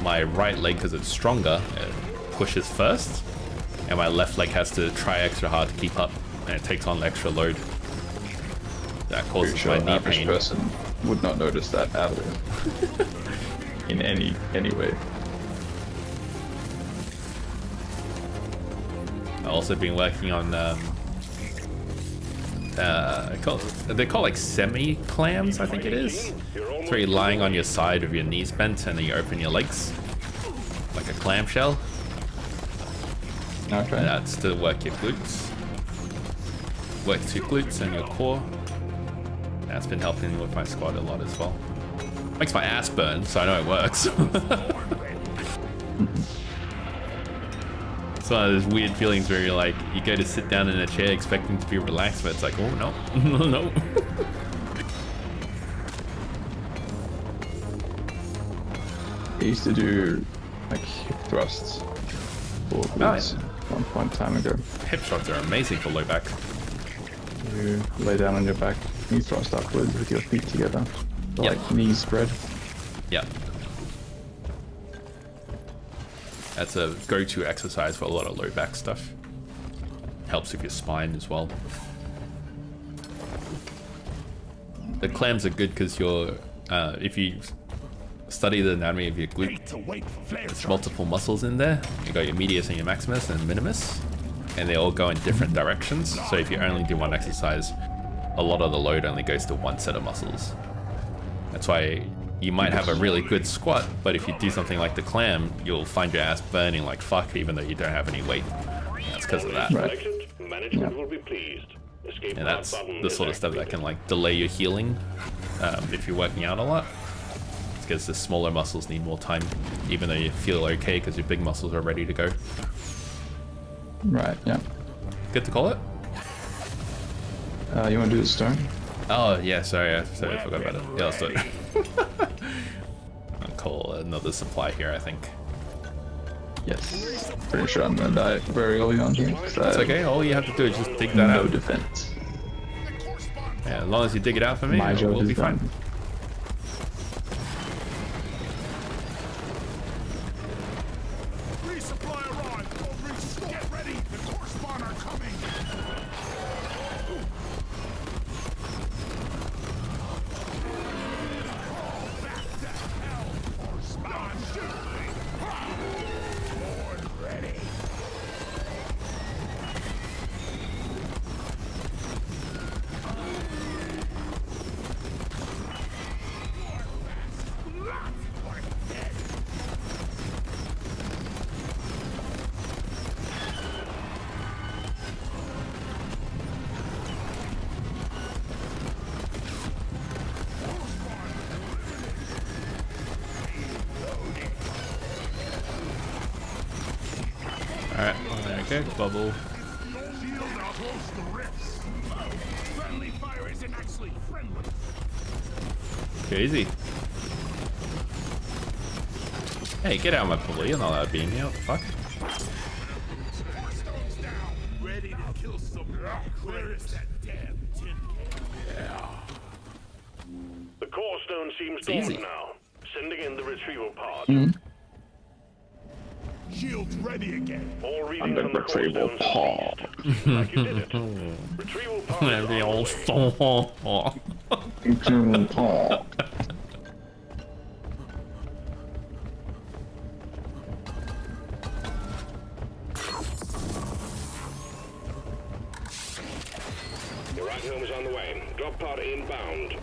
my right leg, because it's stronger, it pushes first, and my left leg has to try extra hard to keep up, and it takes on extra load. That Pretty causes sure my an knee average pain. person would not notice that at all. In any way. I've also been working on they're called like semi-clams, I think it is. It's where you're lying on your side with your knees bent and then you open your legs like a clamshell. Okay. That's to work your glutes. Works your glutes and your core. That's been helping with my squat a lot as well. Makes my ass burn, so I know it works. It's one of those weird feelings where you're like, you go to sit down in a chair expecting to be relaxed, but it's like, oh no, no. I used to do like hip thrusts for glutes one point time ago. Hip thrusts are amazing for low back. You lay down on your back, knee thrust upwards with your feet together. So Yep. like knees spread. Yeah. That's a go-to exercise for a lot of low back stuff. Helps with your spine as well. The clams are good because you're, if you study the anatomy of your glute, there's multiple muscles in there. You got your medius and your maximus and minimus, and they all go in different directions. So if you only do one exercise, a lot of the load only goes to one set of muscles. That's why you might have a really good squat, but if you do something like the clam, you'll find your ass burning like fuck, even though you don't have any weight. That's because of that. Right. Management will be pleased. Escape And that's button the is sort of stuff that activated. can like delay your healing if you're working out a lot. It's because the smaller muscles need more time, even though you feel okay because your big muscles are ready to go. Right, yeah. Good to call it? You want to do the stone? Oh yeah, sorry, I forgot about it. Yeah, let's do it. I'll call another supply here, I think. Yes. Pretty sure I'm gonna die very early on here. It's okay, all you have to do is just dig that No out. defense. Yeah, as long as you dig it out for me, My job we'll is be done. fine. Resupply arrived. Get ready. The core spawn are coming. Alright, there we go, bubble. Shield out close the rifts. Friendly fire isn't actually friendly. Go easy. Hey, get out of my pool, you're not allowed to be in here, what the fuck? Stones down. Ready to kill some. Where is that damn tin can? The core stone seems It's easy. dormant now. Sending in the retrieval pod. Shields ready again. All I'm readings the on the retrieval core pod. stones like you did it. Retrieval pod is Every on the old way. soul. Retrieval pod. Your right home is on the way. Drop pod inbound.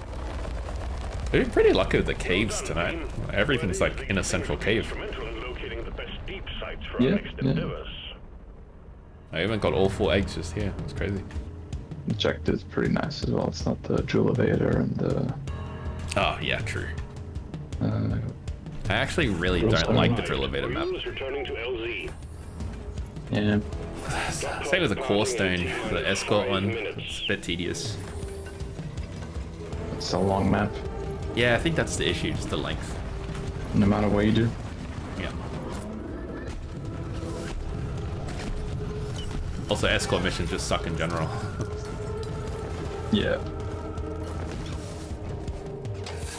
We're pretty lucky with the caves tonight. Everything's like in a central cave. Instrumental in locating the best deep sites for Yeah, our next yeah. endeavors. I even got all 4 eggs just here. It's crazy. Objective's pretty nice as well. It's not the drill elevator and the. Oh, yeah, true. Uh, I actually really Drill don't zone. like the drill elevator map. Wheels returning to LZ. yeah. Same with the core stone, the escort one. It's a bit tedious. It's a long map. Yeah, I think that's the issue, just the length. No matter what you do. Yeah. Also, escort missions just suck in general. Yeah.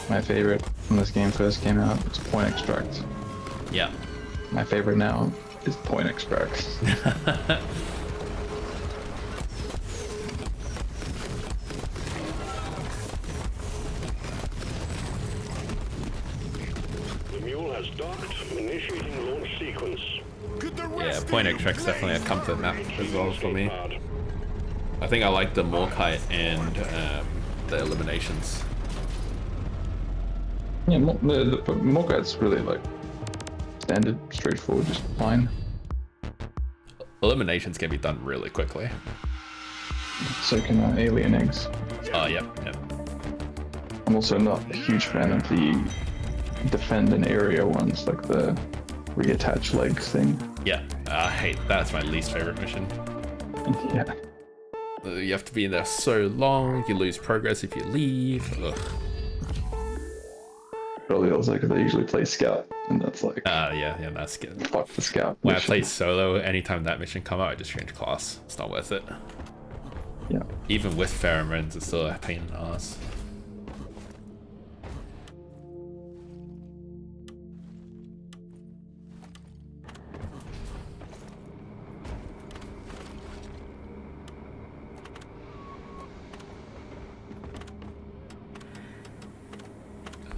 My favorite when this game first came out was Point Extract. Yeah. My favorite now is Point Extract. The mule has docked, initiating launch sequence. Could the Yeah, rest Point of you Extract's definitely a please? comfort map as well for me. Pod. I think I like the Morkite and the eliminations. Yeah, the Morkite's really like standard, straightforward, just fine. Eliminations can be done really quickly. So can alien eggs. Oh, yeah, yeah. I'm also not a huge fan of the defend an area ones, like the reattach legs thing. Yeah, I hate that's my least favorite mission. Yeah. You have to be in there so long, you lose progress if you leave. Ugh. Probably feels like they usually play scout, and that's like Yeah, that's good. fuck the scout. When I mission. play solo, anytime that mission come out, I just change class. It's not worth it. Yeah. Even with pheromones, it's still a pain in the ass.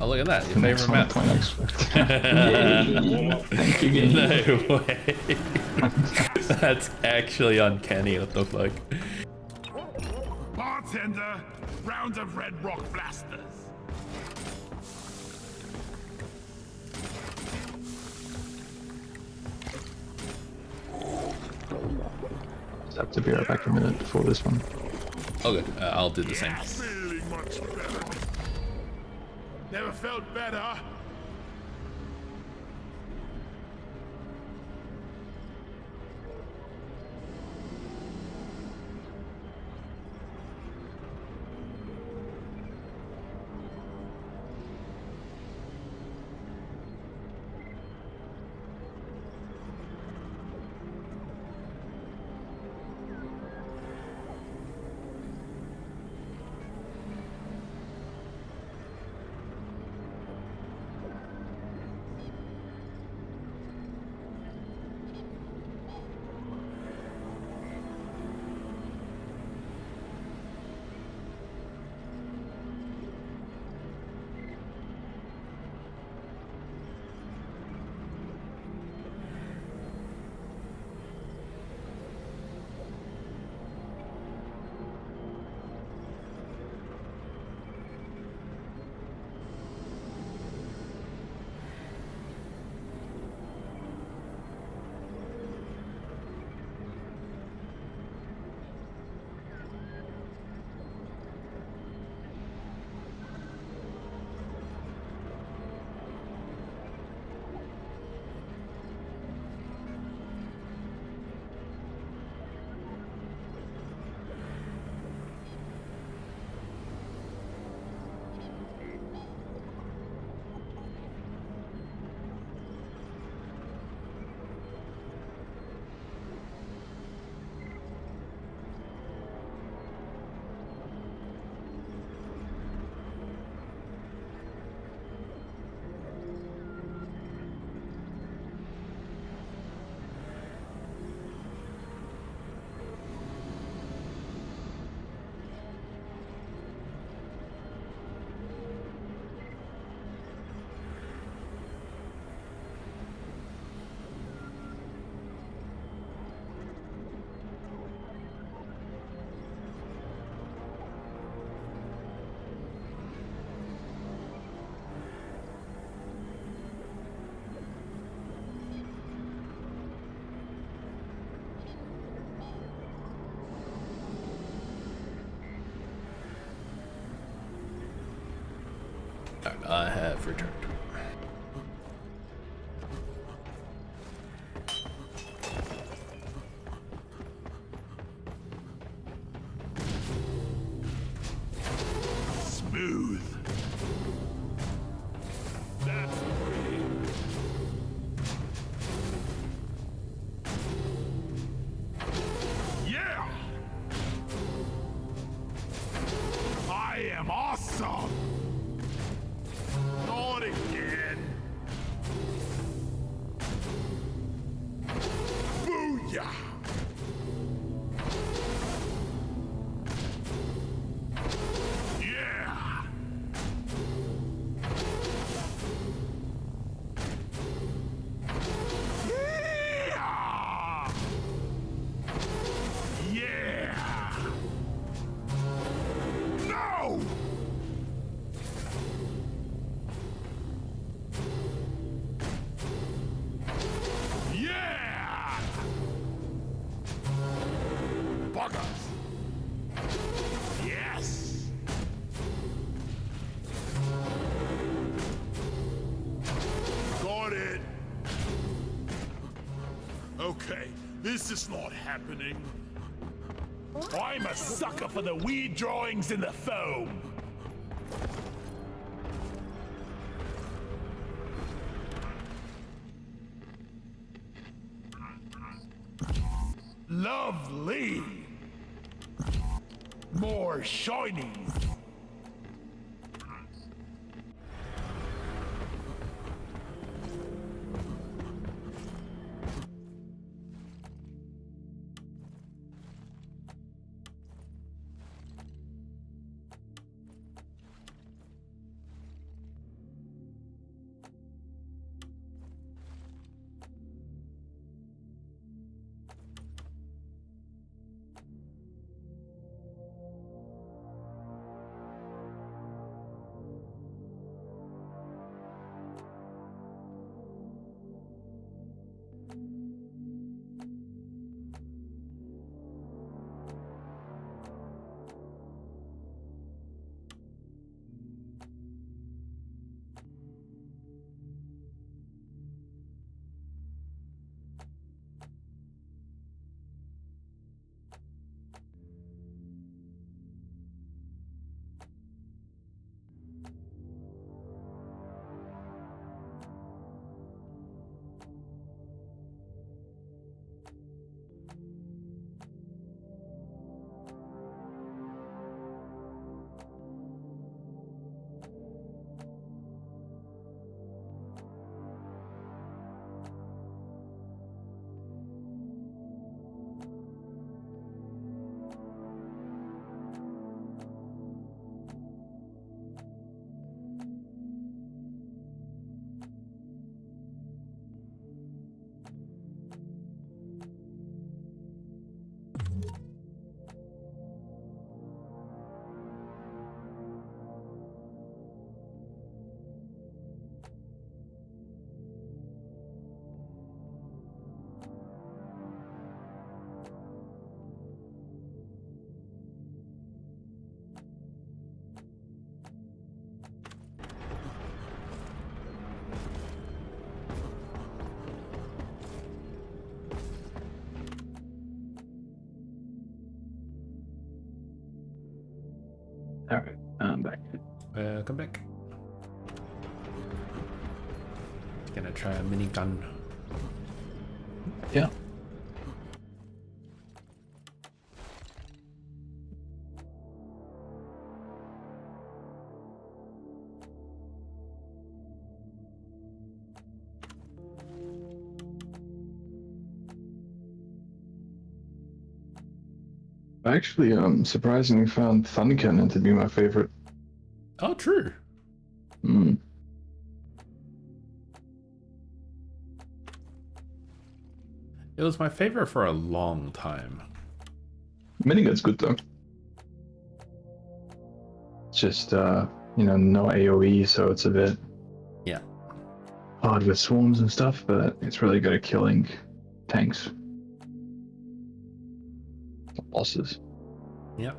Oh, look at that, your Next favorite one, map. Point Extract. Yay. Thank you, game. No way. That's actually uncanny, what the fuck? Bartender, round of Red Rock blasters. Just have to be right back a minute before this one. Oh good, I'll do the same. Feeling much better. Never felt better. And I have returned. Smooth. That's pretty. Yeah! I am awesome! Not again! Booyah! Yeah! Yeah! Yeah! No! Yeah! Buggers! Yes! Got it! Okay, this is not happening. I'm a sucker for the weird drawings in the foam. Lovely. More shinies. Alright, I'm back. Come back. Gonna try a minigun. Yeah. I actually surprisingly found Thunder Cannon to be my favorite. Oh, true. Hmm. It was my favorite for a long time. Minigun's good though. Just you know, no AoE, so it's a bit Yeah. hard with swarms and stuff, but it's really good at killing tanks. Bosses. Yep.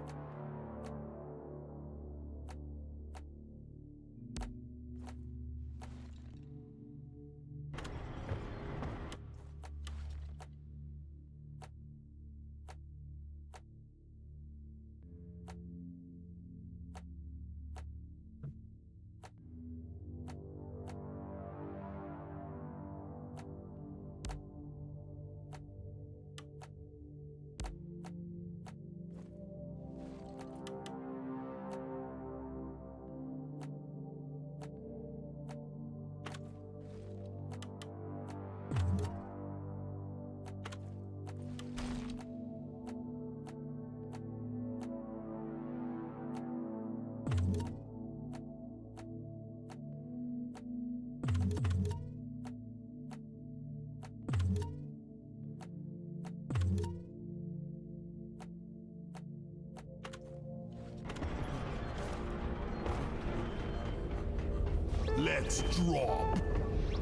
Let's drop.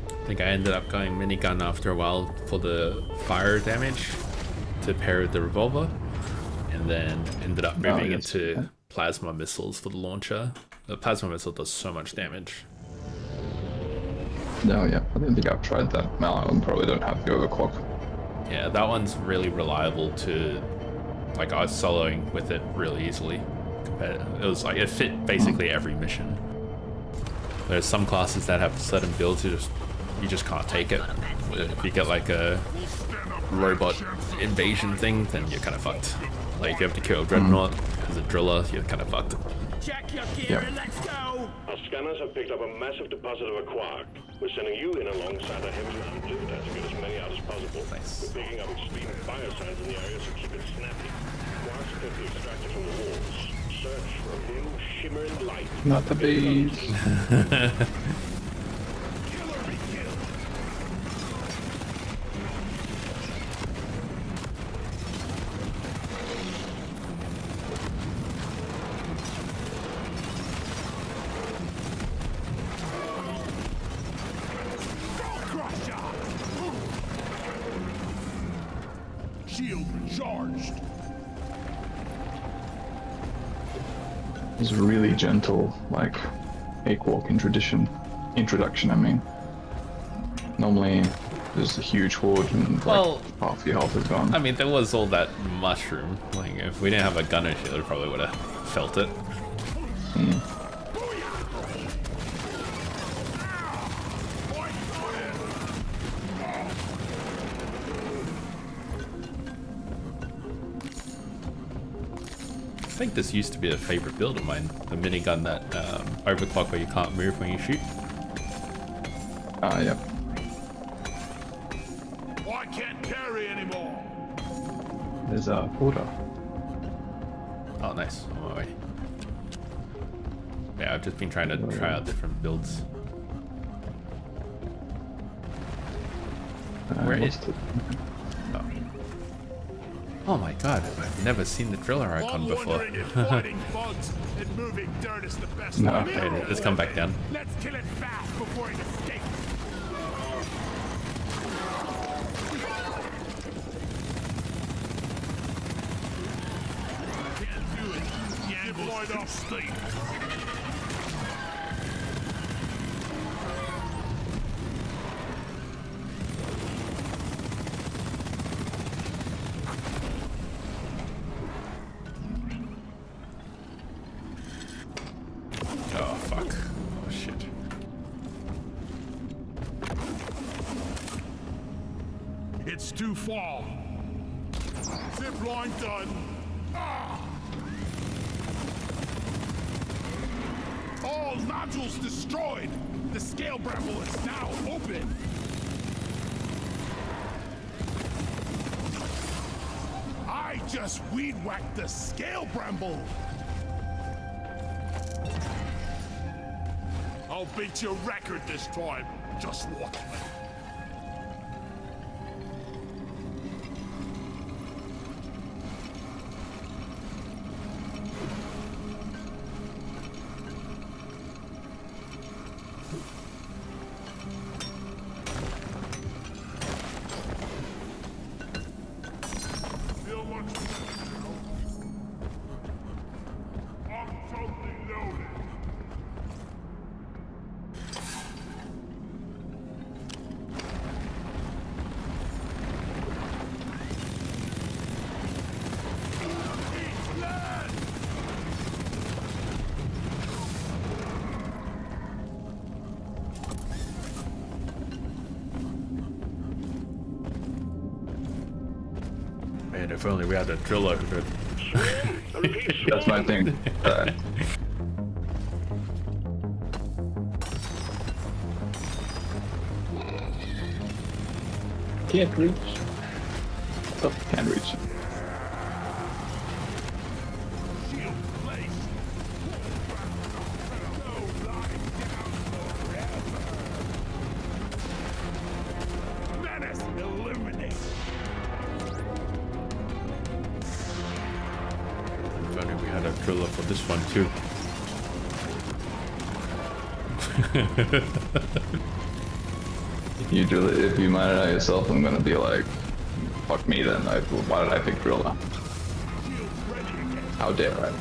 I think I ended up going minigun after a while for the fire damage to pair with the revolver, and then ended up moving into plasma missiles for the launcher. The plasma missile does so much damage. No, yeah, I don't think I've tried that. Well, I probably don't have the overclock. Yeah, that one's really reliable to, like, I was soloing with it really easily. It was like, it fit basically every mission. There's some classes that have certain builds you just can't take it. If you get like a robot invasion thing, then you're kind of fucked. Like if you have to kill a dreadnought as a driller, you're kind of fucked. Check your gear and let's go. Our scanners have picked up a massive deposit of a quark. We're sending you in alongside a heavily armed lifter to get as many out as possible. Nice. We're picking up extreme fire signs in the area, so keep it snappy. Quarks can be extracted from the walls. Search for a blue shimmering light. Not the bees. Shield recharged. It's a really gentle, like, cakewalk introduction, I mean. Normally, there's a huge horde and, like, half your health is gone. I mean, there was all that mushroom. Like, if we didn't have a gunner shield, I probably would have felt it. I think this used to be a favorite build of mine, the minigun that overclock where you can't move when you shoot. Yep. I can't carry anymore. There's a order. Oh, nice. On my way. Yeah, I've just been trying to try out different builds. Where is it? Oh my god, I've never seen the driller icon before. If fighting bugs and moving dirt is the best. No. Okay, let's come back down. Let's kill it fast before it escapes. Can't do it. Deployed off state. Oh fuck. Oh shit. It's too far. Zip line done. All nodules destroyed. The scale bramble is now open. I just weed whacked the scale bramble. I'll beat your record this time. Just watch me. Feel much better. I'm totally loaded. Man, if only we had a driller who could. That's my thing. Can't reach. Oh, can't reach. Shield placed. No lying down forever. Menace eliminated. If only we had a driller for this one too. If you mine it out yourself, I'm gonna be like, fuck me then. Why did I pick driller? How dare I?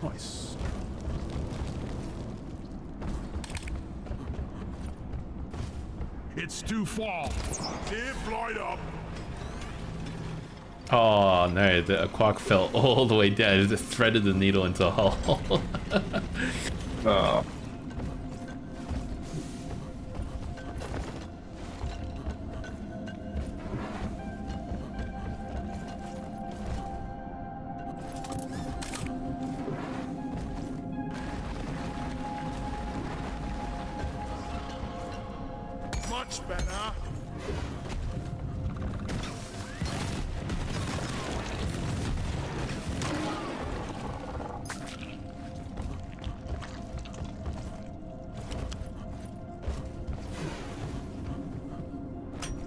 Nice. It's too far. Keep light up. Oh no, the quark fell all the way down. It just threaded the needle into a hole. Oh. Much better.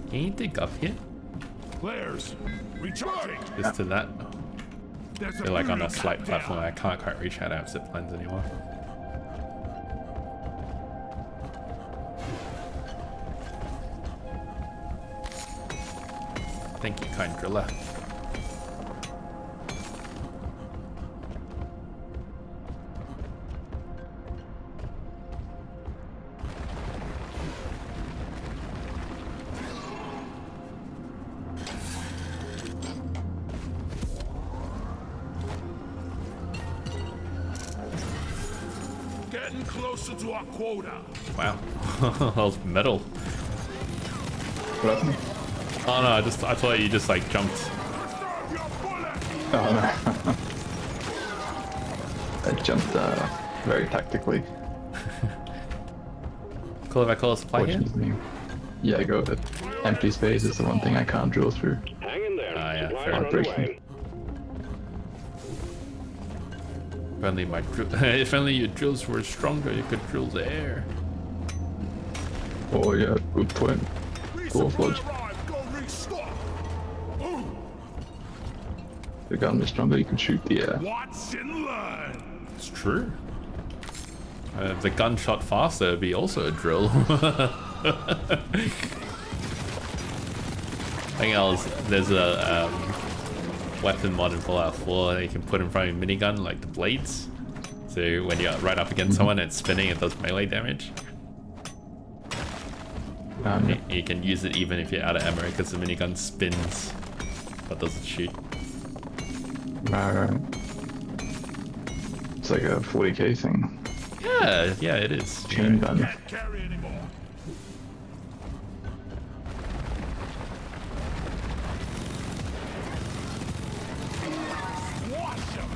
Can you dig up here? Flares. Recharging. Just to that. There's You're like on a booty slight cut platform. down. I can't quite reach out of zip lines anymore. Thank you, kind driller. Getting closer to our quota. Wow. That was metal. What happened? Oh no, I thought you just like jumped. Serve your bullet. Oh no. I jumped very tactically. Cool if I call a supply here? Fortunately. Yeah, go with it. Empty space is the one thing I can't drill through. Hang in there. Ah, yeah, Supplies fair are on the enough. way. If only my if only your drills were stronger, you could drill the air. Oh yeah, good point. Cool, Resupply Fudge. arrived. Go restock. Ooh. The gun was stronger, you could shoot the air. Watch and learn. It's true. If the gun shot faster, it'd be also a drill. I think there's a weapon mod in Fallout 4 that you can put in front of your minigun, like the blades. So when you're right up against someone and it's spinning, it does melee damage. Yeah. You can use it even if you're out of ammo because the minigun spins but doesn't shoot. Right. It's like a 40k thing. Yeah, it is. Chain gun. Can't carry anymore. Watch 'em.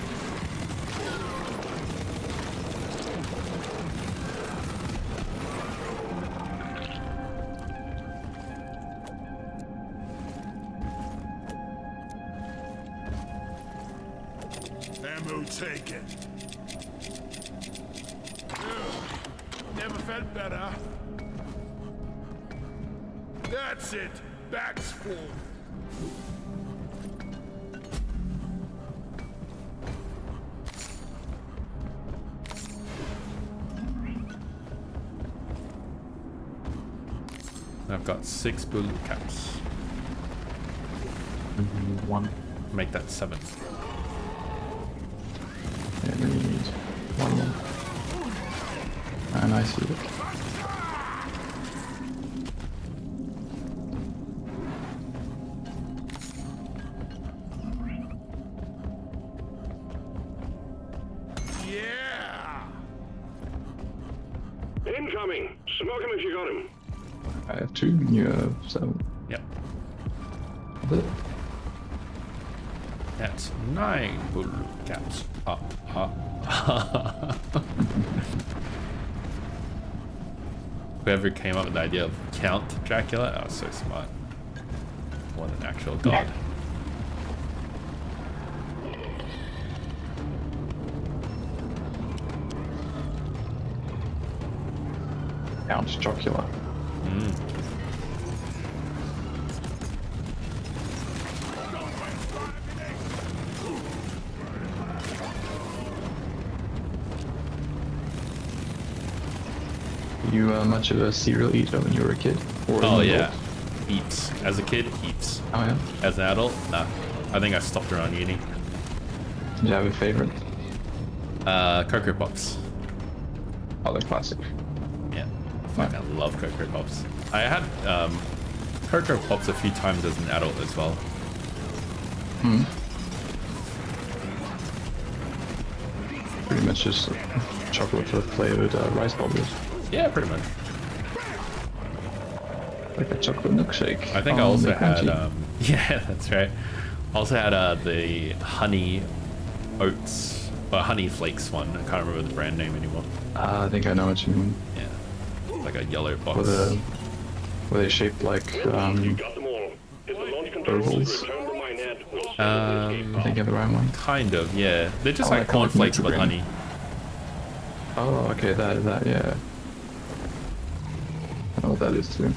Ammo taken. Never felt better. That's it. Back's full. I've got 6 bullet caps. One. Make that 7. Yeah, we need one more. And I see it. Incoming! Smoke him if you got him. I have 2, you have 7. Yep. That's it. That's 9 bull caps. Whoever came up with the idea of Count Dracula, that was so smart. What an actual god. Count Dracula. You much of a cereal eater when you were a kid? Or Oh an yeah, adult? heaps. As a kid, heaps. Oh yeah. As an adult, nah. I think I stopped around uni. Did you have a favorite? Cocoa Pops. Oh, the classic. Yeah, fucking love Cocoa Pops. I had Cocoa Pops a few times as an adult as well. Pretty much just chocolate flavored rice bubbles. Yeah, pretty much. Like a chocolate milkshake. I think I on also the had, crunchy. yeah, that's right. Also had the honey oats, or honey flakes one. I can't remember the brand name anymore. I think I know what you mean. Yeah, like a yellow box. Were they shaped like You got them all. If the launch control Ovals. return to my net, we'll send them the escape I think you have the right one. Kind of, yeah. They're just Oh, like I can't cornflakes with remember. honey. Oh, okay, that, yeah. I know what that is too.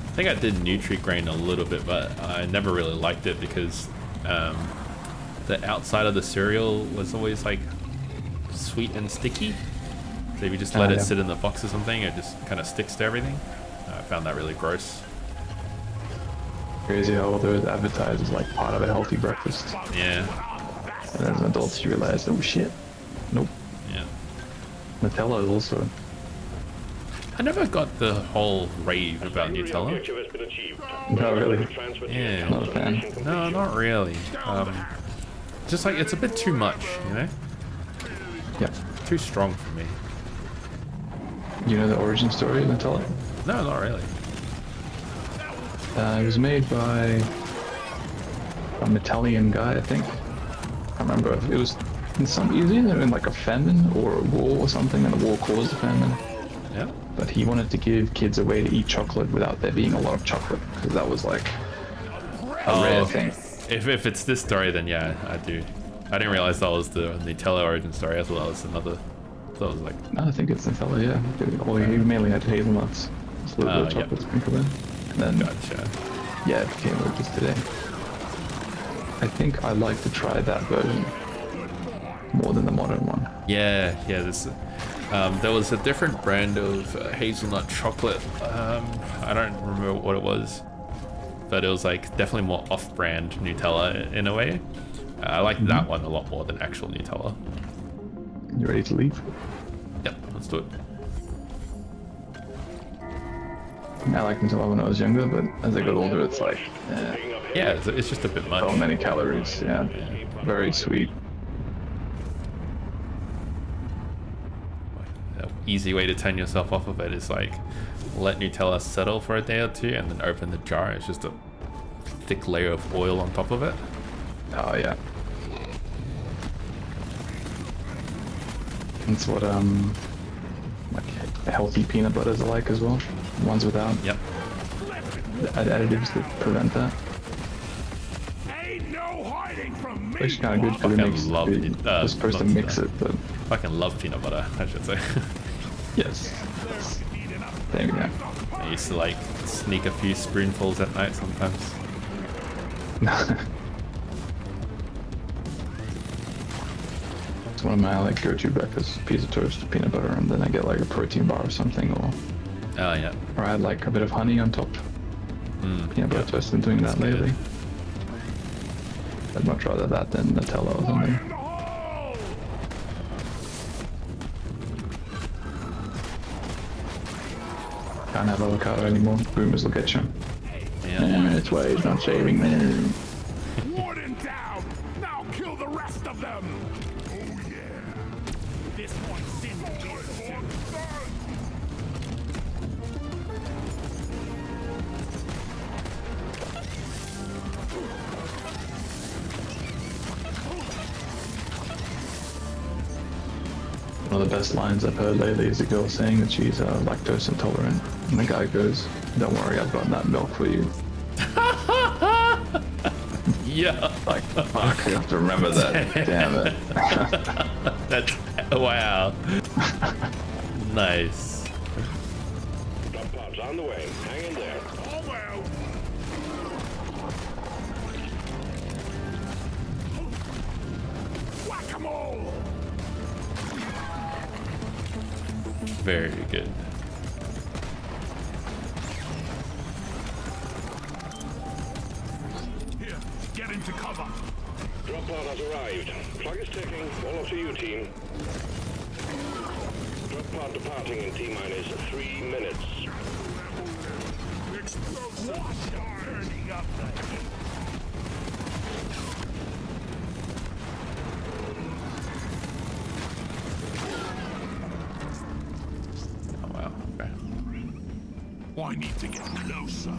I think I did Nutri-Grain a little bit, but I never really liked it because the outside of the cereal was always like sweet and sticky. So if you just let it yeah. sit in the box or something, it just kind of sticks to everything. I found that really gross. Crazy how they're advertised as like part of a healthy breakfast. Yeah, And as an adult you realize, oh shit. Nope. yeah. Nutella is also. I never got the whole rave about Nutella. objective has been achieved. Not really. Transfer to Yeah. Not a fan. No, not really. Just like it's a bit too much, you know? Yeah. Too strong for me. You know the origin story of Nutella? No, not really. It was made by an Italian guy, I think. I can't remember if it was in some, it was either in like a famine or a war or something, and the war caused a famine. Yeah. But he wanted to give kids a way to eat chocolate without there being a lot of chocolate, because that was like a rare thing. If it's this story, then yeah, I do. I didn't realize that was the Nutella origin story. I thought that was another. I thought it was like. No, I think it's Nutella, yeah. Well, he mainly had hazelnuts. Just a little bit of yeah. chocolate sprinkled in. And then, Gotcha. yeah, it became what it is today. I think I'd like to try that version more than the modern one. Yeah, yeah. There was a different brand of hazelnut chocolate. I don't remember what it was, but it was like definitely more off-brand Nutella in a way. I like that one a lot more than actual Nutella. You ready to leave? Yep, let's do it. I liked Nutella when I was younger, but as I got older, it's like, Yeah, it's just a bit much. so many calories, yeah. Very sweet. An easy way to turn yourself off of it is like let Nutella settle for a day or two and then open the jar. It's just a thick layer of oil on top of it. Oh, yeah. That's what, like, healthy peanut butters are like as well. Ones without Yep. the additives that prevent that. Ain't no hiding from me. It's kind of good because it Fucking makes love it. you're supposed to not mix that. it, but Fucking love peanut butter, I should say. yes. There we go. I used to like sneak a few spoonfuls at night sometimes. It's one of my like go-to breakfast: piece of toast, peanut butter, and then I get like a protein bar or something, or Oh yeah. I add like a bit of honey on top. Peanut butter toast. Been doing that good. lately. I'd much rather that than Nutella or something. In the hole. Can't have avocado anymore. Boomers will get you. Yeah. It's why he's not shaving there. Warden down. Now kill the rest of them! Oh yeah! This one sin will be able to. One of the best lines I've heard lately is a girl saying that she's lactose intolerant, and the guy goes, "Don't worry, I've got that milk for you." Yeah. Like, fuck, you have to remember that. Damn it. That's wow. Nice. Drop pods on the way. Hang in there. Oh well! Whack-a-mole! Very good. Here, get into cover. Drop pod has arrived. Clock is ticking. All up to you, team. Drop pod departing in T-minus 3 minutes. Explosive! Turning up the heat. Oh wow. Okay. I need to get closer.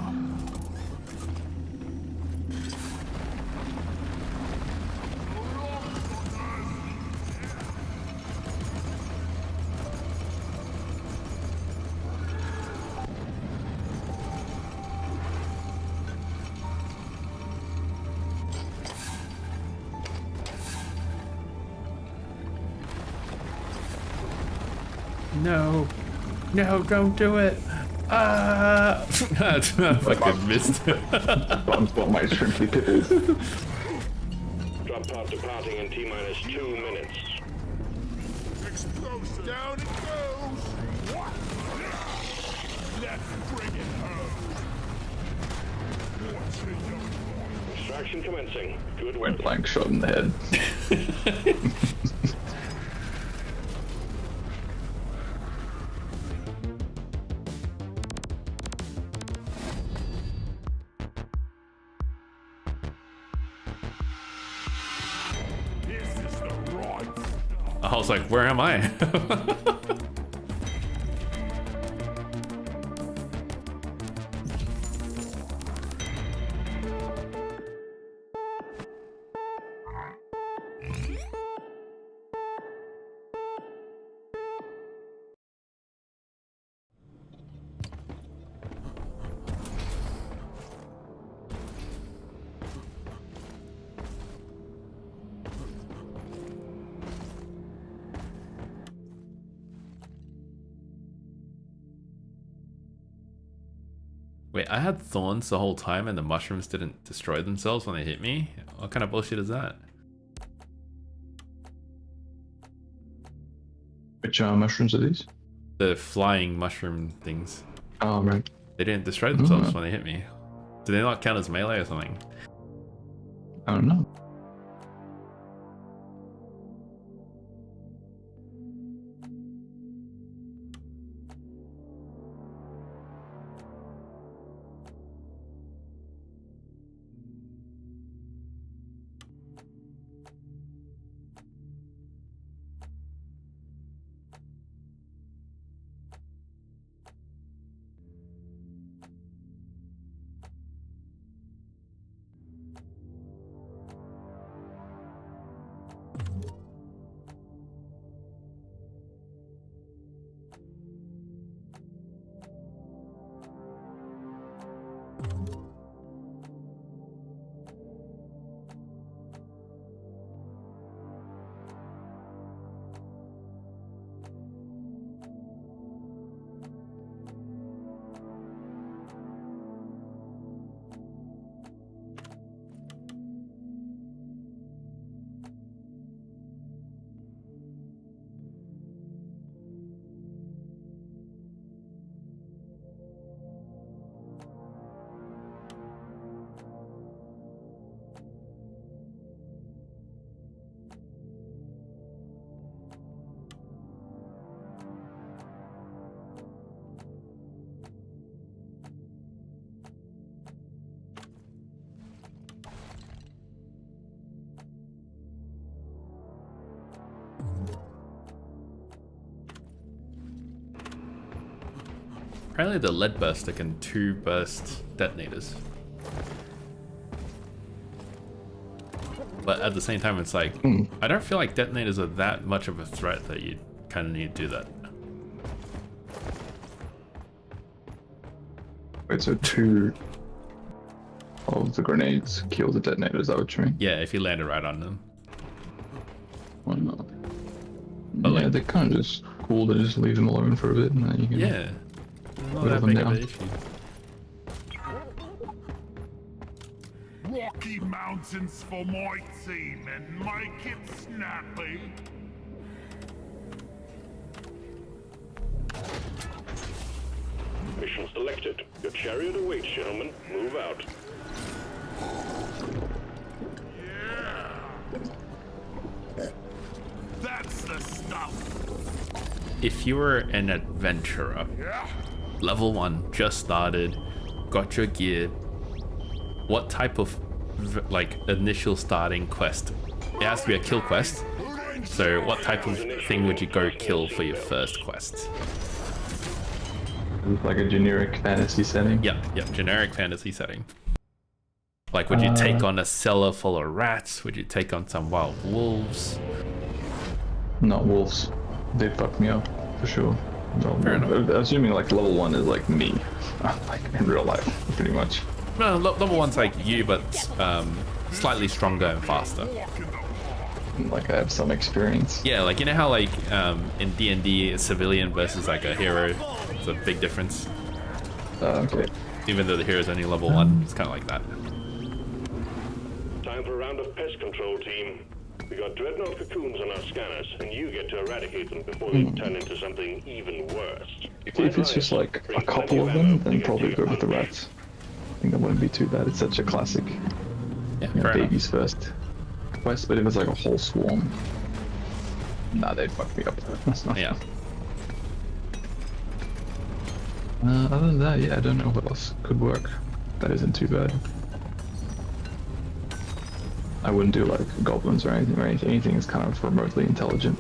No. No, don't do it. I fucking missed it. What my shrimply pip is. Drop pod departing in T-minus 2 minutes. Explosive! Down it goes! What? Let's bring it home. What's it done? Extraction commencing. Good work. Point blank shot in the head. This is the right stuff. I was like, where am I? Wait, I had thorns the whole time and the mushrooms didn't destroy themselves when they hit me? What kind of bullshit is that? Which mushrooms are these? The flying mushroom things. Oh, right. They didn't destroy themselves when they hit me. Do they not count as melee or something? I don't know. Apparently the lead burster can 2 burst detonators. But at the same time, it's like, I don't feel like detonators are that much of a threat that you kind of need to do that. Wait, so 2 of the grenades kill the detonators, is that what you mean? Yeah, if you landed right on them. Why not? But Yeah, like, they kind of just cool to just leave them alone for a bit and then you can yeah, not whittle that them big of down. an issue. Rocky Mountains for my team and make it snappy. Mission selected. Your chariot awaits, gentlemen. Move out. That's the stuff. If you were an adventurer, level 1, just started, got your gear, what type of like initial starting quest? It has to be a kill quest. So what type of thing would you go kill for your first quest? like a generic fantasy setting. Yep, generic fantasy setting. Like, would you take on a cellar full of rats? Would you take on some wild wolves? Not wolves. They fuck me up for sure. No, Fair enough. assuming like level 1 is like me, like in real life, pretty much. No, level 1's like you, but slightly stronger and faster. Like I have some experience. Yeah, like you know how like in D&D, a civilian versus like a hero is a big difference. Okay. Even though the hero's only level 1, it's kind of like that. Time for a round of pest control, team. We got dreadnought cocoons on our scanners, and you get to eradicate them before they turn into something even worse. If it's just like a couple of them, then probably go with the rats. I think that wouldn't be too bad. It's such a classic, Yeah, you know, fair enough. babies first quest. But if it's like a whole swarm, nah, they'd fuck me up. That's not. Yeah. Other than that, yeah, I don't know what else could work. That isn't too bad. I wouldn't do like goblins or anything. Anything is kind of remotely intelligent.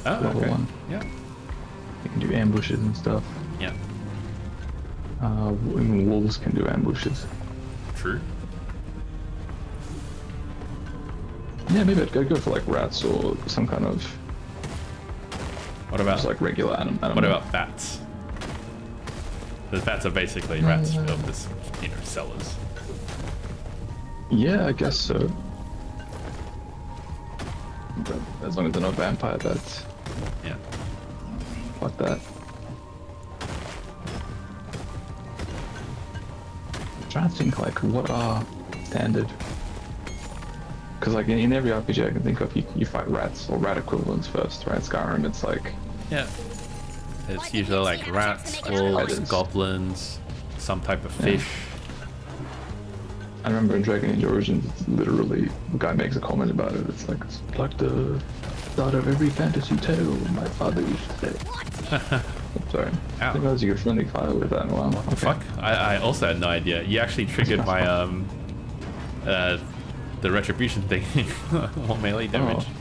Oh, Level okay. 1. Yeah. You can do ambushes and stuff. Yeah. Even wolves can do ambushes. True. Yeah, maybe I'd go for like rats or some kind of What about just like regular animal. what about bats? The bats are basically rats built as, you know, cellars. Yeah, I guess so. But as long as they're not vampire bats. Yeah. Fuck that. I'm trying to think like what are standard. Because like in every RPG I can think of, you fight rats or rat equivalents first, right? Skyrim, it's like Yeah. It's usually like rats, wolves, Spiders. goblins, some type of fish. I remember in Dragon Age Origins, it's literally the guy makes a comment about it. It's like the start of every fantasy tale. My father used to say. I'm sorry. I Ow. didn't realize you could friendly fire with that. Wow. Okay. Fuck. I also had no idea. You actually triggered my the retribution thing. More melee damage. Oh.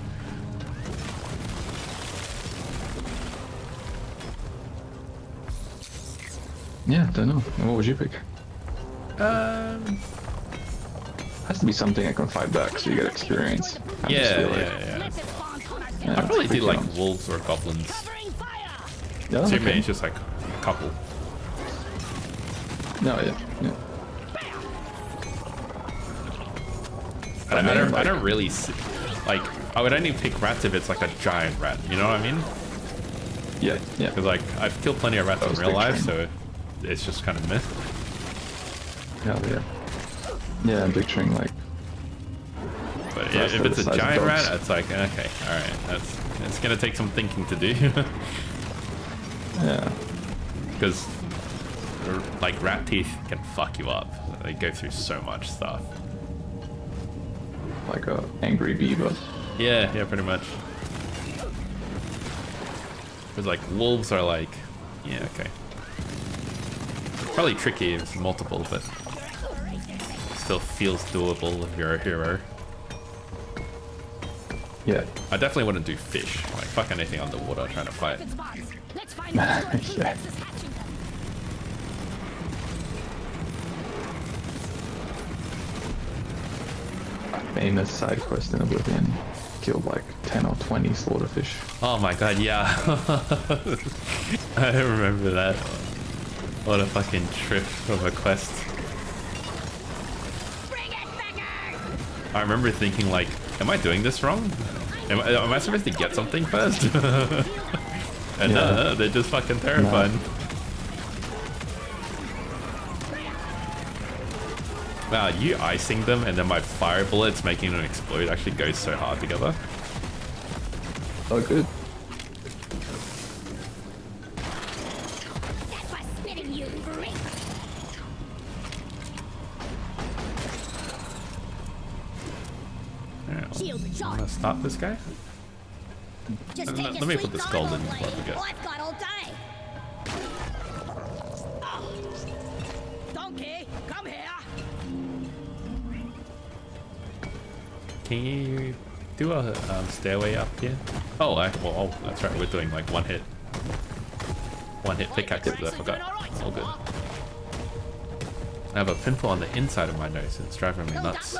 Yeah, I don't know. What would you pick? Has to be something I can fight back so you get experience. I just feel like- Yeah. yeah, I probably it's do pretty like nice. wolves or goblins. Yeah, To me, okay. it's just like a couple. No, yeah. I don't really see, like, I would only pick rats if it's like a giant rat, you know what I mean? Yeah, yeah. Because like I've killed plenty of rats in was real life, picturing. so it's just kind of myth. Yeah. Yeah, I'm picturing like But Rats if are it's the a size of giant dogs. rat, it's like okay, all right, it's gonna take some thinking to do. yeah. Because like rat teeth can fuck you up. They go through so much stuff. Like a angry beaver. Yeah, pretty much. Because like wolves are like, yeah, okay. Probably tricky if it's multiple, but still feels doable if you're a hero. Yeah. I definitely wouldn't do fish. Like fuck anything underwater trying to fight. Let's find out where Yeah. this is hatching them. famous side quest in Oblivion. Killed like 10 or 20 slaughterfish. Oh my god, yeah. I remember that. What a fucking trip of a quest. Bring it, beggars! I remember thinking like, am I doing this wrong? Am I supposed to get something first? And Yeah. they're just fucking terrifying. No. Wow, you icing them and then my fire bullets making them explode actually goes so hard together. Oh, good. That was spitting, you freak! Alright, Shield I'm charge. gonna start this guy. Just Let me put this gold in before I forget. I've got all day. Oh. Donkey, come here. Can you do a stairway up here? Oh, well, that's right. We're doing like one hit pickaxes. I forgot. All good. I have a pimple on the inside of my nose. It's driving me nuts.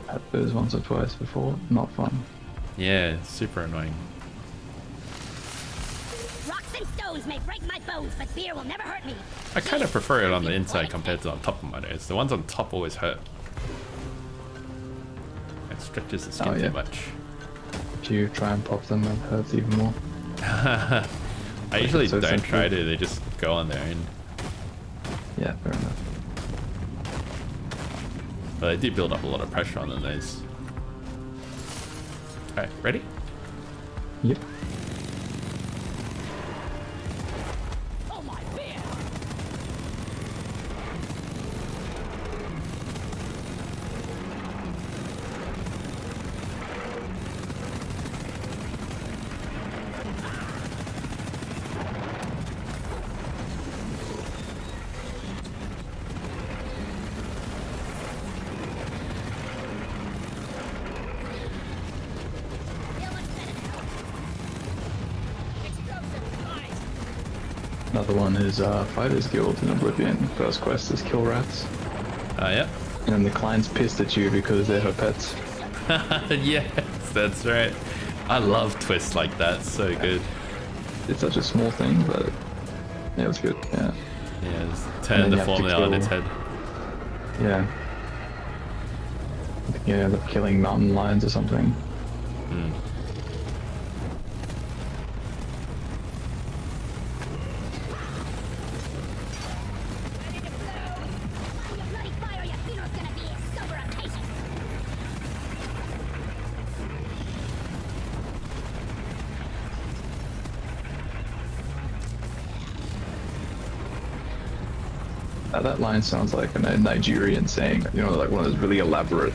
Had those once or twice before. Not fun. Yeah, it's super annoying. Rocks and stones may break my bones, but beer will never hurt me. I kind of prefer it on the inside compared to on top of my nose. The ones on top always hurt. It stretches the skin too much. If you try and pop them, it hurts even more. I usually so don't simple. try to. They just go on their own. Yeah, fair enough. But they do build up a lot of pressure on the nose. Alright, ready? Yep. Oh my beer! Another one is Fighters Guild in Oblivion. First quest is kill rats. Yeah. And then the client's pissed at you because they're her pets. Yes, that's right. I love twists like that. So good. It's such a small thing, but yeah, it was good. Yeah. Yeah, just And turn then the you have to formula on kill- its head. Yeah. I think you end up killing mountain lions or something. Ready to blow! You bloody fire, your funeral's gonna be a sober occasion. That line sounds like a Nigerian saying, you know, like one of those really elaborate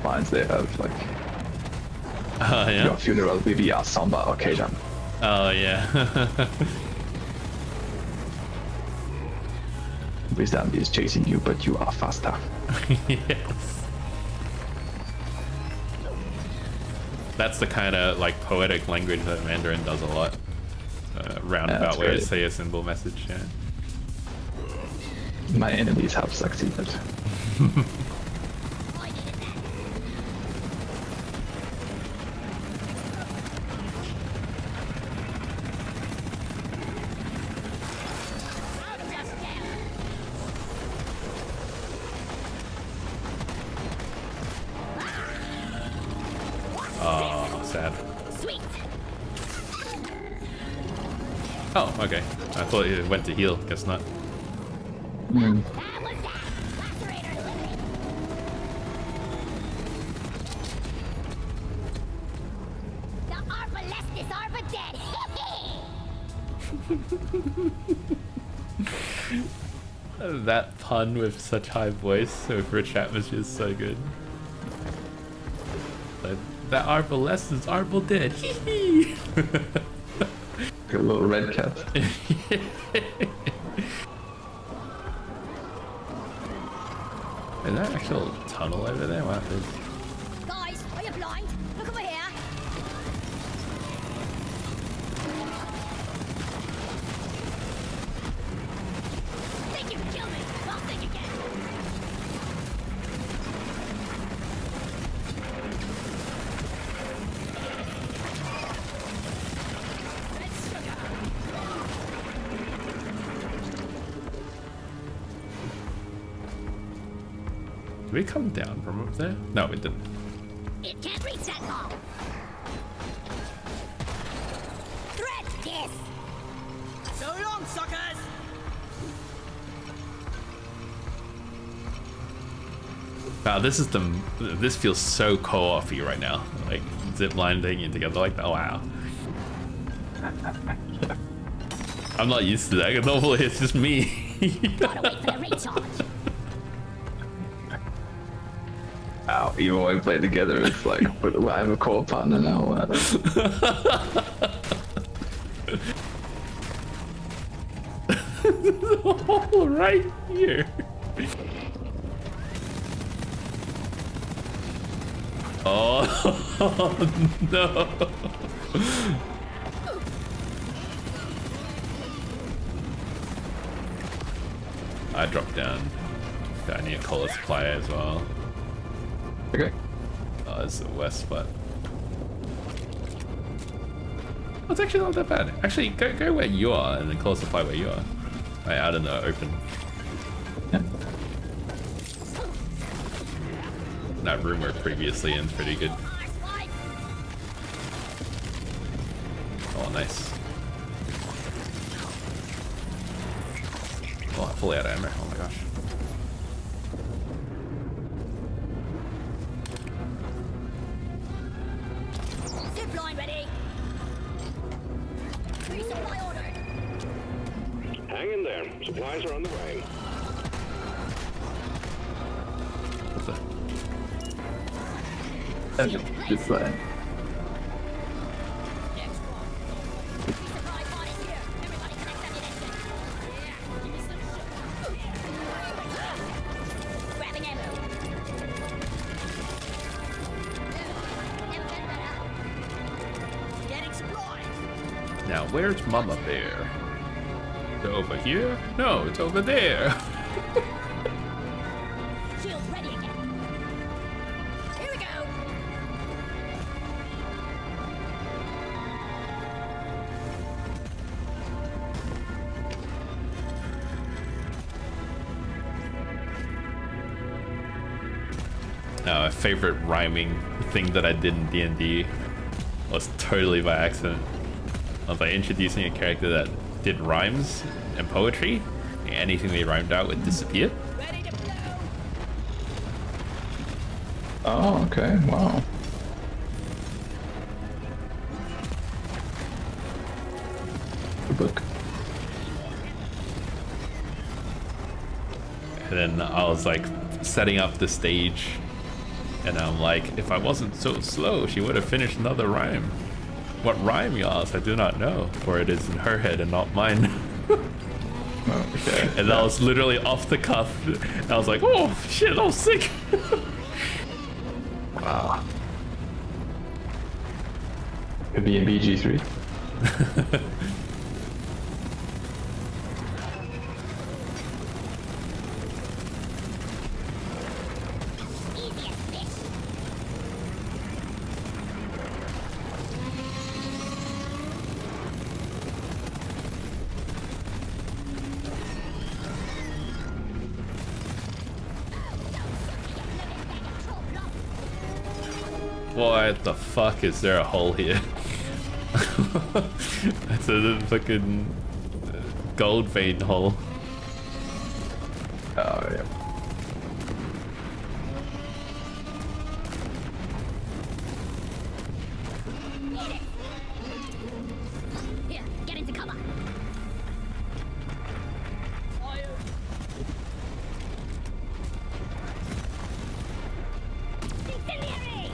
lines they have, like, Yeah. your funeral will be a samba occasion. Oh yeah. Wisdom is chasing you, but you are faster. Yes. That's the kind of like poetic language that Mandarin does a lot. Roundabout that's way to great. say a symbol message. Yeah. My enemies have succeeded. I needed that. Out of just down. Oh, sad. Sweet. Oh, okay. I thought it went to heal. Guess not. That was that. Lacerator living. The arbalest is arba dead. That pun with such high voice with rich atmosphere is so good. Like, that arbalest is arbal dead. Like a little red cat. Is that actual tunnel over there? Wow, it is. Guys, are you blind? Look over here. Did we come down from up there? No, we didn't. It can't reach that long. Threat this. So long, suckers. Wow, this feels so co-op-y right now. Like zip line taking together like that. Oh, wow. I'm not used to that. Normally it's just me. Gotta wait for the recharge. Wow, even when we play together, it's like, but I have a core partner now. All right here. Oh no. I dropped down. I need a cola supply as well. Okay. Oh, it's the west spot. Oh, it's actually not that bad. Actually, go where you are and then cola supply where you are. Right, out in the open. Yeah. That room we're previously in is pretty good. Oh, nice. Oh, I'm fully out of ammo. Oh my gosh. Zipline ready. Resupply ordered. Hang in there. Supplies are on the way. What's that? It's fine. Next one. Resupply pod is here. Everybody collect ammunition. Yeah, give me some shit. Grabbing ammo. Never been better. Getting supplies. Now, where's Mama Bear? Is it over here? No, it's over there. Shields ready again. Here we go. A favorite rhyming thing that I did in D&D was totally by accident. I was like introducing a character that did rhymes and poetry, and anything they rhymed out would disappear. Ready to blow. Oh, okay. Wow. Good book. And then I was like setting up the stage, and I'm like, if I wasn't so slow, she would have finished another rhyme. What rhyme, you ask? I do not know, for it is in her head and not mine. Oh, okay. And that was literally off the cuff. And I was like, oh shit, I was sick. Wow. Could be in BG3. Easiest fish. What the fuck, is there a hole here? It's a fucking gold vein hole. Oh, yeah. Here, get into cover. Incendiary!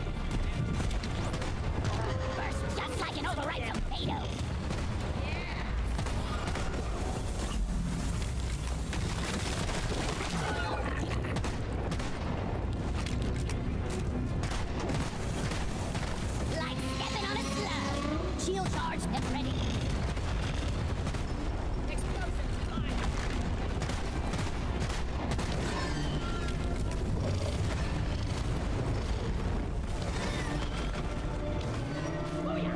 Burst just like an overripe torpedo. Like stepping on a slug. Shield charge and ready. Explosives fire. Oh yeah.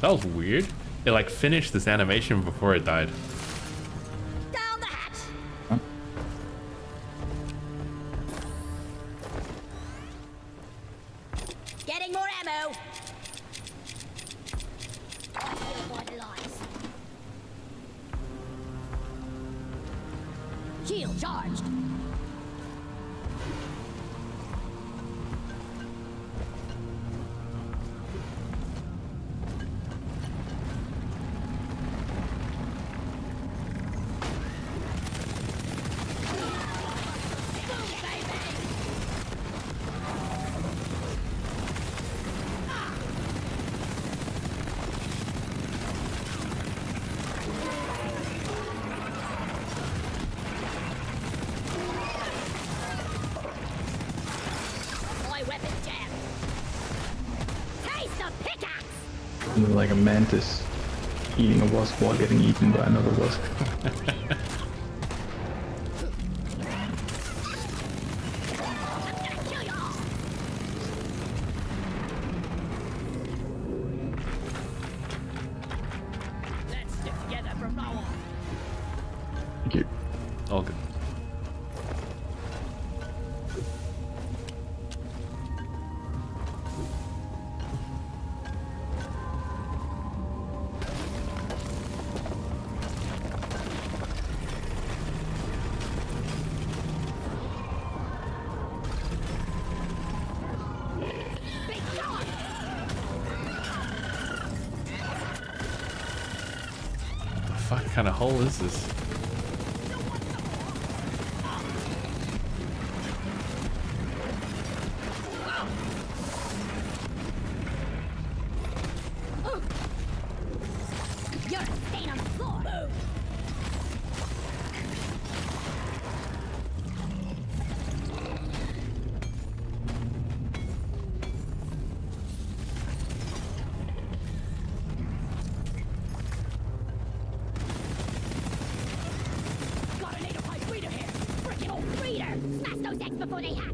That was weird. It like finished this animation before it died. Down the hatch. Huh? Getting more ammo. Vitalize. Shield charged. Like a mantis eating a wasp while getting eaten by another wasp. Let's stick together from now on. Thank you. All good. What kind of hole is this? You're a stain on the floor. Move. Got a native pipe breeder here. Frickin' old breeder. Smash those eggs before they hatch.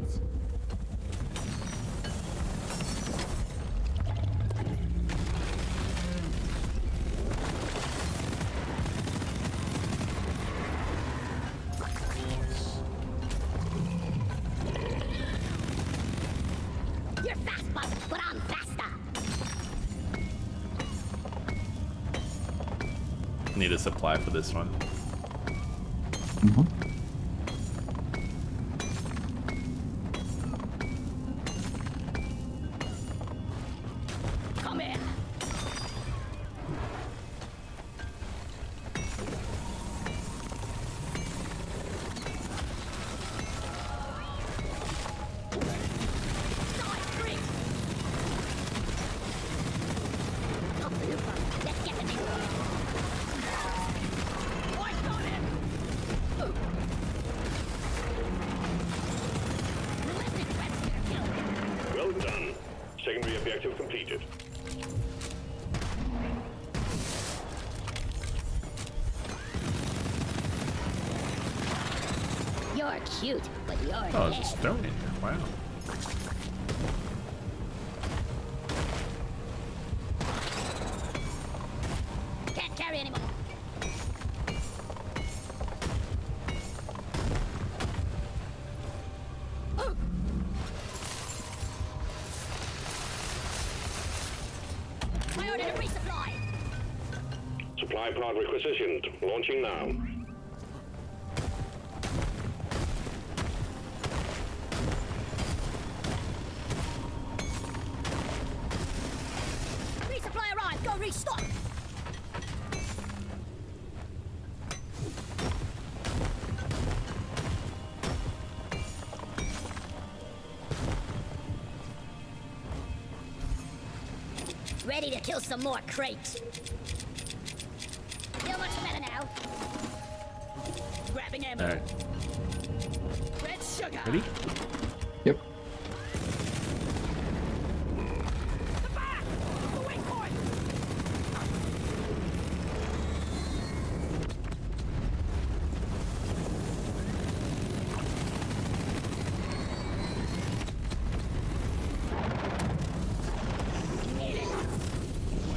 You're fast, bud, but I'm faster. Need a supply for this one. Come here. Side free. Up the loop. Let's get the thing going. I got him. Relentless Webster kill. Well done. Secondary objective completed. You're cute, but you're Oh, dead. it's a stone in here. Wow. Can't carry anymore. I ordered a resupply. Supply pod requisitioned. Launching now. Resupply arrived. Go restock. Ready to kill some more crates. Feel much better now. Grabbing ammo. All right. Red sugar. Ready? Yep. The back. The waypoint.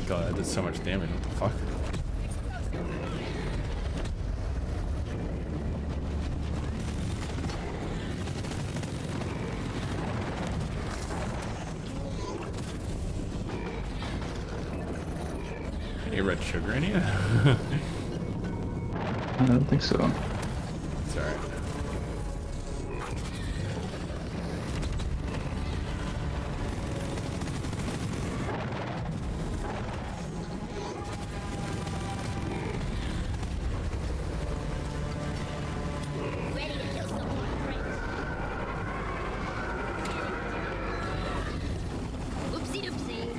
Oh god, I did so much damage. What the fuck? Any red sugar in here? I don't think so. It's alright. Ready to kill someone, friends. Oopsie doopsie.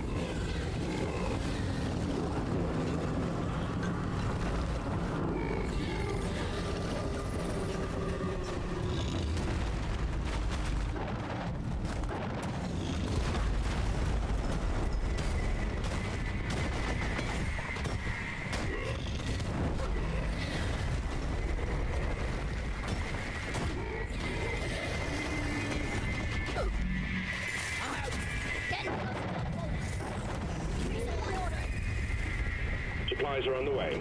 Supplies are on the way.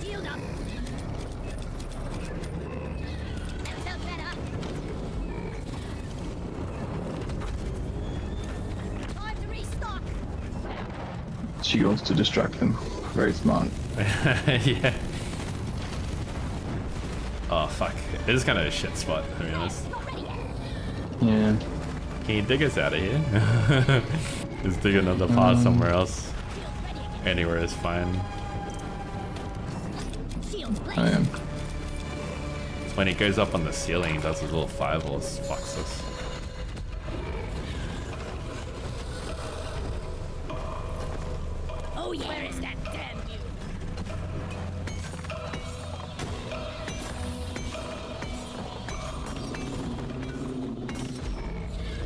Shield up. That felt better. Time to restock. She wants to distract him. Very smart. Yeah. Oh fuck. It is kind of a shit spot, to be honest. Not ready yet. Yeah. Can you dig us out of here? Just dig another path somewhere else. Shields ready again. Anywhere is fine. Shields blazing. I am. When he goes up on the ceiling, he does his little fireballs. Fucks us. Oh yeah. Where is that damn you?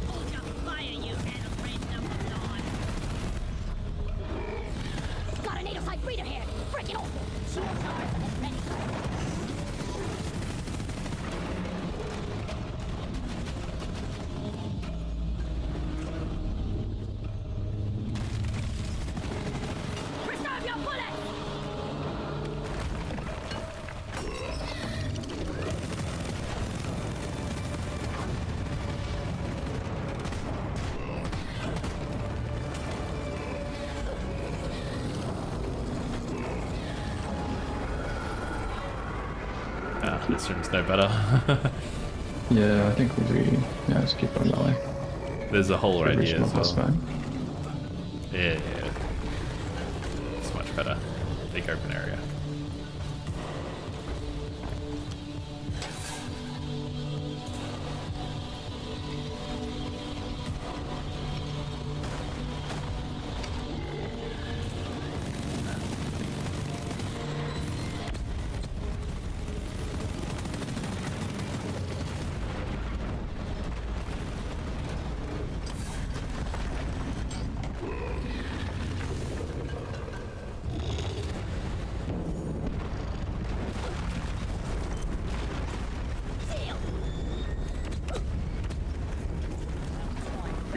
Hold your fire, you airplane number 9. Got a native side breeder here. Freak it off. Shield charge and ready. Preserve your bullets. Ah, this room's no better. Yeah, I think yeah, let's keep on that way. There's a hole right here as That's well. fine. Yeah. It's much better. Big open area.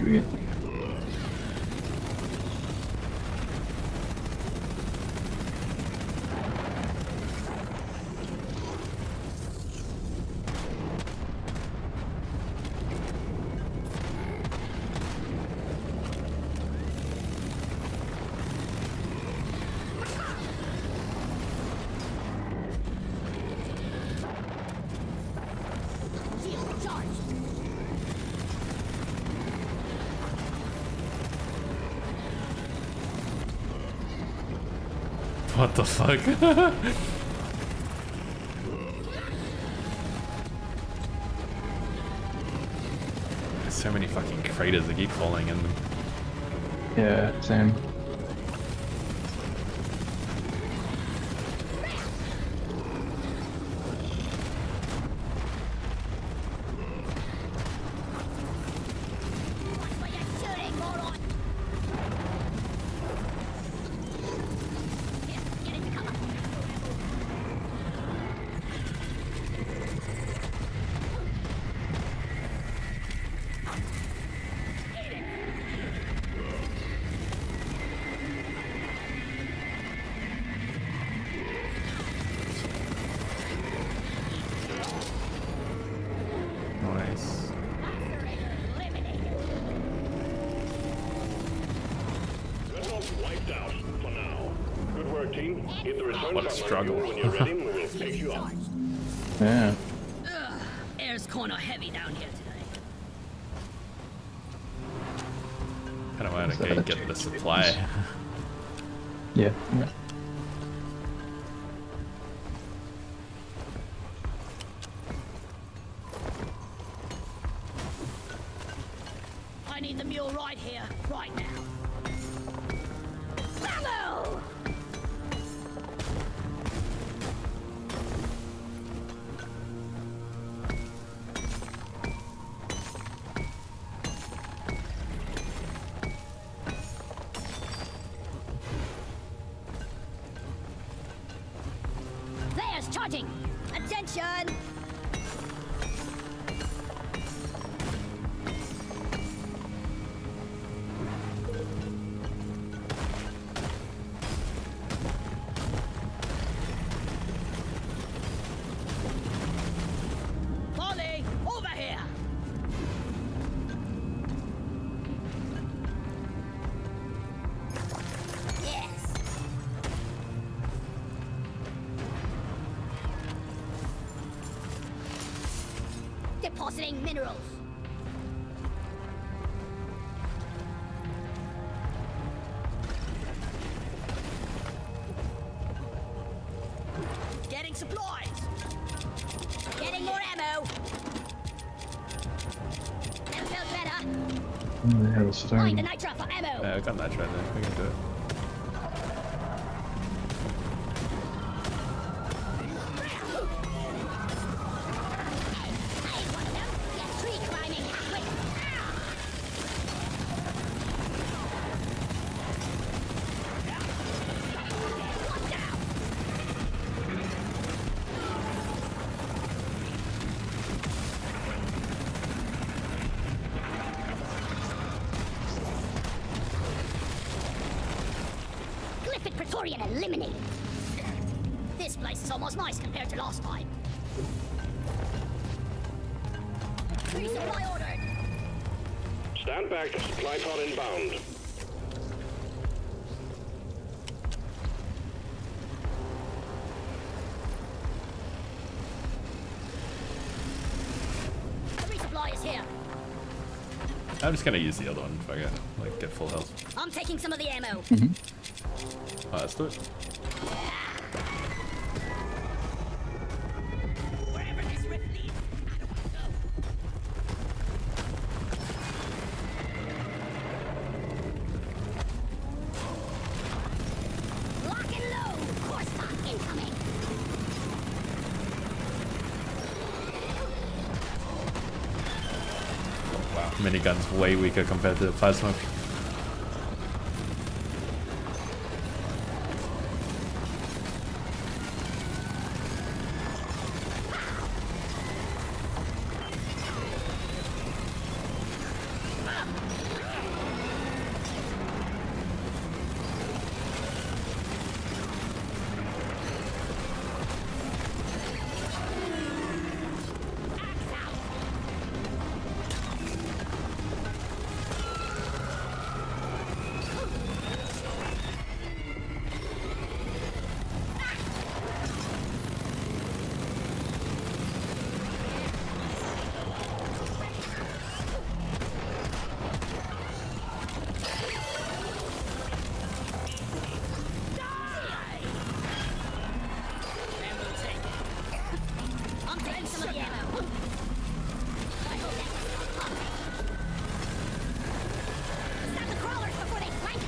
Yeah. Shield charged. What the fuck? There's so many fucking craters that keep falling in them. Yeah, same. Watch where you're shooting, moron. Here, get into cover. Hit the return What a button struggle. when you're ready, and we will pick you up. Yeah. Air's kinda heavy down here today. Kind of want to get the supply. Yeah. Yeah. I need the mule right here, right now. Ammo! There's charging! Attention! Polly, over here! Yes. Depositing minerals. Getting supplies. Getting more ammo. Never felt better. Yeah, the Find stone. the nitro for ammo. I got that right there. We can do it. I ain't one of them. Get tree climbing. Quick. Watch out. Glyphid Praetorian eliminated. This place is almost nice compared to last time. Resupply ordered. Stand back. Supply pod inbound. The resupply is here. I'm just gonna use the other one if I get like get full health. I'm taking some of the ammo. Let's do it. Wherever this rift leads, I don't want to go. Lock and load. Course lock incoming. Wow, minigun's way weaker compared to the plasma. I'm taking some of the ammo. I hope that was not coffee. Stop the crawlers before they flank us.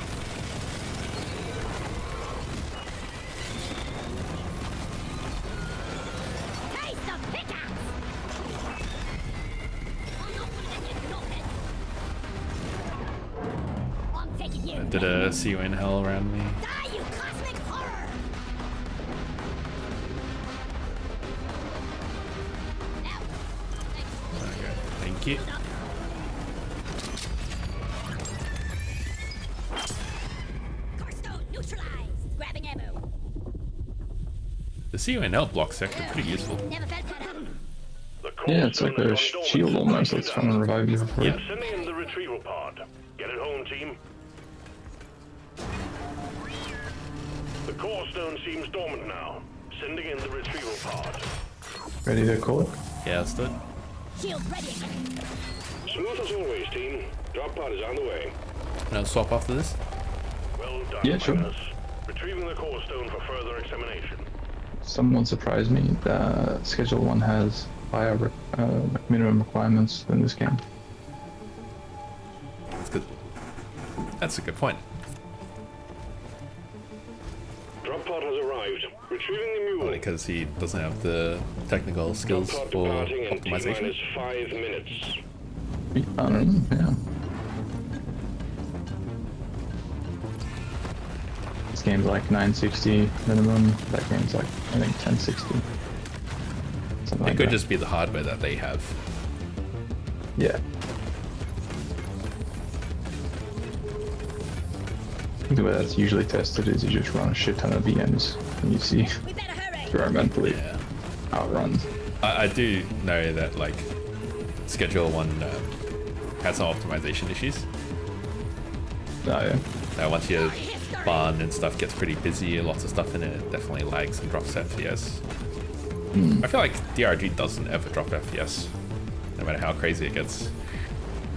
Taste the pickaxe! I'm not one of them ignorant. I'm taking you. Did a see you in hell around me? Die, you cosmic horror! Now, thanks. Okay, thank you. Carstone neutralized. Grabbing ammo. The CUNL block sector pretty useful. Never felt better. The Yeah, it's like a cornerstone shield almost. That's is trying to revive you for free. I'm sending in the retrieval pod. Get it home, team. The core stone seems dormant now. Sending in the retrieval pod. Ready to call it? Yeah, let's do it. Shield ready. Smooth as always, team. Drop pod is on the way. Can I swap after this? Well done, Yeah, sure. miners. Retrieving the core stone for further examination. Someone surprised me. The Schedule 1 has higher minimum requirements than this game. That's good. That's a good point. Drop pod has arrived. Retrieving the mule. Probably because he doesn't have the technical Drop skills pod for departing in optimization. T-minus 5 minutes. I don't know, yeah. This game's like 960 minimum. That game's like, I think, 1060. Something It like could that. just be the hardware that they have. Yeah. I think the way that's usually tested is you just run a shit ton of VMs and you see We better hurry. experimentally Yeah. how it runs. I do know that like Schedule 1 has some optimization issues. Oh yeah. Once your barn and stuff gets pretty busy, lots of stuff in it, it definitely lags and drops FPS. I feel like DRG doesn't ever drop FPS, no matter how crazy it gets.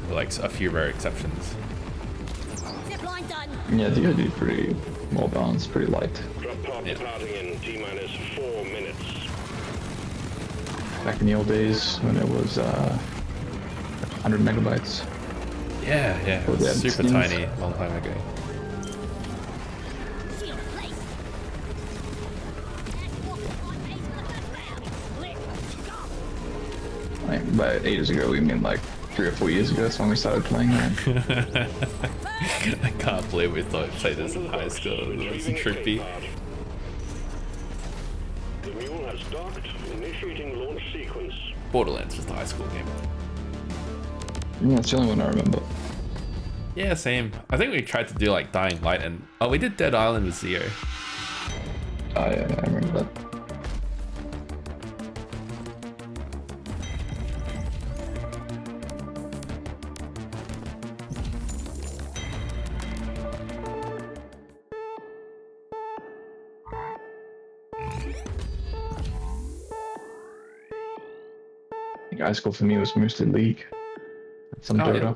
With, like a few rare exceptions. Zipline done. Yeah, DOD is pretty well balanced, pretty light. Drop pod Yeah. departing in T-minus 4 minutes. Back in the old days when it was 100 megabytes. Yeah, yeah, it Oh, was yeah, super skins. tiny a long time ago. Shield placed. Like, by 8 years ago, we mean like 3 or 4 years ago. That's when we started playing that. I can't believe we thought play this in high school. It was trippy. The mule has docked, initiating launch sequence. Borderlands was the high school game. Yeah, that's the only one I remember. Yeah, same. I think we tried to do like Dying Light and we did Dead Island with Zio. Oh yeah, I remember that. I think high school for me was mostly League. Some Oh, Dota. yeah.